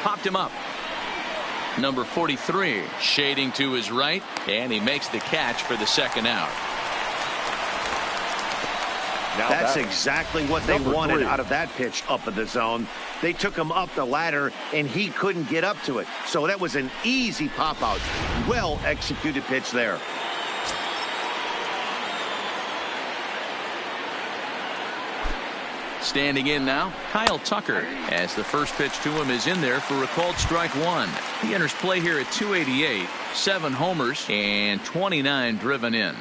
Popped him up. Number 43 shading to his right, and he makes the catch for the second out. Now that's exactly what they wanted out of that pitch up in the zone. They took him up the ladder, and he couldn't get up to it. So that was an easy pop out. Well executed pitch there. Standing in now, Kyle Tucker, as the first pitch to him is in there for a called strike 1. He enters play here at 288, 7 homers, and 29 driven in.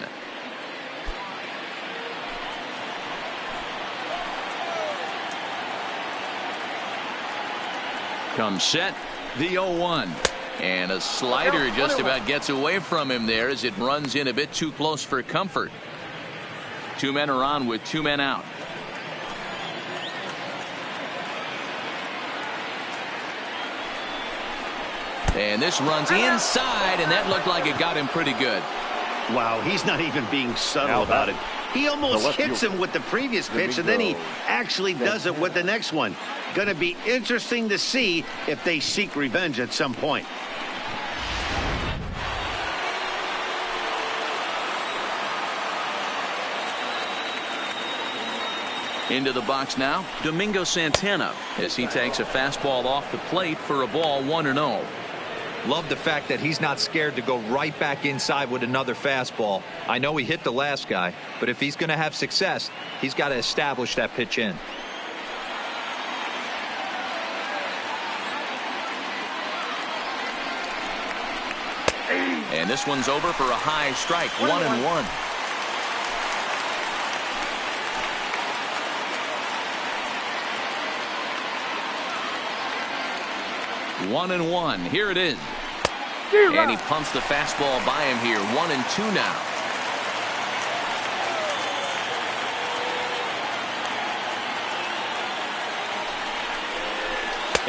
Comes set, the 0-1. And a slider just about gets away from him there as it runs in a bit too close for comfort. 2 men are on with 2 men out. And this runs inside, and that looked like it got him pretty good. Wow, he's not even being subtle about it. He almost hits him with the previous pitch, and then he actually does it with the next one. Going to be interesting to see if they seek revenge at some point. Into the box now, Domingo Santana, as he takes a fastball off the plate for a ball 1-0. Love the fact that he's not scared to go right back inside with another fastball. I know he hit the last guy, but if he's going to have success, he's got to establish that pitch in. And this one's over for a high strike, 1-1. One and one. Here it is. And he pumps the fastball by him here. 1-2 now.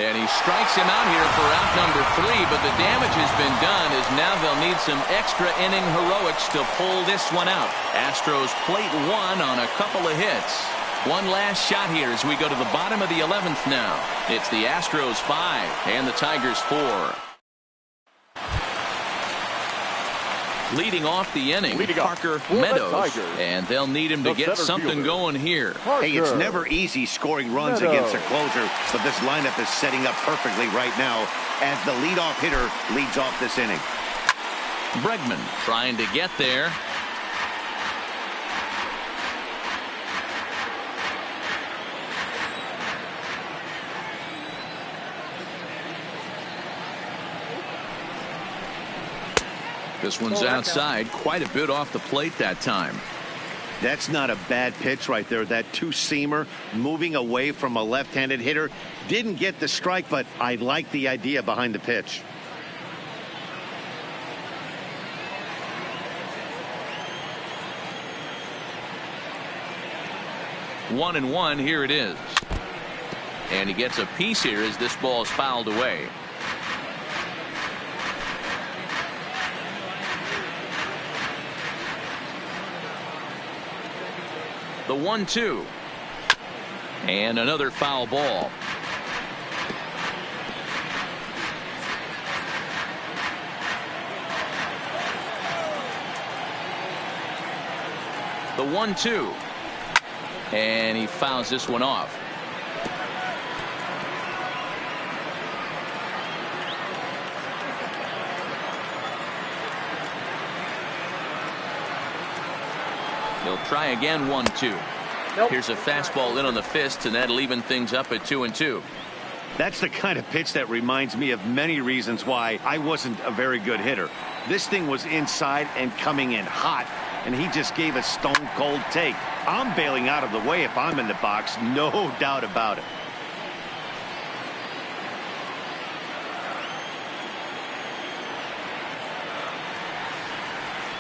And he strikes him out here for out number 3, but the damage has been done as now they'll need some extra inning heroics to pull this one out. Astros plate 1 on a couple of hits. One last shot here as we go to the bottom of the 11th now. It's the Astros 5 and the Tigers 4. Leading off the inning, Parker Meadows, and they'll need him to get something going here. Hey, it's never easy scoring runs against a closer, but this lineup is setting up perfectly right now as the leadoff hitter leads off this inning. Bregman trying to get there. This one's outside, quite a bit off the plate that time. That's not a bad pitch right there. That two-seamer moving away from a left-handed hitter. Didn't get the strike, but I like the idea behind the pitch. One and one, here it is. And he gets a piece here as this ball is fouled away. The 1-2. And another foul ball. The 1-2. And he fouls this one off. They'll try again, 1-2. Nope. Here's a fastball in on the fist, and that'll even things up at 2-2. That's the kind of pitch that reminds me of many reasons why I wasn't a very good hitter. This thing was inside and coming in hot, and he just gave a stone-cold take. I'm bailing out of the way if I'm in the box, no doubt about it.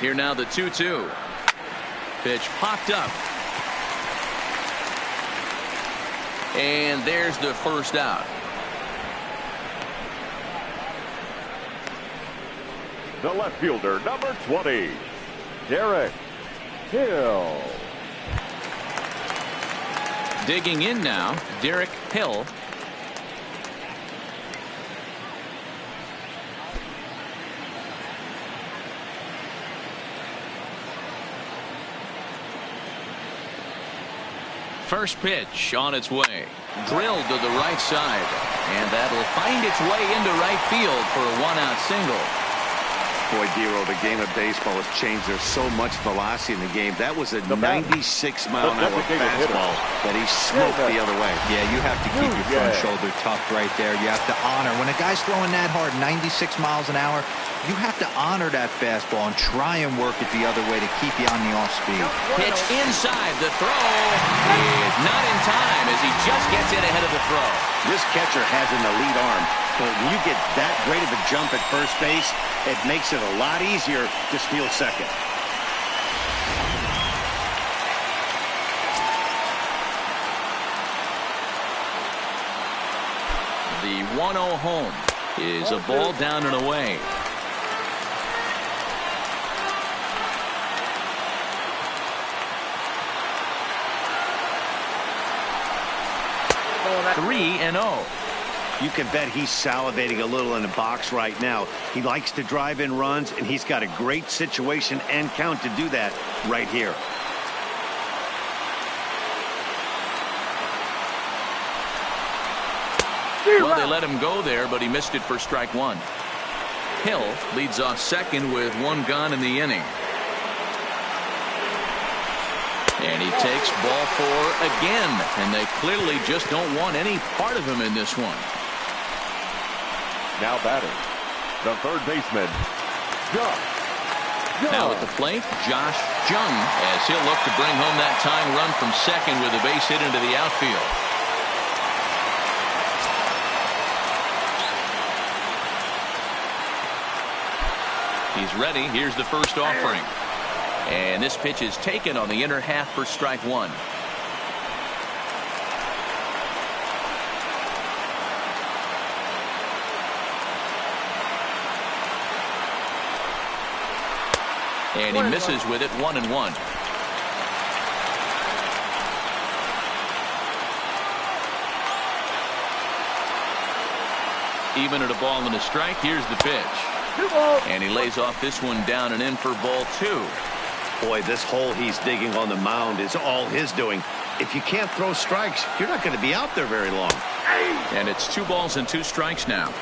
Here now the 2-2. Pitch popped up. And there's the first out. The left fielder, number 20, Derek Hill. Digging in now, Derek Hill. First pitch on its way. Drilled to the right side. And that'll find its way into right field for a one-out single. Boy, Dero, the game of baseball has changed. There's so much velocity in the game. That was a 96-mile-an-hour fastball that he smoked the other way. Yeah, you have to keep your front shoulder tucked right there. You have to honor. When a guy's throwing that hard, 96 miles an hour, you have to honor that fastball and try and work it the other way to keep you on the off speed. Pitch inside. The throw is not in time as he just gets in ahead of the throw. This catcher has an elite arm, but when you get that great of a jump at first base, it makes it a lot easier to steal second. The 1-0 home is a ball down and away. 3-0. You can bet he's salivating a little in the box right now. He likes to drive in runs, and he's got a great situation and count to do that right here. Well, they let him go there, but he missed it for strike one. Hill leads off second with one gone in the inning. And he takes ball four again, and they clearly just don't want any part of him in this one. Now batting, the third baseman, Josh. Now at the plate, Josh Jung, as he'll look to bring home that tying run from second with a base hit into the outfield. He's ready. Here's the first offering. And this pitch is taken on the inner half for strike one. And he misses with it, 1-1. Even at a ball and a strike, here's the pitch. And he lays off this one down and in for ball two. Boy, this hole he's digging on the mound is all his doing. If you can't throw strikes, you're not going to be out there very long. And it's 2 balls and 2 strikes now.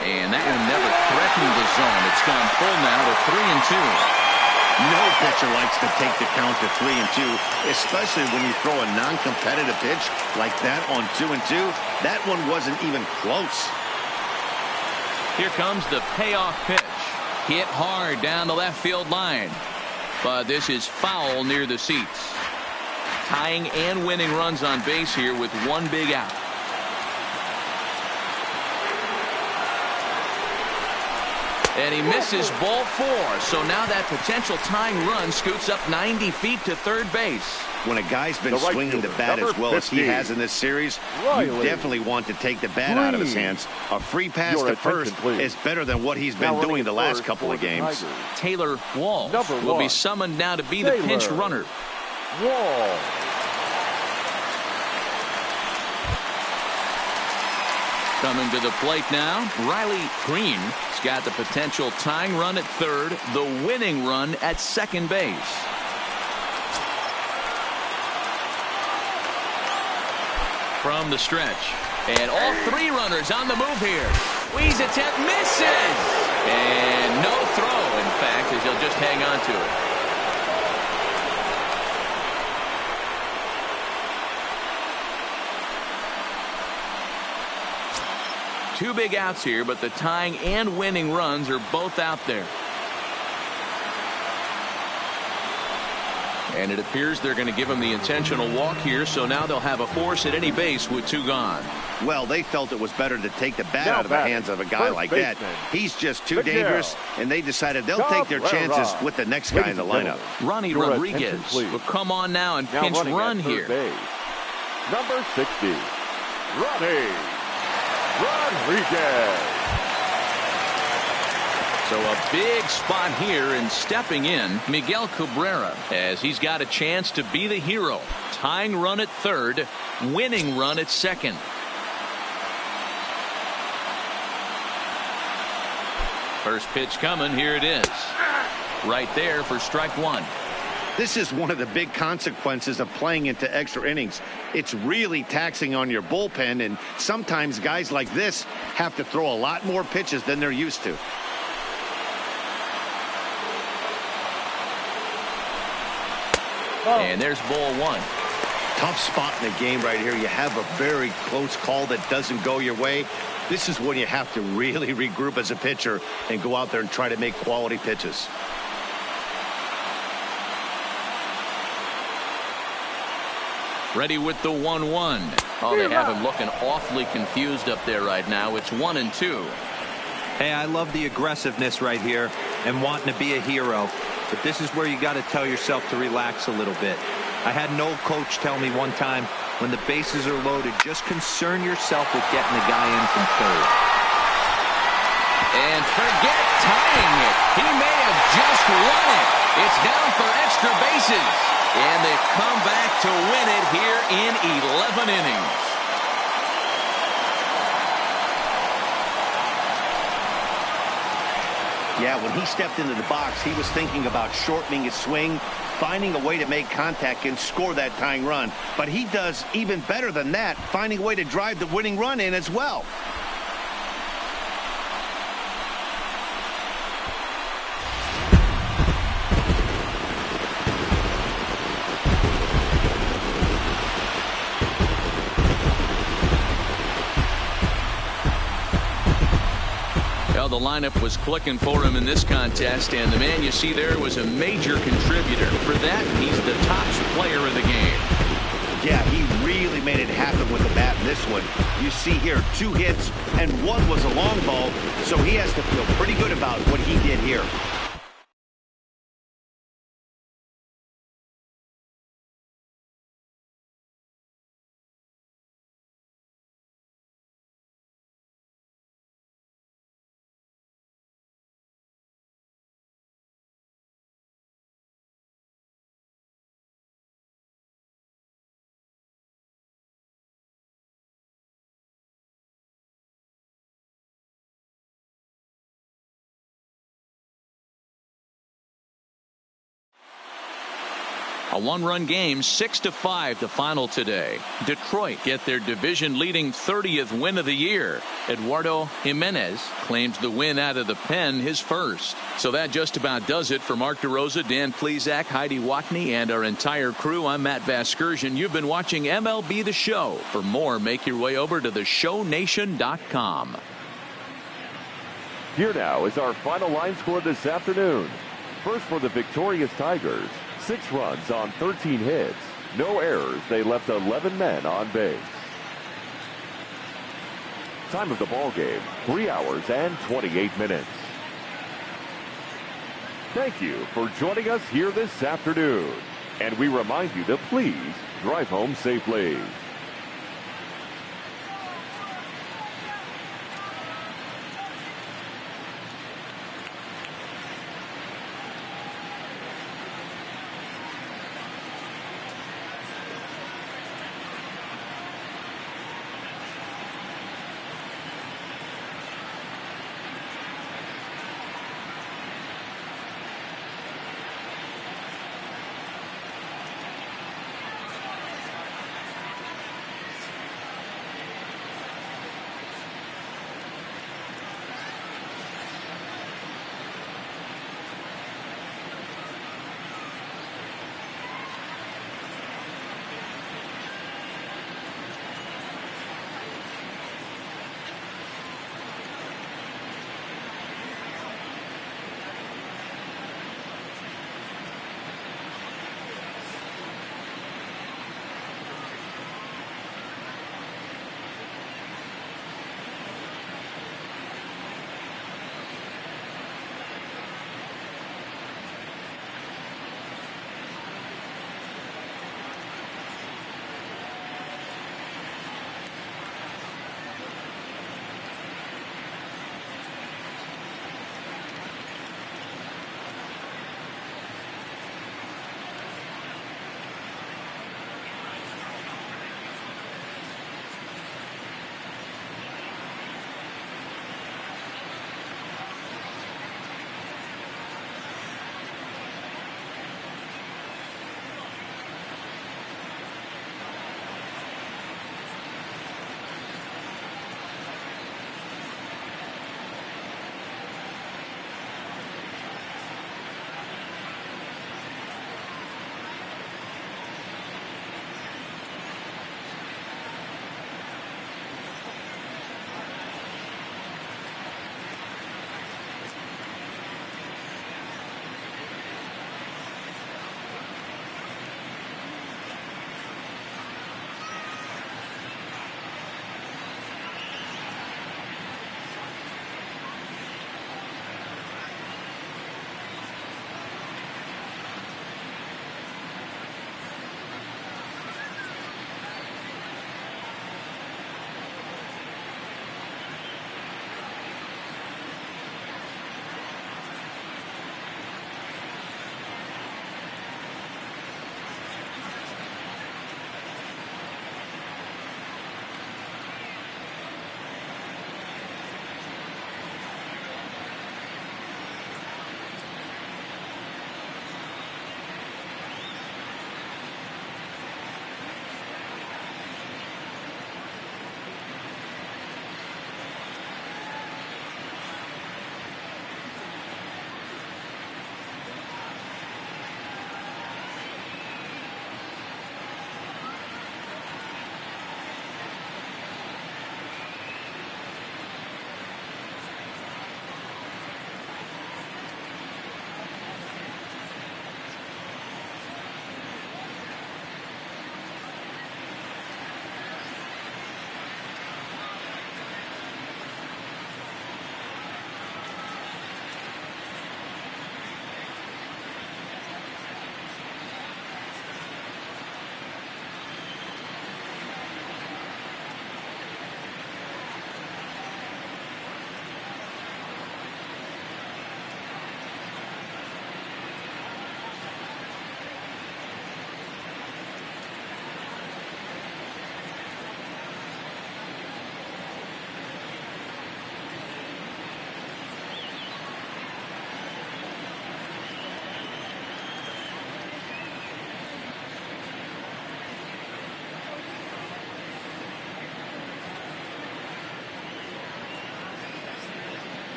And that one never threatened the zone. It's gone full now to 3-2. No pitcher likes to take the count to 3-2, especially when you throw a non-competitive pitch like that on 2-2. That one wasn't even close. Here comes the payoff pitch. Hit hard down the left field line. But this is foul near the seats. Tying and winning runs on base here with one big out. And he misses ball four. So now that potential tying run scoots up 90 feet to third base. When a guy's been swinging the bat as well as he has in this series, you definitely want to take the bat out of his hands. A free pass to first is better than what he's been doing the last couple of games. Taylor Walls will be summoned now to be the pinch runner. Walls. Coming to the plate now, Riley Green has got the potential tying run at third, the winning run at second base. From the stretch, and all 3 runners on the move here. Squeeze attempt misses, and no throw, in fact, as he'll just hang on to it. Two big outs here, but the tying and winning runs are both out there. And it appears they're going to give him the intentional walk here, so now they'll have a force at any base with 2 gone. Well, they felt it was better to take the bat out of the hands of a guy like that. He's just too dangerous, and they decided they'll take their chances with the next guy in the lineup. Ronnie Rodriguez will come on now and pinch run here. Number 60, Ronnie Rodriguez. So a big spot here, and stepping in, Miguel Cabrera, as he's got a chance to be the hero. Tying run at third, winning run at second. First pitch coming, here it is. Right there for strike one. This is one of the big consequences of playing into extra innings. It's really taxing on your bullpen, and sometimes guys like this have to throw a lot more pitches than they're used to. And there's ball one. Tough spot in the game right here. You have a very close call that doesn't go your way. This is when you have to really regroup as a pitcher and go out there and try to make quality pitches. Ready with the 1-1. Oh, they have him looking awfully confused up there right now. It's 1-2. Hey, I love the aggressiveness right here and wanting to be a hero. But this is where you got to tell yourself to relax a little bit. I had an old coach tell me one time, when the bases are loaded, just concern yourself with getting the guy in from third. And forget tying it. He may have just won it. It's down for extra bases. And they've come back to win it here in 11 innings. Yeah, when he stepped into the box, he was thinking about shortening his swing, finding a way to make contact and score that tying run. But he does even better than that, finding a way to drive the winning run in as well. Well, the lineup was clicking for him in this contest, and the man you see there was a major contributor. For that, he's the top player of the game. Yeah, he really made it happen with the bat in this one. You see here 2 hits, and 1 was a long ball, so he has to feel pretty good about what he did here. A 1-run game, 6-5 the final today. Detroit get their division-leading 30th win of the year. Eduardo Jimenez claims the win out of the pen, his first. So that just about does it for Mark DeRosa, Dan Plesac, Heidi Watney, and our entire crew. I'm Matt Vasgersian. You've been watching MLB The Show. For more, make your way over to theshownation.com. Here now is our final line score this afternoon. First for the victorious Tigers. 6 runs on 13 hits. No errors. They left 11 men on base. Time of the ball game, 3 hours and 28 minutes. Thank you for joining us here this afternoon. And we remind you to please drive home safely.